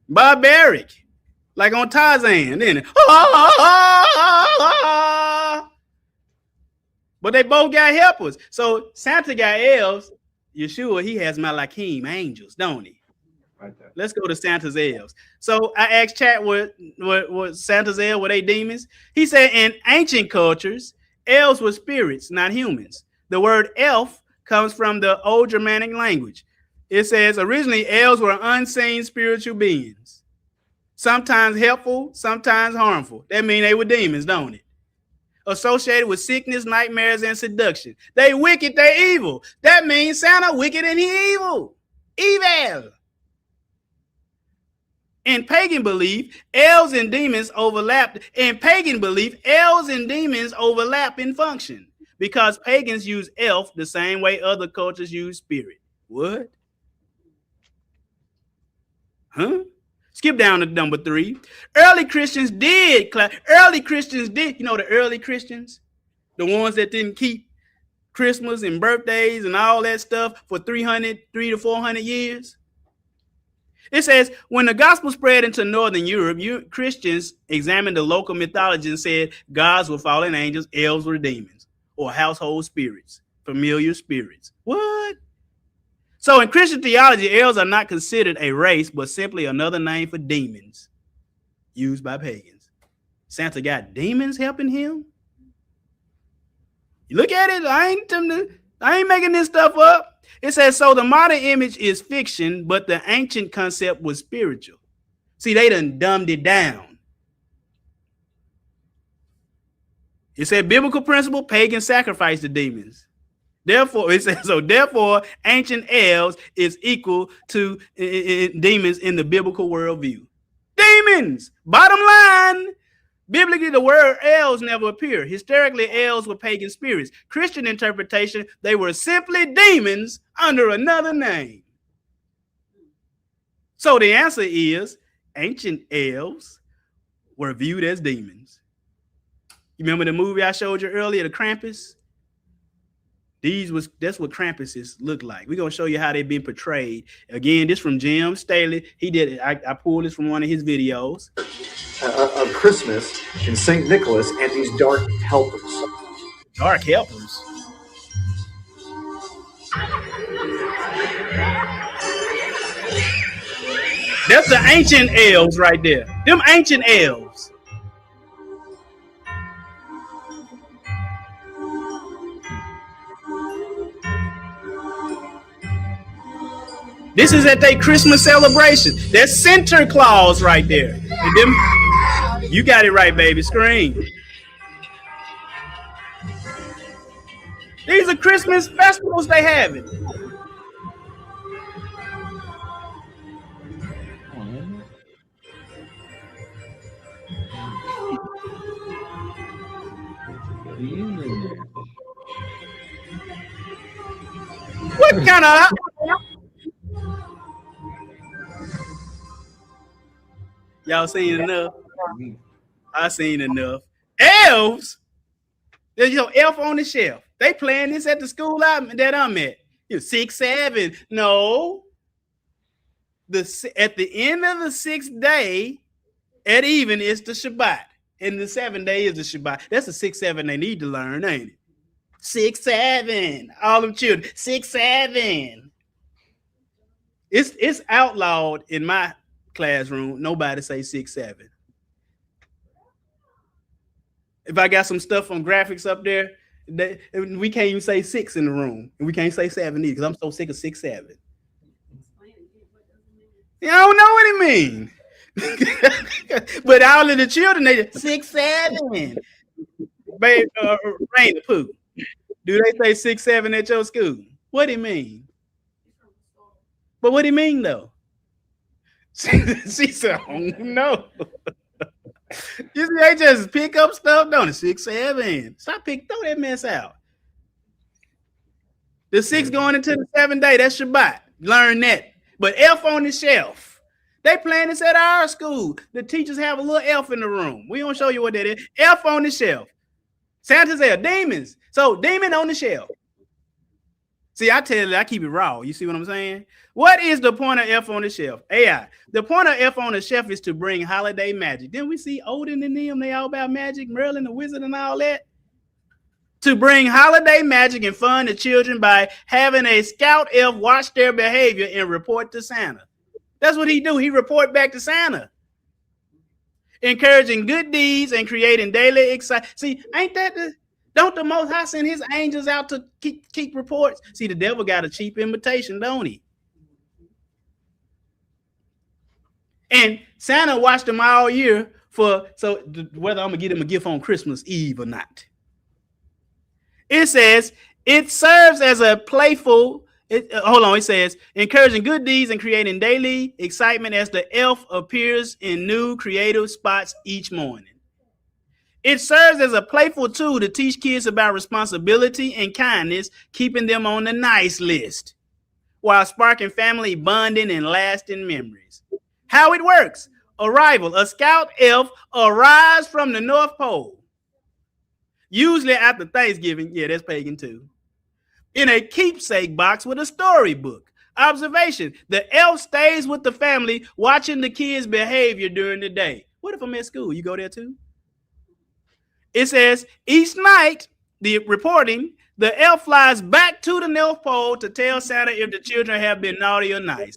Barbaric, like on Tarzan, didn't it? But they both got helpers. So Santa got elves. Yeshua, he has Malachim, angels, don't he? Right there. Let's go to Santa's elves. So I asked chat what Santa's elves, were they demons? He said in ancient cultures, elves were spirits, not humans. The word elf comes from the old Germanic language. It says originally elves were unseen spiritual beings, sometimes helpful, sometimes harmful. That means they were demons, don't it? Associated with sickness, nightmares, and seduction. They wicked, they evil. That means Santa wicked and he evil. Evil. In pagan belief, elves and demons overlap. In pagan belief, elves and demons overlap in function because pagans use elf the same way other cultures use spirit. What? Huh? Skip down to number 3. Early Christians did, you know, the early Christians, the ones that didn't keep Christmas and birthdays and all that stuff for 300 to 400 years. It says, when the gospel spread into Northern Europe, Christians examined the local mythology and said gods were fallen angels, elves were demons, or household spirits, familiar spirits. What? So in Christian theology, elves are not considered a race, but simply another name for demons used by pagans. Santa got demons helping him? You look at it, I ain't making this stuff up. It says, so the modern image is fiction, but the ancient concept was spiritual. See, they done dumbed it down. It said biblical principle, pagans sacrifice the demons. Therefore, it says, so therefore, ancient elves is equal to demons in the biblical worldview. Demons! Bottom line, biblically, the word elves never appear. Historically, elves were pagan spirits. Christian interpretation, they were simply demons under another name. So the answer is, ancient elves were viewed as demons. You remember the movie I showed you earlier, the Krampus? That's what Krampuses look like. We're gonna show you how they've been portrayed. Again, this from Jim Staley. He did it. I pulled this from one of his videos. Of Christmas and St. Nicholas and these dark helpers. Dark helpers. That's the ancient elves right there. Them ancient elves. This is at their Christmas celebration. That's Santa Claus right there. You got it right, baby. Scream. These are Christmas festivals they having. What kind of... Y'all seen enough? I seen enough. Elves? There's your elf on the shelf. They playing this at the school that I'm at. 6, 7. No. At the end of the 6th day, at even, it's the Shabbat. And the 7th day is the Shabbat. That's a 6, 7 they need to learn, ain't it? 6, 7. All them children. 6, 7. It's outlawed in my classroom. Nobody say 6, 7. If I got some stuff on graphics up there, we can't even say 6 in the room, and we can't say 7 either because I'm so sick of 6, 7. I don't know what it means. But all of the children, they 6, 7. Baby, Rain the Pooh. Do they say 6, 7 at your school? What do it mean? But what do it mean though? She said, oh, no. You see, they just pick up stuff, don't it? 6, 7. Stop throw that mess out. The 6 going into the 7th day, that's Shabbat. Learn that. But elf on the shelf. They playing this at our school. The teachers have a little elf in the room. We don't show you what that is. Elf on the shelf. Santa's there, demons. So demon on the shelf. See, I tell you, I keep it raw. You see what I'm saying? What is the point of elf on the shelf? AI. The point of elf on the shelf is to bring holiday magic. Didn't we see Odin and them? They all about magic, Merlin the wizard and all that. To bring holiday magic and fun to children by having a scout elf watch their behavior and report to Santa. That's what he do. He report back to Santa. Encouraging good deeds and creating daily excitement. See, ain't that don't the Most High send his angels out to keep reports? See, the devil got a cheap invitation, don't he? And Santa watched them all year for whether I'm gonna get him a gift on Christmas Eve or not. It says it serves as a playful. It says encouraging good deeds and creating daily excitement as the elf appears in new creative spots each morning. It serves as a playful tool to teach kids about responsibility and kindness, keeping them on the nice list, while sparking family bonding and lasting memories. How it works: arrival, a scout elf arrives from the North Pole, usually after Thanksgiving. Yeah, that's pagan too. In a keepsake box with a storybook. Observation: the elf stays with the family, watching the kids' behavior during the day. What if I'm at school? You go there too? It says each night, the elf flies back to the North Pole to tell Santa if the children have been naughty or nice.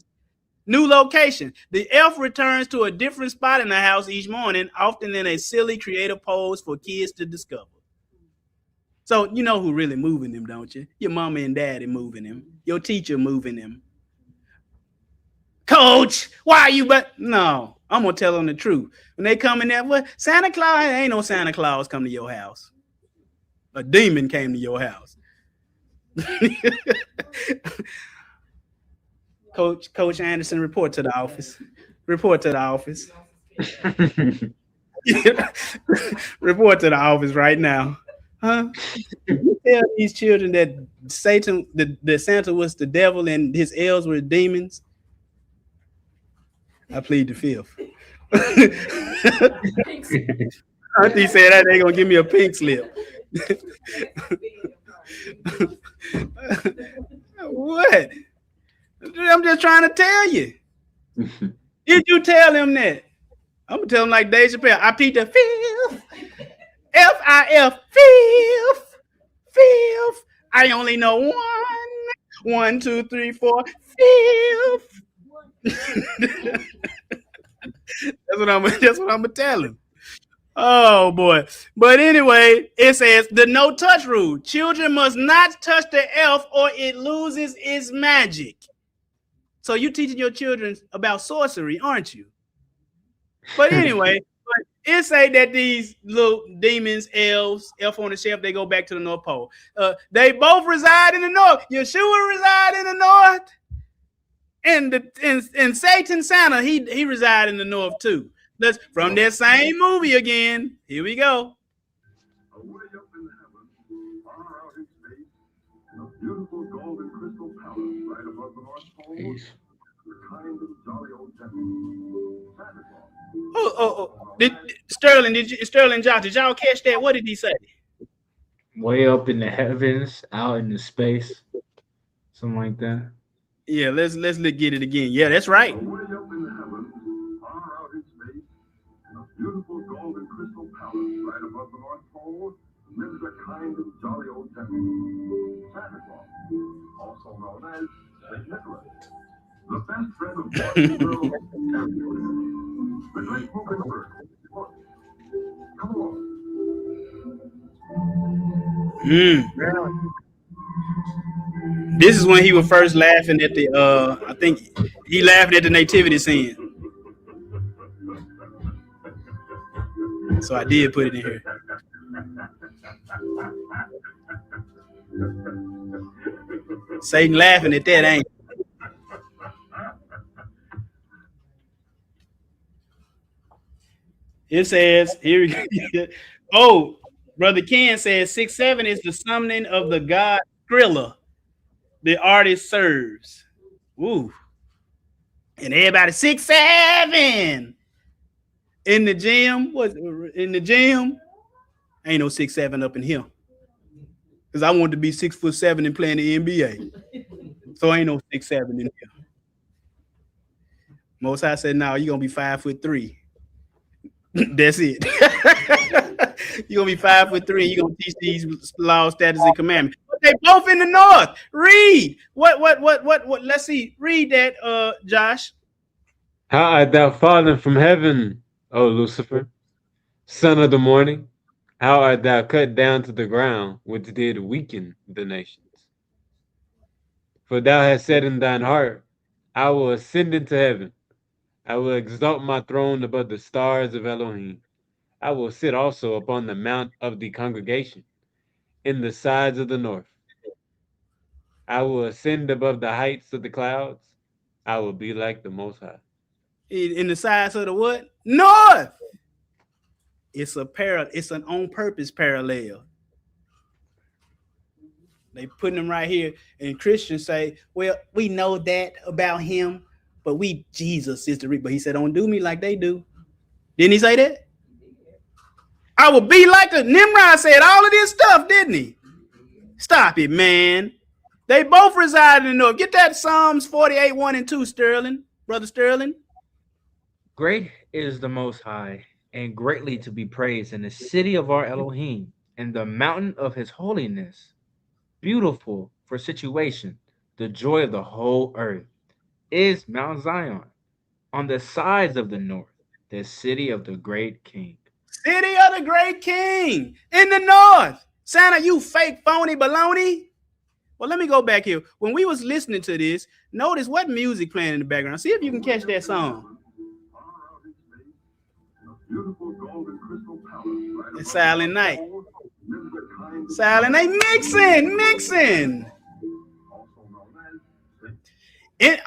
New location: the elf returns to a different spot in the house each morning, often in a silly, creative pose for kids to discover. So you know who really moving them, don't you? Your mama and daddy moving them. Your teacher moving them. Coach, why are you? But no, I'm gonna tell them the truth. When they come in there, what Santa Claus? Ain't no Santa Claus come to your house. A demon came to your house. Coach Anderson, report to the office. Report to the office. Report to the office right now. Huh? You tell these children that Santa was the devil and his elves were demons. I plead the fifth. Auntie said that they gonna give me a pink slip. What? I'm just trying to tell you. Did you tell him that? I'm gonna tell him like Dave Chappelle. I plead the fifth. F-I-F, fifth. I only know one. 1, 2, 3, 4, fifth. That's what I'm gonna tell him. Oh boy. But anyway, it says the no touch rule. Children must not touch the elf or it loses its magic. So you teaching your children about sorcery, aren't you? But anyway, it say that these little demons, elf on the shelf, they go back to the North Pole. They both reside in the North. Yeshua reside in the North, and Satan Santa, he reside in the North too. That's from that same movie again. Here we go. Away up in heaven, far out in space, in a beautiful golden crystal palace right above the North Pole, the kind and jolly old gentleman, Santa Claus. Sterling Josh, did y'all catch that? What did he say? Way up in the heavens, out in the space, something like that. Yeah, let's get it again. Yeah, that's right. Away up in the heavens, far out in space, in a beautiful golden crystal palace right above the North Pole, lives a kind and jolly old gentleman, Santa Claus, also known as St. Nicholas, the best friend of boys and girls everywhere. The great moving bird. Come along. This is when he was first laughing at the I think he laughed at the nativity scene. So I did put it in here. Satan laughing at that, ain't it? It says here. Oh, Brother Ken says 6-7 is the summoning of the god Skrilla, the artist serves. Ooh. And everybody 6-7 in the gym. What in the gym? Ain't no 6-7 up in here. Because I wanted to be 6'7" and playing the NBA. So ain't no 6-7 in here. Most High said, no, you're gonna be 5'3". That's it. You're gonna be 5'3". You're gonna teach these laws, statutes, and commandments. But they both in the North. Read what? Let's see. Read that, Josh. How art thou fallen from heaven, O Lucifer, son of the morning? How art thou cut down to the ground, which did weaken the nations? For thou hast said in thine heart, I will ascend into heaven. I will exalt my throne above the stars of Elohim. I will sit also upon the mount of the congregation in the sides of the north. I will ascend above the heights of the clouds. I will be like the Most High. In the sides of the what? North. It's an on purpose parallel. They putting them right here, and Christians say, "Well, we know that about him, but Jesus is the reason." But he said, "Don't do me like they do." Didn't he say that? I will be like Nimrod said all of this stuff, didn't he? Stop it, man. They both reside in the north. Get that Psalms 48, 1 and 2, Sterling, brother Sterling. Great is the Most High, and greatly to be praised in the city of our Elohim, and the mountain of his holiness. Beautiful for situation, the joy of the whole earth is Mount Zion, on the sides of the north, the city of the great king. City of the great king in the north. Santa, you fake phony baloney. Well, let me go back here. When we was listening to this, notice what music playing in the background. See if you can catch that song. It's Silent Night. Silent Night mixing.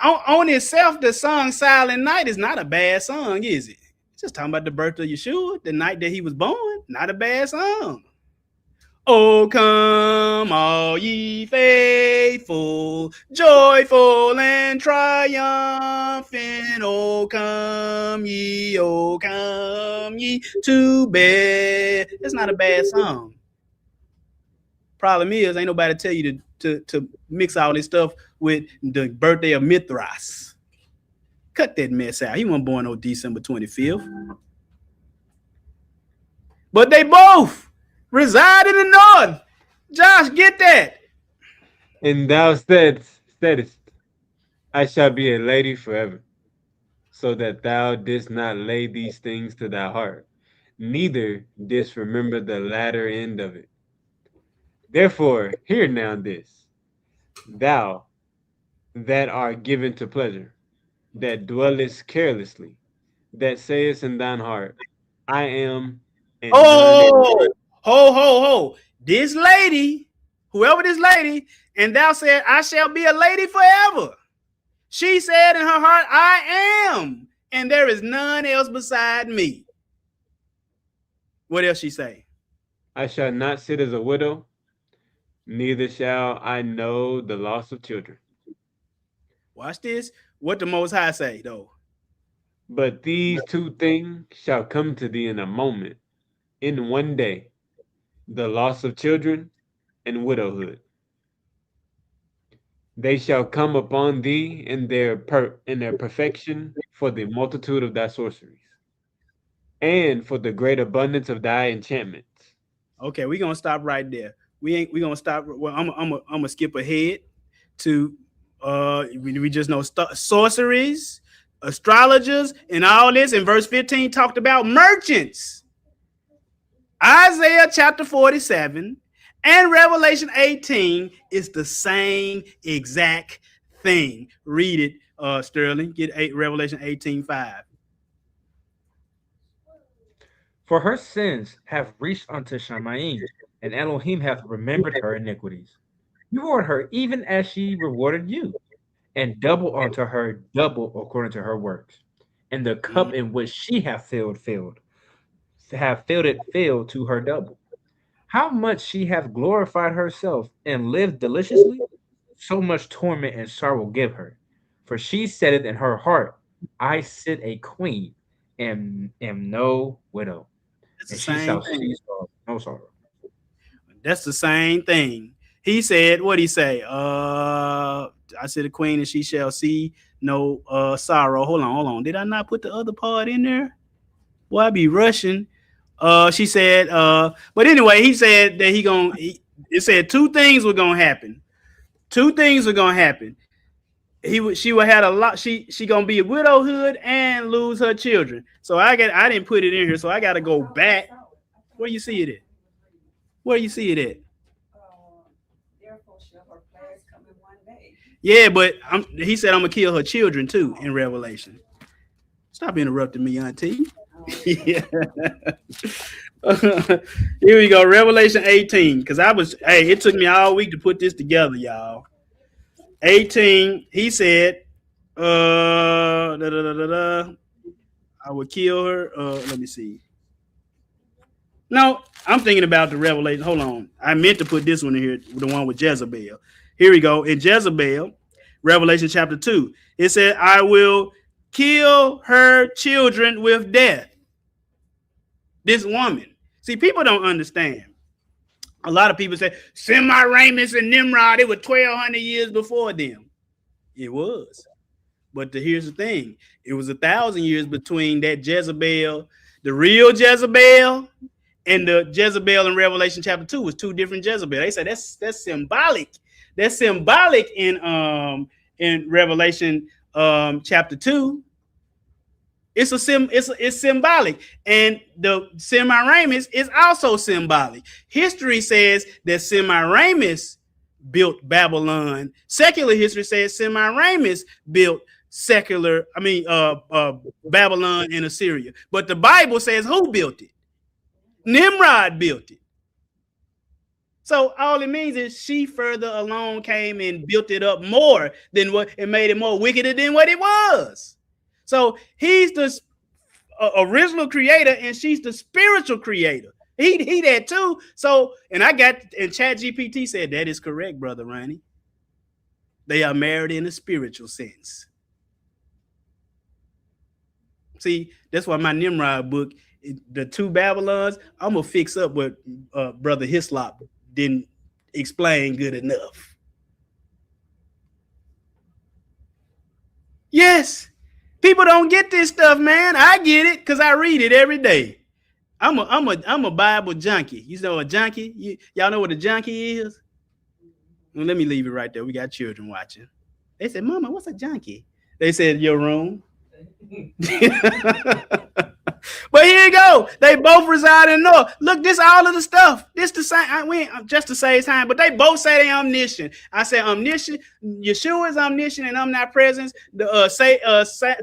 On itself, the song Silent Night is not a bad song, is it? It's just talking about the birth of Yeshua, the night that he was born. Not a bad song. Oh, come all ye faithful, joyful and triumphant. Oh, come ye to bed. It's not a bad song. Problem is, ain't nobody tell you to mix all this stuff with the birthday of Mithras. Cut that mess out. He wasn't born on December 25th. But they both reside in the north. Josh, get that. And thou saidst, I shall be a lady forever, so that thou didst not lay these things to thy heart, neither didst remember the latter end of it. Therefore, hear now this, thou that art given to pleasure, that dwellest carelessly, that sayest in thine heart, I am. And ho. This lady, whoever this lady, and thou said, I shall be a lady forever. She said in her heart, I am, and there is none else beside me. What else she say? I shall not sit as a widow, neither shall I know the loss of children. Watch this. What the Most High say, though? But these two things shall come to thee in a moment, in one day, the loss of children and widowhood. They shall come upon thee in their perfection for the multitude of thy sorceries, and for the great abundance of thy enchantments. Okay, we're gonna stop right there. We're gonna stop. Well, I'm gonna skip ahead to we just know sorceries, astrologers, and all this. In verse 15 talked about merchants. Isaiah chapter 47 and Revelation 18 is the same exact thing. Read it, Sterling. Get Revelation 18:5. For her sins have reached unto Shamayim, and Elohim hath remembered her iniquities. You reward her even as she rewarded you, and double unto her double according to her works. And the cup in which she hath filled it to her double. How much she hath glorified herself and lived deliciously, so much torment and sorrow give her. For she said it in her heart, I sit a queen and am no widow. And she shall see no sorrow. That's the same thing. He said, what he say? I said a queen and she shall see no sorrow. Hold on. Did I not put the other part in there? Boy, I be rushing. She said, but anyway, he said that it said two things were gonna happen. Two things were gonna happen. She would have a lot. She gonna be a widowhood and lose her children. So I didn't put it in here, so I got to go back. Where you see it at? Where you see it at? Yeah, but he said I'm gonna kill her children too in Revelation. Stop interrupting me, Auntie. Yeah. Here we go. Revelation 18. Because it took me all week to put this together, y'all. 18, he said, I would kill her. Let me see. No, I'm thinking about the Revelation. Hold on. I meant to put this one in here, the one with Jezebel. Here we go. In Jezebel, Revelation chapter 2, it said, I will kill her children with death. This woman. See, people don't understand. A lot of people say, Semiramis and Nimrod, it was 1,200 years before them. It was. But here's the thing. It was 1,000 years between that Jezebel, the real Jezebel, and the Jezebel in Revelation chapter 2 was two different Jezebel. They say that's symbolic. That's symbolic in Revelation chapter 2. It's symbolic, and the Semiramis is also symbolic. History says that Semiramis built Babylon. Secular history says Semiramis built Babylon and Assyria. But the Bible says who built it? Nimrod built it. So all it means is she further along came and built it up more than what it made it more wicked than what it was. So he's the original creator and she's the spiritual creator. He that too. So, and ChatGPT said that is correct, Brother Ronnie. They are married in a spiritual sense. See, that's why my Nimrod book, the two Babylons, I'm going to fix up what Brother Hislop didn't explain good enough. Yes. People don't get this stuff, man. I get it because I read it every day. I'm a Bible junkie. You know a junkie? Y'all know what a junkie is? Well, let me leave it right there. We got children watching. They said, Mama, what's a junkie? They said, your room. But here you go. They both reside in North. Look, this all of the stuff. This the same. Just to save time, but they both say they omniscient. I say omniscient. Yeshua is omniscient and omnipresent.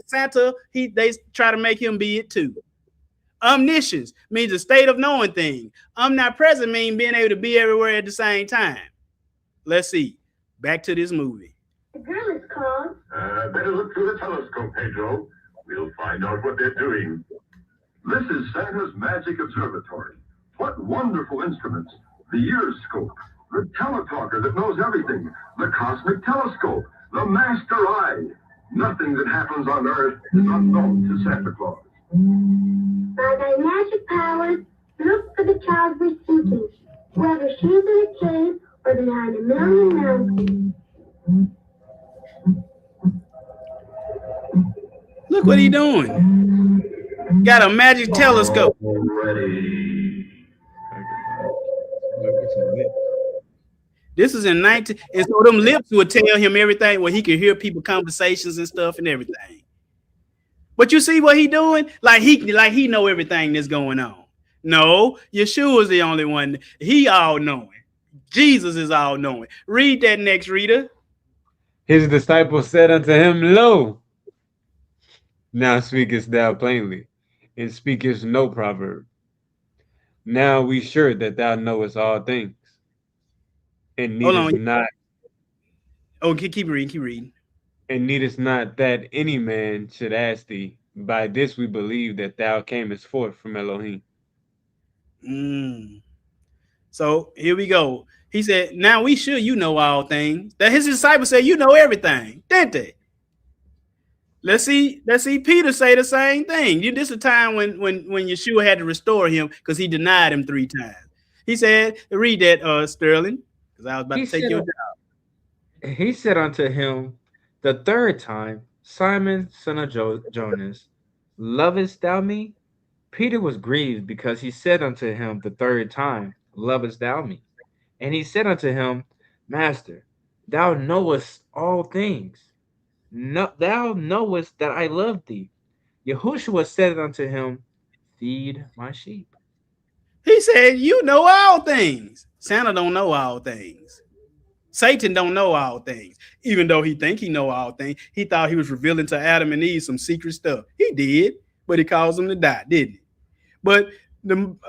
Santa, they try to make him be it too. Omniscience means the state of knowing things. Omnipresent means being able to be everywhere at the same time. Let's see. Back to this movie. The girl is called. Better look through the telescope, Pedro. We'll find out what they're doing. This is Santa's Magic Observatory. What wonderful instruments. The Earscope, the Teletalker that knows everything, the Cosmic Telescope, the Master Eye. Nothing that happens on Earth is unknown to Santa Claus. By thy magic powers, look for the child we're seeking, whether she's in a cave or behind a million mountains. Look what he doing. Got a magic telescope. This is in 19, and so them lips would tell him everything where he could hear people conversations and stuff and everything. But you see what he doing? Like he know everything that's going on. No, Yeshua is the only one. He all knowing. Jesus is all knowing. Read that next, reader. His disciples said unto him, Lo, now speakest thou plainly, and speakest no proverb. Now we sure that thou knowest all things, and needest not. Oh, keep reading. And needest not that any man should ask thee. By this we believe that thou camest forth from Elohim. So here we go. He said, now we sure you know all things. That his disciples said, you know everything, didn't they? Let's see Peter say the same thing. This is a time when Yeshua had to restore him because he denied him 3 times. He said, read that, Sterling, because I was about to take your job. He said unto him the 3rd time, Simon, son of Jonas, lovest thou me? Peter was grieved because he said unto him the 3rd time, lovest thou me? And he said unto him, Master, thou knowest all things. No, thou knowest that I love thee. Yahushua said unto him, feed my sheep. He said, you know all things. Santa don't know all things. Satan don't know all things, even though he think he know all things. He thought he was revealing to Adam and Eve some secret stuff. He did, but he caused them to die, didn't he? But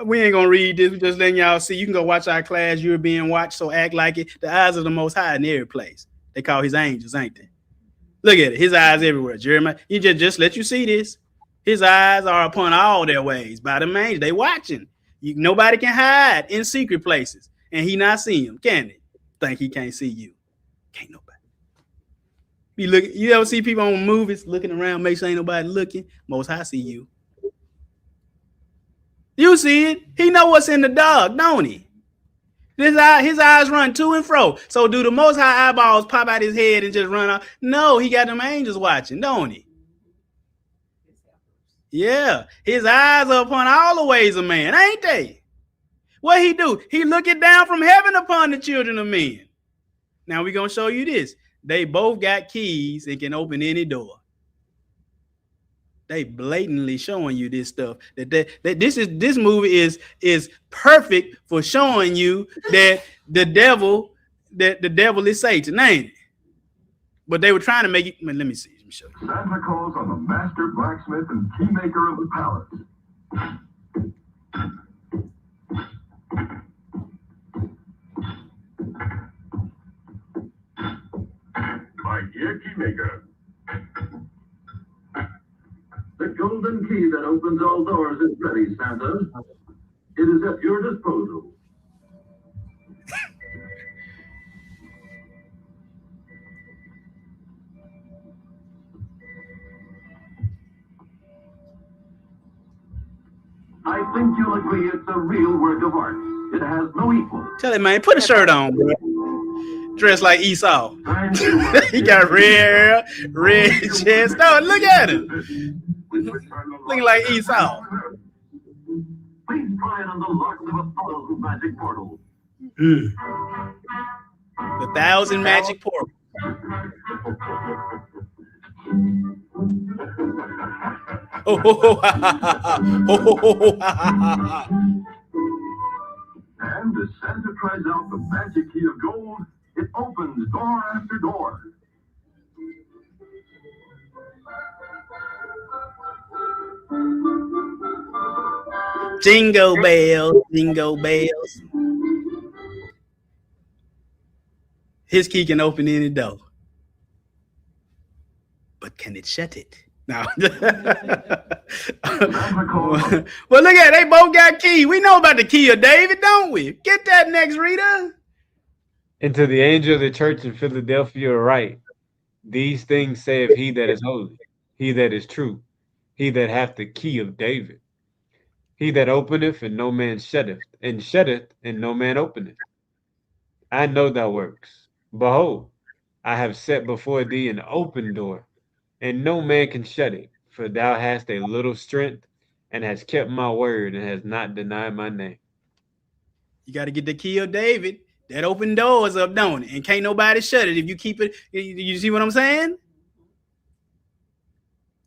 we ain't gonna read this. We're just letting y'all see. You can go watch our class. You're being watched, so act like it. The eyes of the Most High in every place. They call his angels, ain't they? Look at it. His eyes everywhere. Jeremiah, he just let you see this. His eyes are upon all their ways by the angels. They watching. Nobody can hide in secret places, and he not see him, can he? Think he can't see you? Can't nobody. You ever see people on movies looking around, make sure ain't nobody looking? Most High see you. You see it. He know what's in the dark, don't he? His eyes run to and fro. So do the Most High eyeballs pop out his head and just run out? No, he got them angels watching, don't he? Yeah, his eyes are upon all the ways of man, ain't they? What he do? He looking down from heaven upon the children of men. Now we're going to show you this. They both got keys and can open any door. They blatantly showing you this stuff. This movie is perfect for showing you that the devil is Satan, ain't it? But they were trying to make it. Let me see. Let me show you. Santa calls on the master blacksmith and keymaker of the palace. My dear keymaker, the golden key that opens all doors is ready, Santa. It is at your disposal. I think you'll agree it's a real work of art. It has no equal. Tell him, man, put a shirt on, bro. Dressed like Esau. He got red chest. No, look at him. Looking like Esau. Please try it on the locks of 1,000 magic portals. The 1,000 magic portals. And as Santa tries out the magic key of gold, it opens door after door. Jingle bells, jingle bells. His key can open any door. But can it shut it? No. Well, look at it. They both got key. We know about the key of David, don't we? Get that next, Rita. And to the angel of the church in Philadelphia write, these things saith he that is holy, he that is true, he that hath the key of David, he that openeth and no man shutteth, and shutteth and no man openeth. I know thy works. Behold, I have set before thee an open door, and no man can shut it, for thou hast a little strength, and hast kept my word, and hast not denied my name. You got to get the key of David. That open doors up, don't it? And can't nobody shut it if you keep it. You see what I'm saying?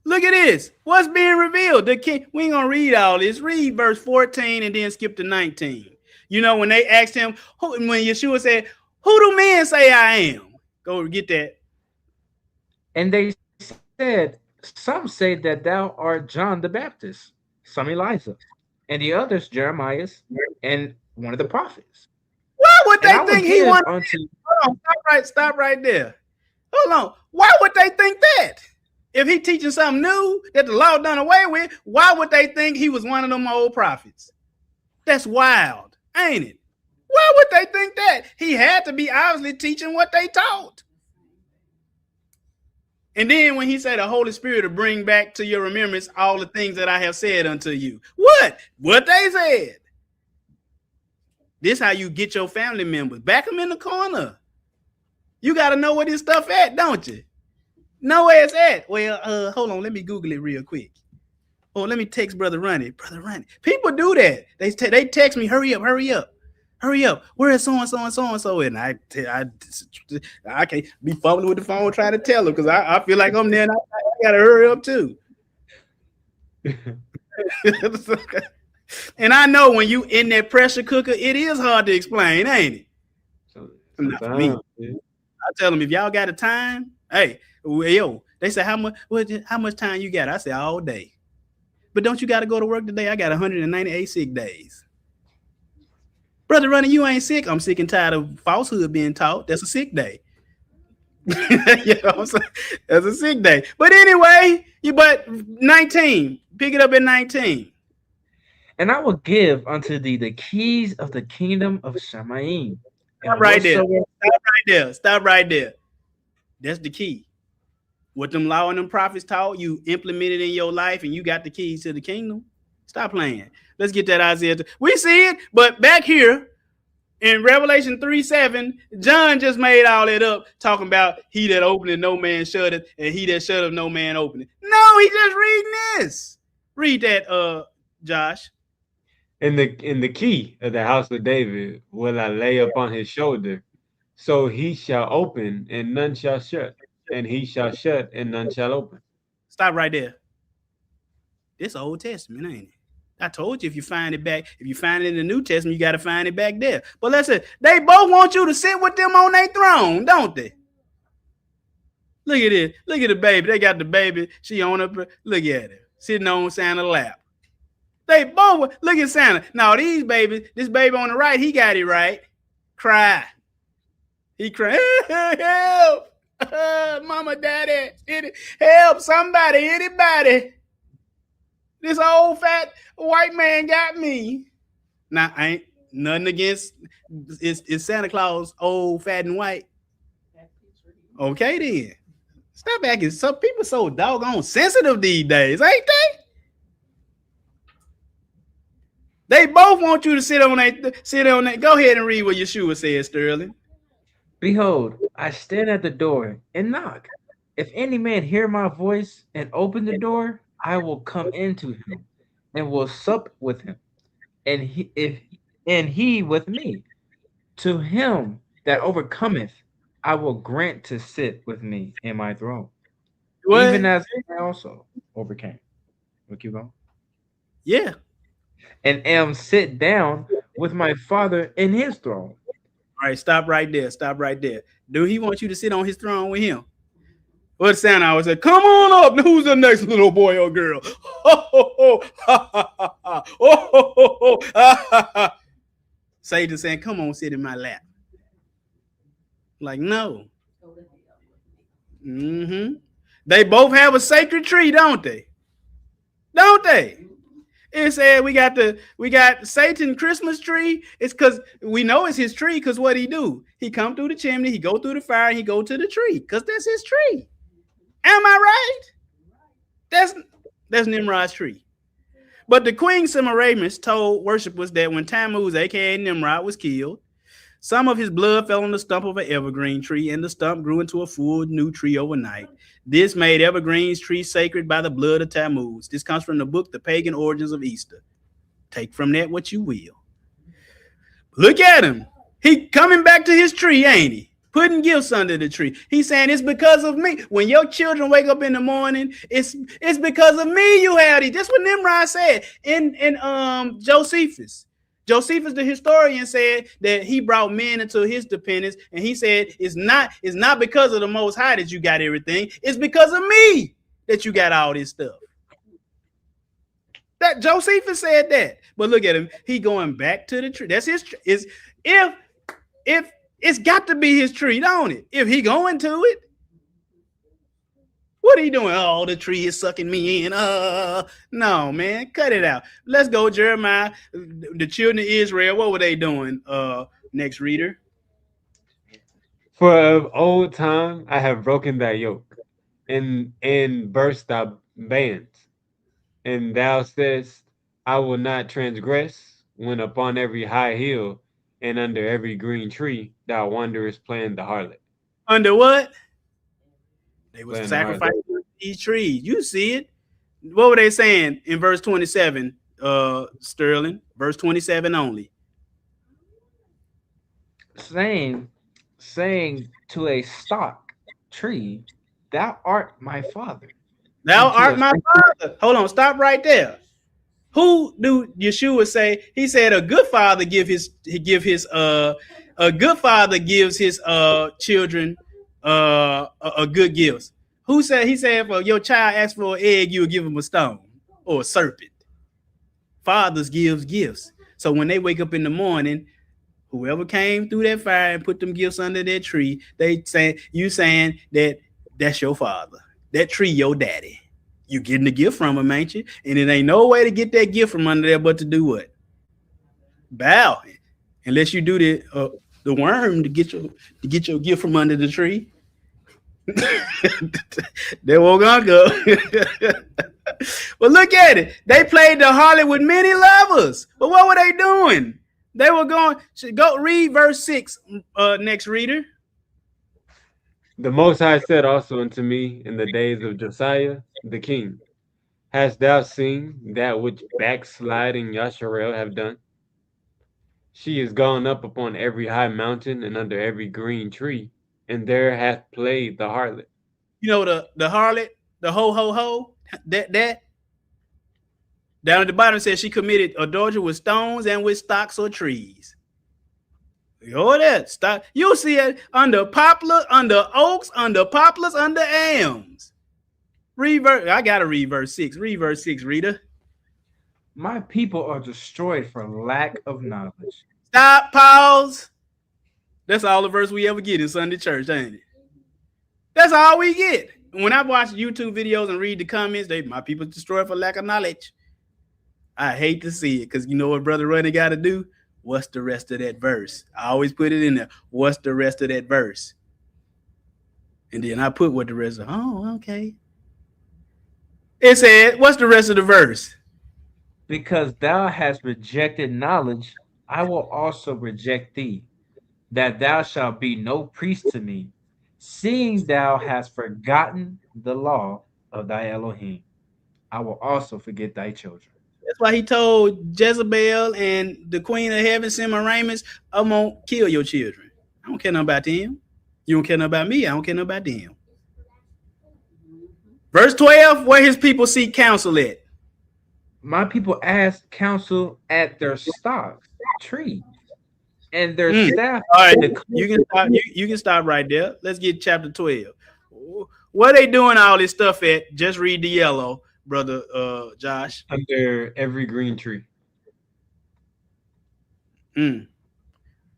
Look at this. What's being revealed? The king. We ain't gonna read all this. Read verse 14 and then skip to 19. You know, when they asked him, when Yeshua said, "Who do men say I am?" Go get that. And they said, some say that thou art John the Baptist, some Elijah, and the others Jeremiah, and one of the prophets. Why would they think he wanted? Hold on, stop right there. Hold on. Why would they think that? If he teaching something new that the law done away with, why would they think he was one of them old prophets? That's wild, ain't it? Why would they think that? He had to be obviously teaching what they taught. And then when he said the Holy Spirit will bring back to your remembrance all the things that I have said unto you. What? What they said. This how you get your family members. Back them in the corner. You got to know where this stuff at, don't you? Know where it's at. Well, hold on. Let me Google it real quick. Oh, let me text Brother Ronnie. Brother Ronnie. People do that. They text me, hurry up. Where is so-and-so and so-and-so? And I can't be fumbling with the phone trying to tell them because I feel like I'm there and I got to hurry up too. And I know when you in that pressure cooker, it is hard to explain, ain't it? Not for me. I tell them if y'all got a time, hey, yo, they say how much time you got? I say all day. But don't you got to go to work today? I got 198 sick days. Brother Running, you ain't sick. I'm sick and tired of falsehood being taught. That's a sick day. You know what I'm saying? That's a sick day. But anyway, but 19. Pick it up at 19. And I will give unto thee the keys of the kingdom of Shamaim. Stop right there. Stop right there. Stop right there. That's the key. What them law and them prophets taught, you implement it in your life, and you got the keys to the kingdom. Stop playing. Let's get that Isaiah. We see it, but back here in Revelation 3:7, John just made all that up, talking about he that openeth, no man shutteth, and he that shutteth, no man openeth. No, he just reading this. Read that, Josh. In the key of the house of David will I lay upon his shoulder, so he shall open and none shall shut, and he shall shut and none shall open. Stop right there. This Old Testament, ain't it? I told you if you find it in the New Testament, you got to find it back there. But listen, they both want you to sit with them on their throne, don't they? Look at it. Look at the baby. They got the baby. She on her. Look at her sitting on Santa's lap. They both look at Santa. Now these babies, this baby on the right, he got it right. Cry. He cried. Help, mama, daddy, help somebody, anybody. This old fat white man got me. Now I ain't nothing against. It's Santa Claus old, fat, and white. Okay then. Stop acting. Some people so doggone sensitive these days, ain't they? They both want you to sit on that. Go ahead and read what Yeshua says, Sterling. Behold, I stand at the door and knock. If any man hear my voice and open the door, I will come into him and will sup with him, and he with me. To him that overcometh, I will grant to sit with me in my throne, even as I also overcame. We'll keep going. Yeah. And am sit down with my Father in his throne. All right, stop right there. Stop right there. Do he want you to sit on his throne with him? What Santa always said, come on up. Who's the next little boy or girl? Satan saying, come on, sit in my lap. Like, no. Mm-hmm. They both have a sacred tree, don't they? Don't they? It said we got Satan Christmas tree. It's because we know it's his tree, because what he do? He come through the chimney, he go through the fire, and he go to the tree, because that's his tree. Am I right? That's Nimrod's tree. But the Queen Semiramis told worshipers that when Tammuz, aka Nimrod, was killed, some of his blood fell on the stump of an evergreen tree, and the stump grew into a full new tree overnight. This made evergreen's tree sacred by the blood of Tammuz. This comes from the book, The Pagan Origins of Easter. Take from that what you will. Look at him. He coming back to his tree, ain't he? Putting gifts under the tree. He's saying it's because of me. When your children wake up in the morning, it's because of me you have these. That's what Nimrod said in Josephus. Josephus, the historian, said that he brought men into his dependence, and he said it's not because of the Most High that you got everything. It's because of me that you got all this stuff. That Josephus said that. But look at him. He going back to the tree. That's his tree. If it's got to be his tree, don't it? If he going to it. What are you doing? Oh, the tree is sucking me in. No, man, cut it out. Let's go, Jeremiah. The children of Israel, what were they doing? Next reader. For of old time I have broken thy yoke, and burst thy bands. And thou saidst, I will not transgress, when upon every high hill and under every green tree thou wanderest playing the harlot. Under what? They was sacrificing these trees. You see it. What were they saying in verse 27, Sterling? Verse 27 only. Saying to a stock tree, thou art my father. Thou art my father. Hold on, stop right there. Who do Yeshua say? He said a good father gives his children a good gifts. Who said? He said, if your child asks for an egg, you will give him a stone or a serpent. Fathers gives gifts. So when they wake up in the morning, whoever came through that fire and put them gifts under that tree, they say saying that that's your father. That tree, your daddy. You getting the gift from him, ain't you? And it ain't no way to get that gift from under there but to do what? Bow. Unless you do the worm to get your gift from under the tree. They won't gonna go. But look at it. They played the harlot with many lovers. But what were they doing? They were going. Go read verse 6. Next reader. The Most High said also unto me in the days of Josiah the king, hast thou seen that which backsliding Yasharel have done? She is gone up upon every high mountain and under every green tree, and there hath played the harlot. You know the harlot, the ho, that down at the bottom says she committed adultery with stones and with stocks or trees. Oh, that stock. You see it under poplar, under oaks, under poplars, under elms. I gotta read verse 6. Read verse 6, reader. My people are destroyed for lack of knowledge. Stop, pause. That's all the verse we ever get in Sunday church, ain't it? That's all we get. When I watch YouTube videos and read the comments, my people destroyed for lack of knowledge. I hate to see it, because you know what Brother Ronnie got to do? What's the rest of that verse? I always put it in there. What's the rest of that verse? And then I put what the rest of. Oh, okay. It said, what's the rest of the verse? Because thou hast rejected knowledge, I will also reject thee, that thou shalt be no priest to me, seeing thou hast forgotten the law of thy Elohim. I will also forget thy children. That's why he told Jezebel and the queen of heaven, Semiramis, I'm going to kill your children. I don't care nothing about them. You don't care nothing about me. I don't care nothing about them. Verse 12, where his people seek counsel at. My people ask counsel at their stocks, trees, and their staff. All right, you can stop right there. Let's get chapter 12. What are they doing all this stuff at? Just read the yellow, brother Josh. Under every green tree.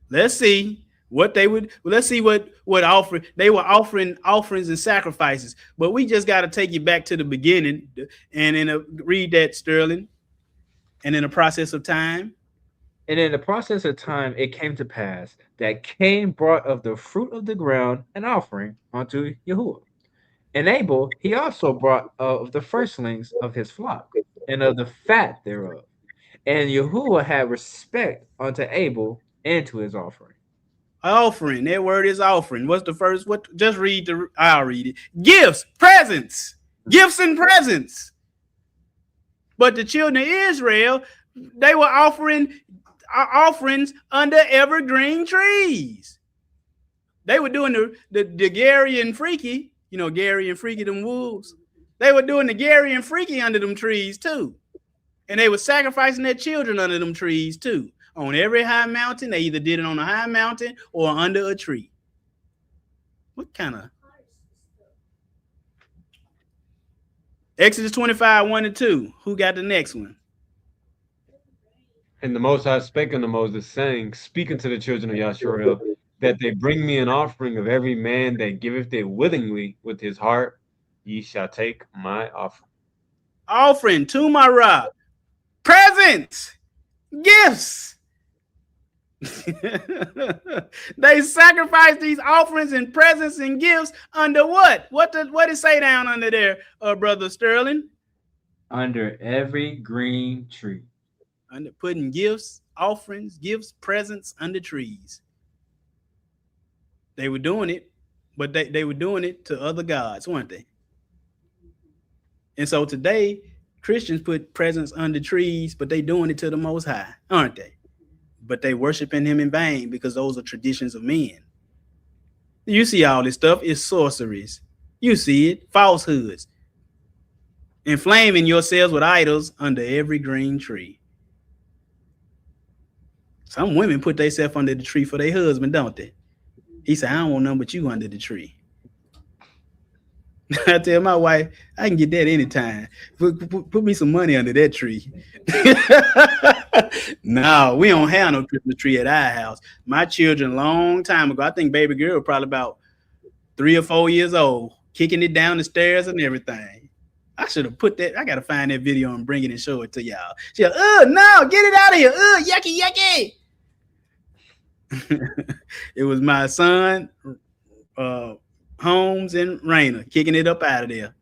Let's see what they would. Let's see what offering they were offering offerings and sacrifices. But we just got to take you back to the beginning and read that, Sterling. And in the process of time. And in the process of time, it came to pass that Cain brought of the fruit of the ground an offering unto Yahuwah. And Abel, he also brought of the firstlings of his flock and of the fat thereof. And Yahuwah had respect unto Abel and to his offering. Offering, that word is offering. What's the first? What? Just read I'll read it. Gifts, presents, gifts and presents. But the children of Israel, they were offering offerings under evergreen trees. They were doing the Gary and Freaky. You know, Gary and Freaky, them wolves. They were doing the Gary and Freaky under them trees too. And they were sacrificing their children under them trees too. On every high mountain, they either did it on a high mountain or under a tree. What kind of? Exodus 25, 1 and 2. Who got the next one? And the Most High spake unto Moses, saying, speak unto the children of Yasharel, that they bring me an offering of every man that giveth it willingly with his heart, ye shall take my offering. Offering to my rock. Presents. Gifts. They sacrifice these offerings and presents and gifts under what? What did it say down under there, Brother Sterling? Under every green tree. Under putting gifts, offerings, gifts, presents under trees. They were doing it, but they were doing it to other gods, weren't they? And so today, Christians put presents under trees, but they doing it to the Most High, aren't they? But they worshiping him in vain because those are traditions of men. You see all this stuff is sorceries. You see it, falsehoods. inflaming yourselves with idols under every green tree. Some women put themselves under the tree for their husband, don't they? He said, I don't want nothing but you under the tree. I tell my wife, I can get that anytime. Put me some money under that tree. No, we don't have no Christmas tree at our house. My children, long time ago, I think baby girl was probably about 3 or 4 years old, kicking it down the stairs and everything. I should have put that. I got to find that video and bring it and show it to y'all. She's like, no, get it out of here. Yucky, yucky. It was my son, Holmes, and Raina kicking it up out of there.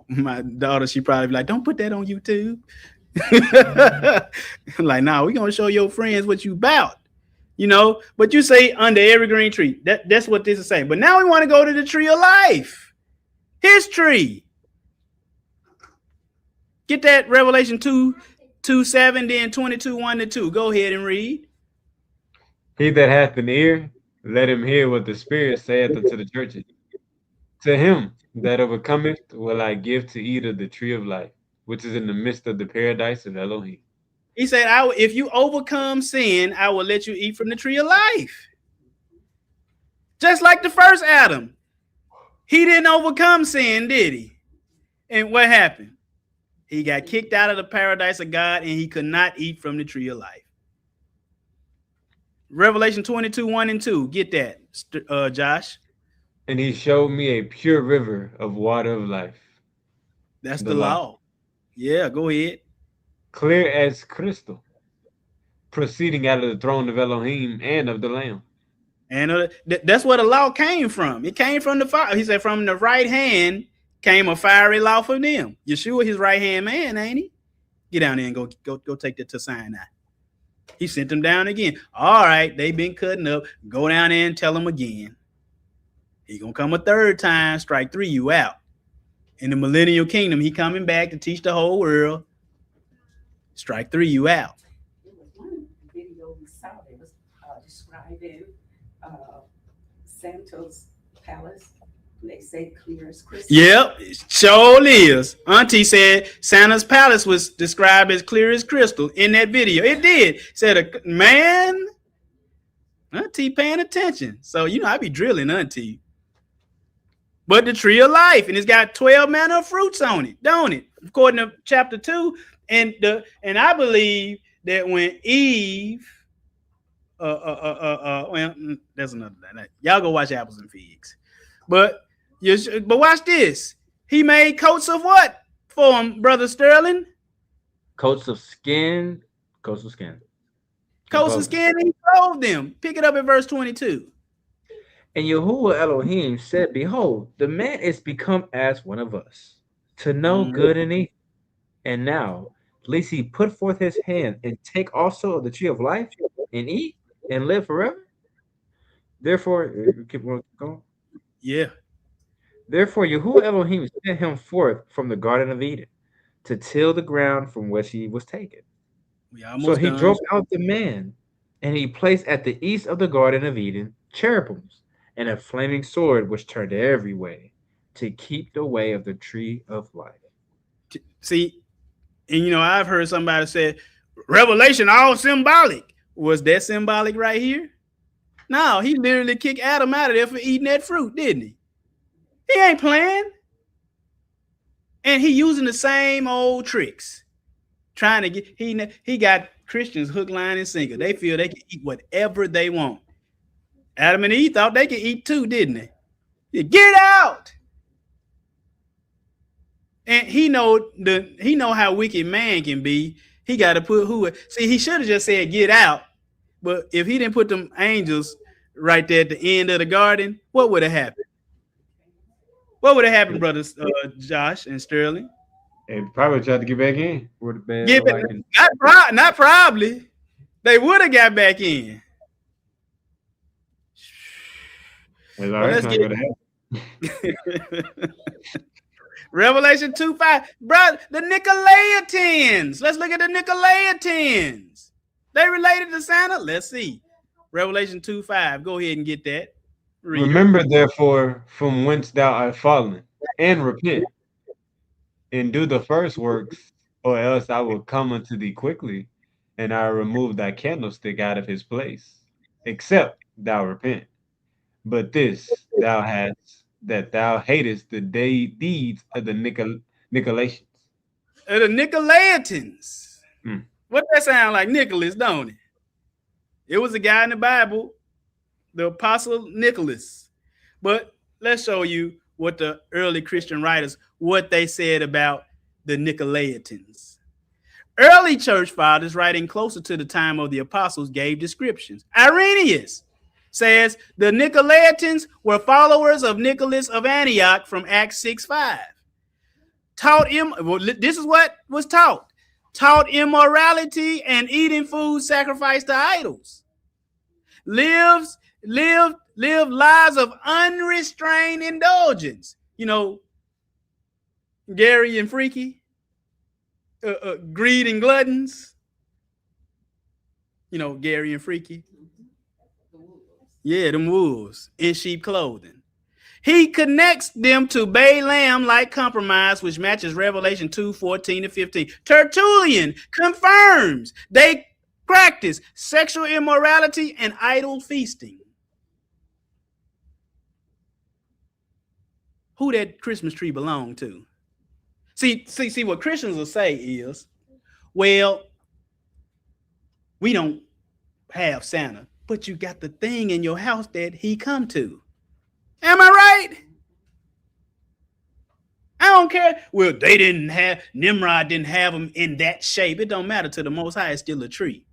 My daughter, she probably be like, don't put that on YouTube. Like, nah, we're going to show your friends what you about. You know, but you say under every green tree. That's what this is saying. But now we want to go to the tree of life. His tree. Get that Revelation 2:7, then 22:1-2. Go ahead and read. He that hath an ear, let him hear what the Spirit saith unto the churches. To him that overcometh will I give to eat of the tree of life, which is in the midst of the paradise of Elohim. He said, if you overcome sin, I will let you eat from the tree of life. Just like the first Adam. He didn't overcome sin, did he? And what happened? He got kicked out of the paradise of God, and he could not eat from the tree of life. Revelation 22:1-2. Get that, Josh. And he showed me a pure river of water of life. That's the law. Yeah, go ahead. Clear as crystal, proceeding out of the throne of Elohim and of the Lamb. And that's where the law came from. It came from the fire. He said, from the right hand came a fiery law for them. Yeshua, his right hand man, ain't he? Get down there and go take that to Sinai. He sent them down again. All right, they've been cutting up. Go down there and tell them again. He gonna come a third time, strike 3, you out. In the millennial kingdom, he coming back to teach the whole world. Strike 3, you out. There was one video we saw that was describing Santa's palace. They say clear as crystal. Yep, it sure is. Auntie said Santa's palace was described as clear as crystal in that video. It did. Said, man, Auntie paying attention. So, you know, I be drilling Auntie. But the tree of life, and it's got 12 manner of fruits on it, don't it? According to chapter 2. And I believe that when Eve, well, that's another thing. Y'all go watch Apples and Figs. But watch this. He made coats of what for him, Brother Sterling? Coats of skin. Coats of skin. Coats of skin, he clothed them. Pick it up at verse 22. And Yahuwah Elohim said, behold, the man is become as one of us, to know good and evil. And now, lest he put forth his hand and take also of the tree of life and eat and live forever. Therefore, keep going. Yeah. Therefore, Yahuwah Elohim sent him forth from the Garden of Eden to till the ground from which he was taken. So he drove out the man, and he placed at the east of the Garden of Eden cherubims and a flaming sword which turned every way to keep the way of the tree of life. See, and you know, I've heard somebody say, Revelation all symbolic. Was that symbolic right here? No, he literally kicked Adam out of there for eating that fruit, didn't he? He ain't playing. And he using the same old tricks. Trying to get, he got Christians hook, line, and sinker. They feel they can eat whatever they want. Adam and Eve thought they could eat too, didn't they? Get out. And he know how wicked man can be. He got to put he should have just said get out. But if he didn't put them angels right there at the end of the garden, what would have happened? What would have happened, brothers Josh and Sterling? They probably tried to get back in. Not probably. They would have got back in. Well, let's get Revelation 2:5. Brother, the Nicolaitans. Let's look at the Nicolaitans. They related to Santa? Let's see. Revelation 2:5. Go ahead and get that. Remember, therefore, from whence thou art fallen, and repent, and do the first works, or else I will come unto thee quickly, and I will remove thy candlestick out of his place, except thou repent. But this thou hast, that thou hatest the deeds of the Nicolaitans. The Nicolaitans. Mm. What that sound like? Nicholas, don't it? It was a guy in the Bible, the Apostle Nicholas. But let's show you what the early Christian writers, what they said about the Nicolaitans. Early church fathers, writing closer to the time of the apostles, gave descriptions. Irenaeus says the Nicolaitans were followers of Nicholas of Antioch from Acts 6:5. This is what was taught immorality and eating food sacrificed to idols. Lived lives of unrestrained indulgence. You know, Gary and Freaky, greed and gluttons. You know, Gary and Freaky. Yeah, them wolves in sheep clothing. He connects them to Balaam-like compromise, which matches Revelation 2:14-15. Tertullian confirms they practice sexual immorality and idol feasting. Who that Christmas tree belong to? See, what Christians will say is, well, we don't have Santa, but you got the thing in your house that he come to. Am I right? I don't care. Well, Nimrod didn't have them in that shape. It don't matter to the Most High. It's still a tree.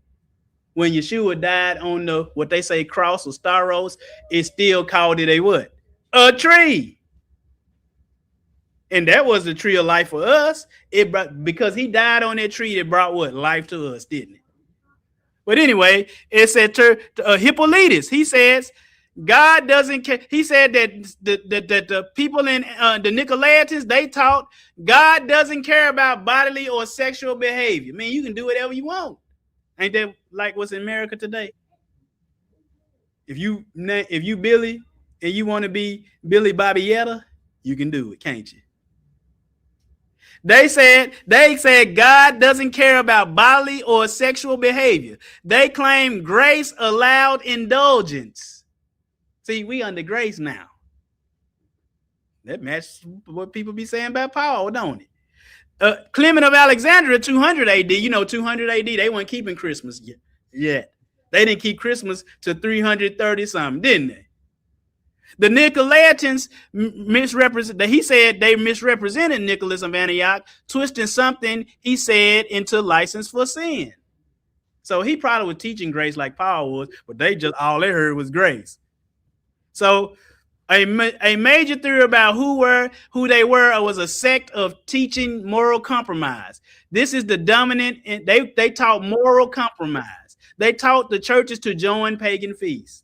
When Yeshua died on the, what they say, cross or staros, it still called it a what? A tree. And that was the tree of life for us. It brought, because he died on that tree, it brought what? Life to us, didn't it? But anyway, it said Hippolytus, he says, God doesn't care. He said that the people in the Nicolaitans, they taught God doesn't care about bodily or sexual behavior. I mean, you can do whatever you want. Ain't that like what's in America today? If you Billy and you want to be Billy Bobbietta, you can do it, can't you? They said God doesn't care about bodily or sexual behavior. They claim grace allowed indulgence. See, we under grace now. That matches what people be saying about Paul, don't it? Clement of Alexandria, 200 AD. You know, 200 AD, they weren't keeping Christmas yet. They didn't keep Christmas to 330 something, didn't they? The Nicolaitans he said they misrepresented Nicholas of Antioch, twisting something he said into license for sin. So he probably was teaching grace like Paul was, but all they heard was grace. So a major theory about who they were was a sect of teaching moral compromise. This is the dominant, and they taught moral compromise. They taught the churches to join pagan feasts.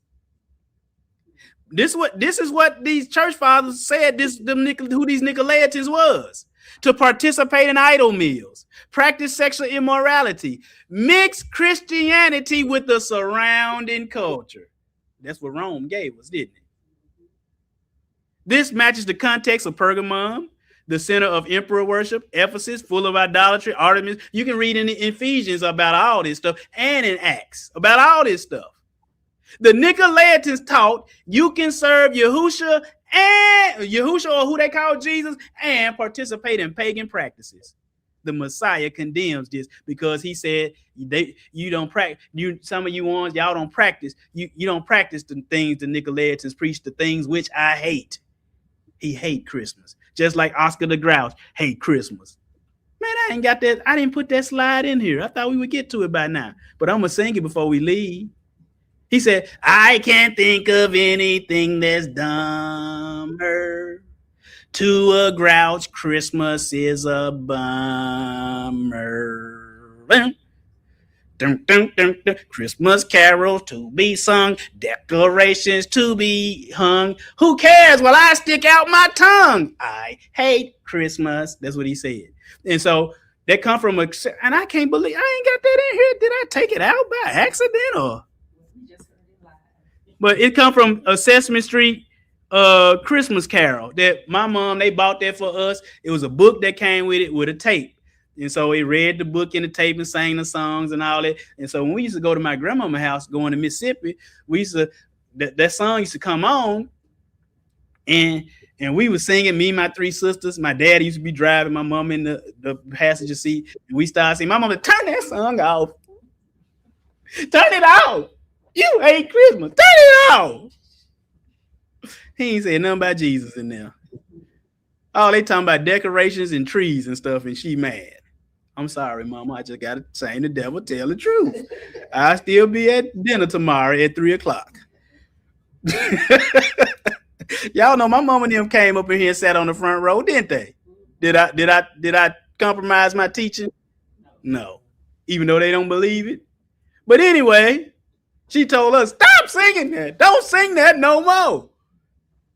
This is what these church fathers said who these Nicolaitans was. To participate in idol meals, practice sexual immorality, mix Christianity with the surrounding culture. That's what Rome gave us, didn't it? This matches the context of Pergamum, the center of emperor worship, Ephesus, full of idolatry, Artemis. You can read in the Ephesians about all this stuff, and in Acts about all this stuff. The Nicolaitans taught you can serve Yahushua or who they call Jesus and participate in pagan practices. The Messiah condemns this because he said you don't practice. Some of you ones, y'all don't practice. You don't practice the things the Nicolaitans preach, the things which I hate. He hate Christmas, just like Oscar the Grouch hate Christmas. Man, I ain't got that. I didn't put that slide in here. I thought we would get to it by now, but I'm gonna sing it before we leave. He said, I can't think of anything that's dumber. To a grouch, Christmas is a bummer. Dun, dun, dun, dun. Christmas carols to be sung, decorations to be hung. Who cares? Well, I stick out my tongue. I hate Christmas. That's what he said. And so that come from and I can't believe I ain't got that in here. Did I take it out by accident or? But it come from Sesame Street Christmas Carol that my mom, they bought that for us. It was a book that came with it with a tape. And so we read the book in the tape and sang the songs and all that. And so when we used to go to my grandmama's house going to Mississippi, we used to that song used to come on, and we were singing, me and my three sisters. My dad used to be driving, my mom in the passenger seat. And we started singing. My mom would turn that song off. Turn it off. You hate Christmas. Turn it off. He ain't said nothing about Jesus in there. Oh, they talking about decorations and trees and stuff, and she mad. I'm sorry, Mama. I just gotta say the devil tell the truth. I'll still be at dinner tomorrow at 3:00. Y'all know my mama and them came up in here and sat on the front row, didn't they? Did I compromise my teaching? No. Even though they don't believe it. But anyway, she told us, stop singing that. Don't sing that no more.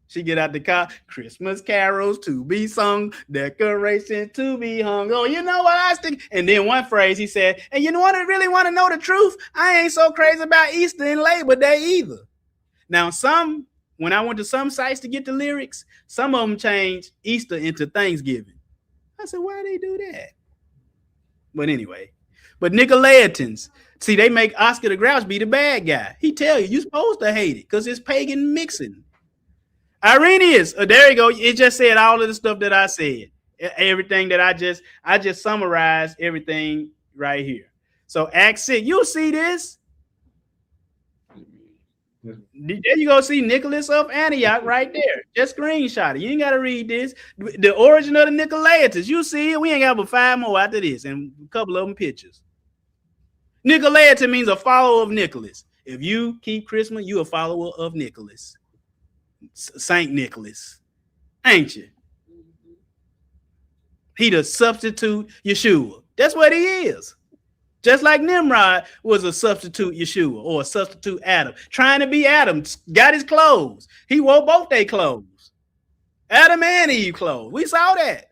She get out the car, Christmas carols to be sung, decorations to be hung. Oh, you know what I think? And then one phrase he said, and you really want to know the truth? I ain't so crazy about Easter and Labor Day either. Now, when I went to some sites to get the lyrics, some of them changed Easter into Thanksgiving. I said, why they do that? But anyway, but Nicolaitans, see, they make Oscar the Grouch be the bad guy. He tell you, you're supposed to hate it because it's pagan mixing. Irenaeus, there you go. It just said all of the stuff that I said. Everything that I just summarized everything right here. So Acts 6, you'll see this. There you go, see Nicholas of Antioch right there. Just screenshot it. You ain't got to read this. The origin of the Nicolaitans. You see it. We ain't got but 5 more after this and a couple of them pictures. Nicolaitan means a follower of Nicholas. If you keep Christmas, you a follower of Nicholas. Saint Nicholas, ain't you? He the substitute Yeshua. That's what he is. Just like Nimrod was a substitute Yeshua or a substitute Adam, trying to be Adam, got his clothes. He wore both their clothes. Adam and Eve clothes. We saw that.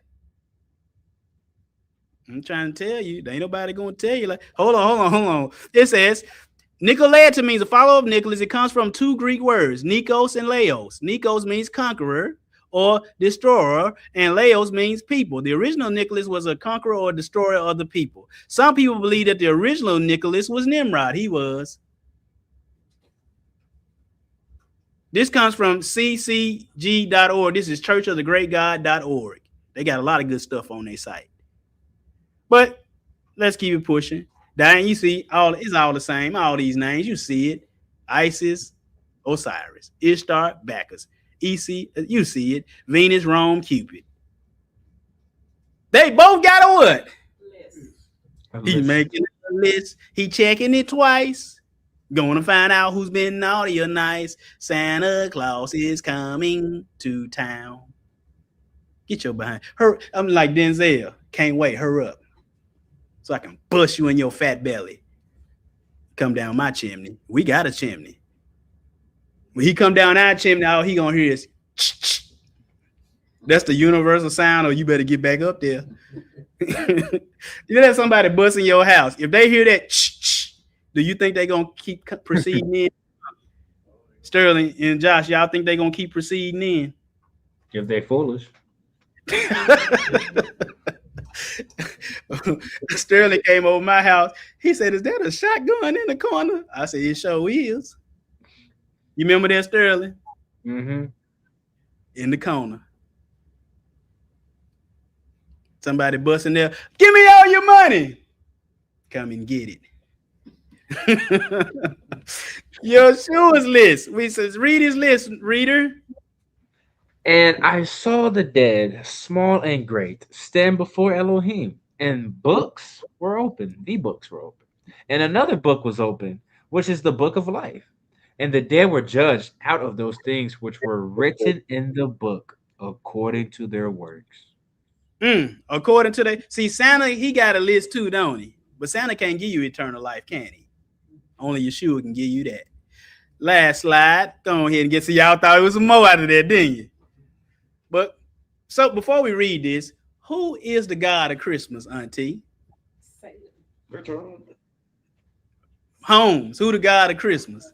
I'm trying to tell you, there ain't nobody going to tell you like, hold on. It says, Nicolaitan means a follower of Nicholas. It comes from 2 Greek words, Nikos and Laos. Nikos means conqueror or destroyer, and Laos means people. The original Nicholas was a conqueror or destroyer of the people. Some people believe that the original Nicholas was Nimrod. He was. This comes from ccg.org. This is churchofthegreatgod.org. They got a lot of good stuff on their site. But let's keep it pushing. Diane, you see, it's all the same. All these names, you see it. Isis, Osiris, Ishtar, Bacchus, Isi, you see it. Venus, Rome, Cupid. They both got a what? He making a list. He checking it twice. Going to find out who's been naughty or nice. Santa Claus is coming to town. Get your behind. I'm like Denzel. Can't wait. Hurry up. So I can bust you in your fat belly. Come down my chimney. We got a chimney. When he come down our chimney, all he gonna hear is ch-ch. That's the universal sound, or you better get back up there. You know that somebody busting your house. If they hear that ch-ch, do you think they gonna keep proceeding in? Sterling and Josh, y'all think they gonna keep proceeding in? If they foolish. Sterling came over my house. He said, is that a shotgun in the corner? I said, it sure is. You remember that, Sterling? Mm-hmm. In the corner. Somebody busting there. Give me all your money. Come and get it. Yeshua's list. We says, read his list, reader. And I saw the dead, small and great, stand before Elohim, and books were open. The books were open. And another book was open, which is the book of life. And the dead were judged out of those things which were written in the book according to their works. According to the see, Santa, he got a list too, don't he? But Santa can't give you eternal life, can he? Only Yeshua can give you that. Last slide. Go ahead and get see. Y'all thought it was some more out of that, didn't you? But so before we read this, who is the God of Christmas, Auntie? Holmes, who the God of Christmas?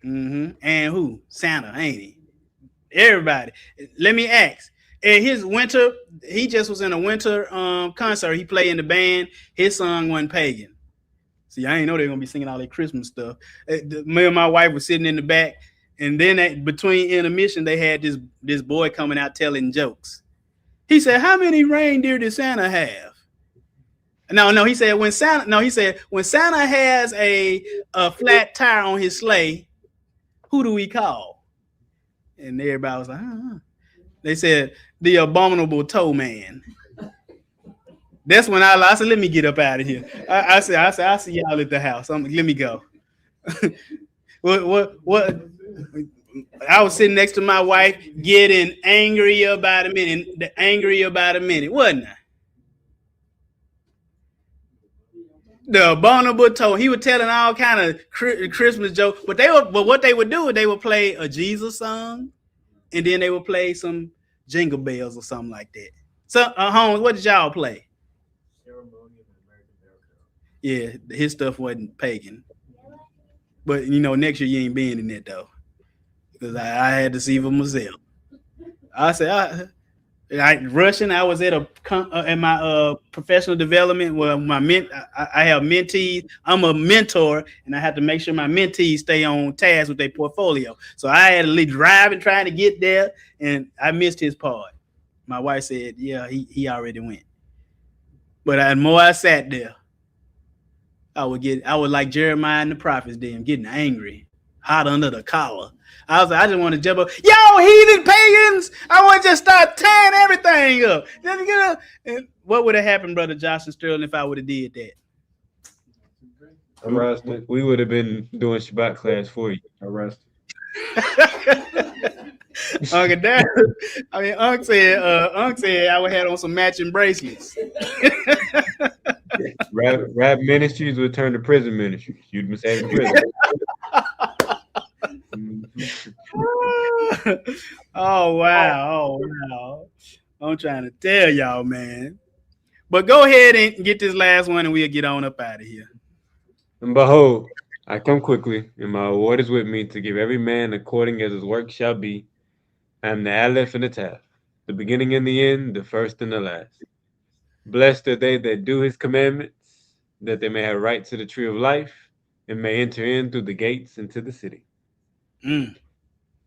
And who? Santa, ain't he? Everybody. Let me ask. And his winter, he just was in a winter concert. He played in the band. His song wasn't pagan. See, I ain't know they were gonna be singing all that Christmas stuff. Me and my wife was sitting in the back, and then between intermission, they had this boy coming out telling jokes. He said, "How many reindeer did Santa have?" No, he said when Santa has a flat tire on his sleigh, who do we call? And everybody was like, They said the abominable toe man. That's when I said, let me get up out of here. I said, I'll see y'all at the house. Let me go. What? I was sitting next to my wife, getting angry about a minute, wasn't I? The abominable toe. He was telling all kind of Christmas jokes, but what they would do is they would play a Jesus song, and then they would play some Jingle Bells or something like that. So, Holmes, what did y'all play? Yeah, his stuff wasn't pagan. But, next year you ain't being in it, though. Because I had to see for myself. I said, Russian, I was at my professional development where I have mentees. I'm a mentor, and I have to make sure my mentees stay on task with their portfolio. So I had to leave driving, trying to get there, and I missed his part. My wife said, yeah, he already went. But the more I sat there, I would like Jeremiah and the prophets then, getting angry, hot under the collar. I was like, I just want to jump up. Yo, heathen pagans! I want to just start tearing everything up. And what would have happened, Brother Joshua Sterling, if I would have did that? Arrested. We would have been doing Shabbat class for you. Arrested. Unc said I would have on some matching bracelets. Rap ministries would turn to prison ministries. You'd be saving prison. Oh wow. I'm trying to tell y'all, man. But go ahead and get this last one and we'll get on up out of here. And behold, I come quickly, and my reward is with me to give every man according as his work shall be. I am the Aleph and the Tav, the beginning and the end, the first and the last. Blessed are they that do his commandments, that they may have right to the tree of life, and may enter in through the gates into the city.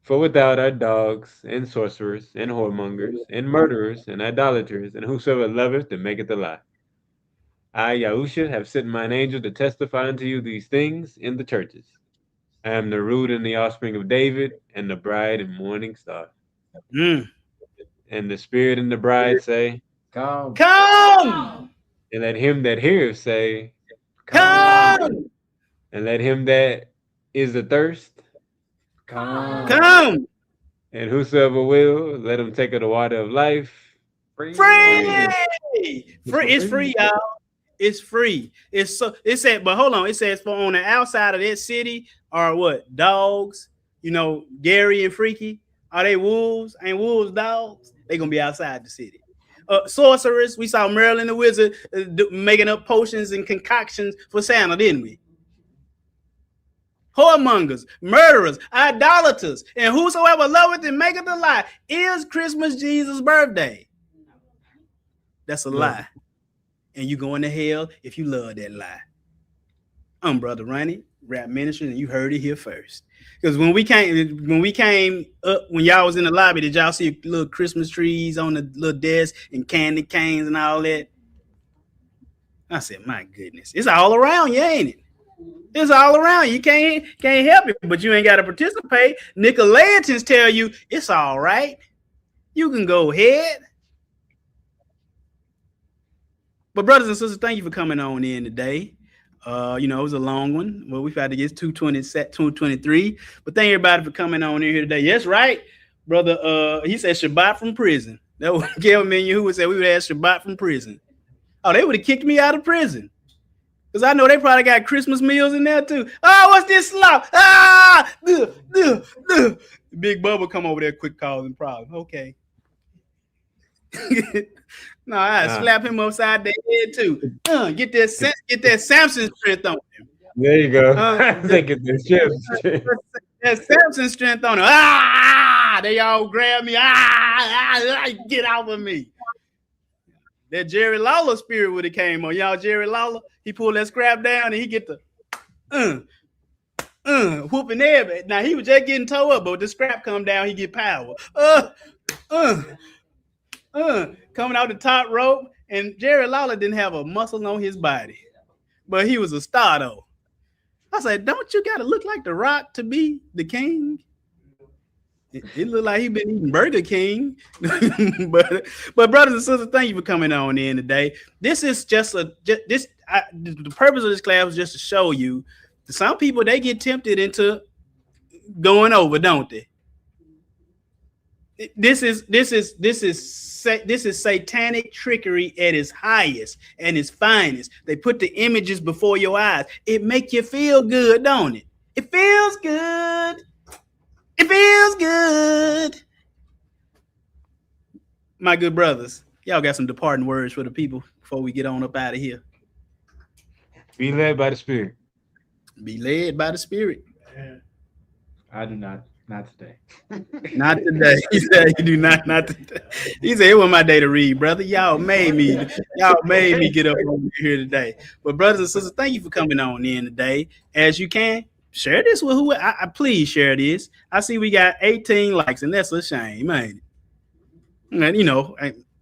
For without are dogs, and sorcerers, and whoremongers, and murderers, and idolaters, and whosoever loveth and maketh a lie. I, Yahusha, have sent mine angel to testify unto you these things in the churches. I am the root and the offspring of David, and the bride and morning star. And the spirit and the bride say, Come. And let him that heareth say, Come. And let him that is athirst Come. And whosoever will, let him take of the water of life. Free. It's free, y'all. It's free. It said, but hold on. It says for on the outside of that city are what? Dogs, Gary and Freaky. Are they wolves? Ain't wolves dogs? They gonna be outside the city. Sorcerers. We saw Merlin the wizard making up potions and concoctions for Santa, didn't we? Whoremongers, murderers, idolaters, and whosoever loveth and maketh a lie. Is Christmas Jesus' birthday? That's a lie. And you going to hell if you love that lie. I'm Brother Ronnie, Rap Ministry, and you heard it here first. Because when we came up, when y'all was in the lobby, did y'all see little Christmas trees on the little desk and candy canes and all that? I said, my goodness, it's all around you, ain't it? It's all around. You can't help it, but you ain't got to participate. Nicolaitans tell you it's all right. You can go ahead. But brothers and sisters, thank you for coming on in today. It was a long one. Well, we've had to get 223. But thank everybody for coming on in here today. Yes, right, brother. He said Shabbat from prison. That was Gail Menu who said we would have Shabbat from prison. Oh, they would have kicked me out of prison. Because I know they probably got Christmas meals in there too. Oh, what's this slop? Big Bubba come over there quick causing problems. Okay. No, I slap him upside the head too. Get that Samson strength on him. There you go. Get that Samson strength on him. They all grab me. Get off of me. That Jerry Lawler spirit would have came on. Y'all, Jerry Lawler, he pulled that scrap down and he get the whooping everybody. Now he was just getting towed up, but the scrap come down, he get power. Coming out the top rope, and Jerry Lawler didn't have a muscle on his body, but he was a star though. I said, don't you gotta look like The Rock to be the king? It looked like he been eating Burger King. but brothers and sisters, thank you for coming on in today. This is the purpose of this class was just to show you that some people, they get tempted into going over, don't they? This is satanic trickery at its highest and its finest. They put the images before your eyes. It make you feel good, don't it? It feels good. It feels good. My good brothers, y'all got some departing words for the people before we get on up out of here. Be led by the Spirit. Be led by the Spirit. I do not. Not today. Not today. He said you do not today. He said it was my day to read, brother. Y'all made me get up over here today. But brothers and sisters, thank you for coming on in today. As you can, share this with who I please share this. I see we got 18 likes, and that's a shame, ain't it? And you know,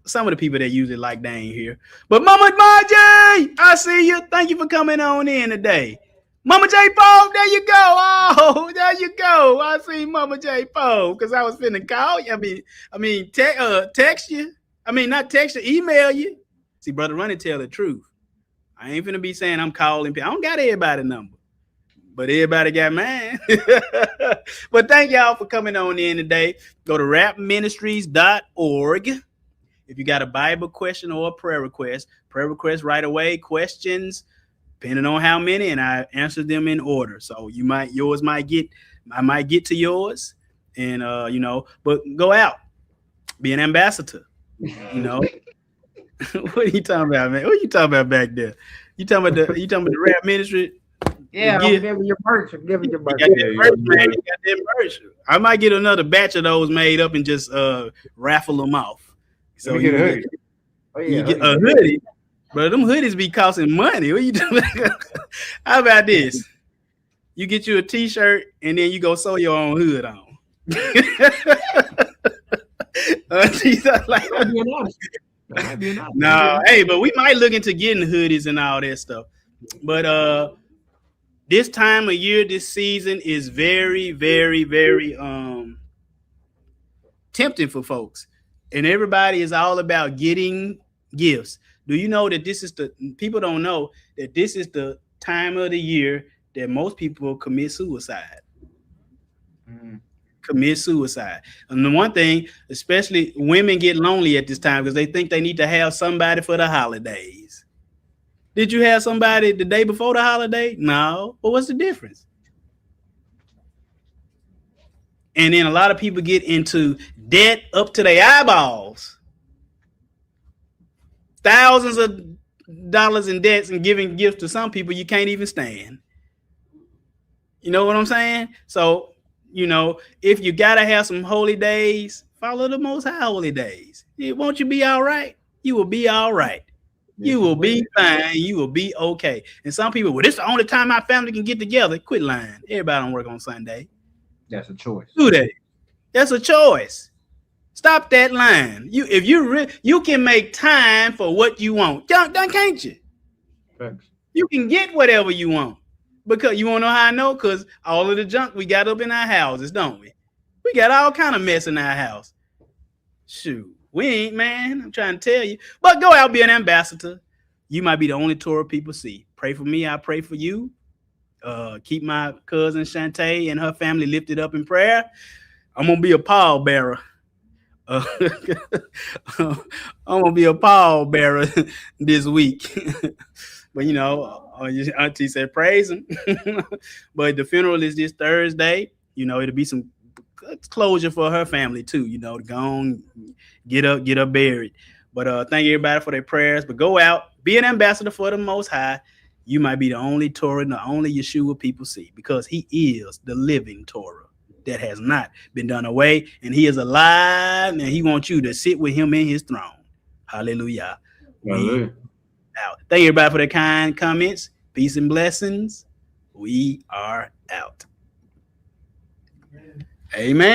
some of the people that usually like they ain't here. But Mama Margie, I see you. Thank you for coming on in today. Mama J Poe, there you go. Oh, there you go. I see Mama J Poe because I was finna call you. Text you. Not text you, email you. See, Brother Running tell the truth. I ain't finna be saying I'm calling people. I don't got everybody's number, but everybody got mine. But thank y'all for coming on in today. Go to rapministries.org. If you got a Bible question or a prayer request right away, questions, depending on how many, and I answer them in order. So I might get to yours, and but go out, be an ambassador. What are you talking about, man? What are you talking about back there? You talking about the rap ministry? Yeah, I'm giving you merch. I'm giving you merch. You got that merch. I might get another batch of those made up and just raffle them off. So you get a hoodie. You get a hoodie. But them hoodies be costing money. What you doing? How about this? You get you a t-shirt and then you go sew your own hood on. No, hey, but we might look into getting hoodies and all that stuff. But this time of year, this season is very, very, very tempting for folks. And everybody is all about getting gifts. Do you know that people don't know that this is the time of the year that most people commit suicide? Commit suicide. And the one thing, especially women get lonely at this time because they think they need to have somebody for the holidays. Did you have somebody the day before the holiday? No. But what's the difference? And then a lot of people get into debt up to their eyeballs. Thousands of dollars in debts and giving gifts to some people you can't even stand. You know what I'm saying? So, if you got to have some holy days, follow the Most High holy days. Won't you be all right? You will be all right. You will be fine. You will be okay. And some people, well, this is the only time my family can get together. Quit lying. Everybody don't work on Sunday. That's a choice. Do that. That's a choice. Stop that line. You can make time for what you want. Can't you? Thanks. You can get whatever you want. Because you want to know how I know? Because all of the junk we got up in our houses, don't we? We got all kind of mess in our house. Shoot, we ain't, man. I'm trying to tell you. But go out, be an ambassador. You might be the only Torah people see. Pray for me. I pray for you. Keep my cousin Shantae and her family lifted up in prayer. I'm going to be a pallbearer. I'm going to be a pallbearer this week. But, auntie said, praise him. But the funeral is this Thursday. It'll be some closure for her family, too, to go on, get her buried. But thank everybody for their prayers. But go out, be an ambassador for the Most High. You might be the only Torah and the only Yeshua people see because he is the living Torah. that has not been done away, and he is alive, and he wants you to sit with him in his throne. Hallelujah. We out. Thank you, everybody, for the kind comments. Peace and blessings. We are out. Amen.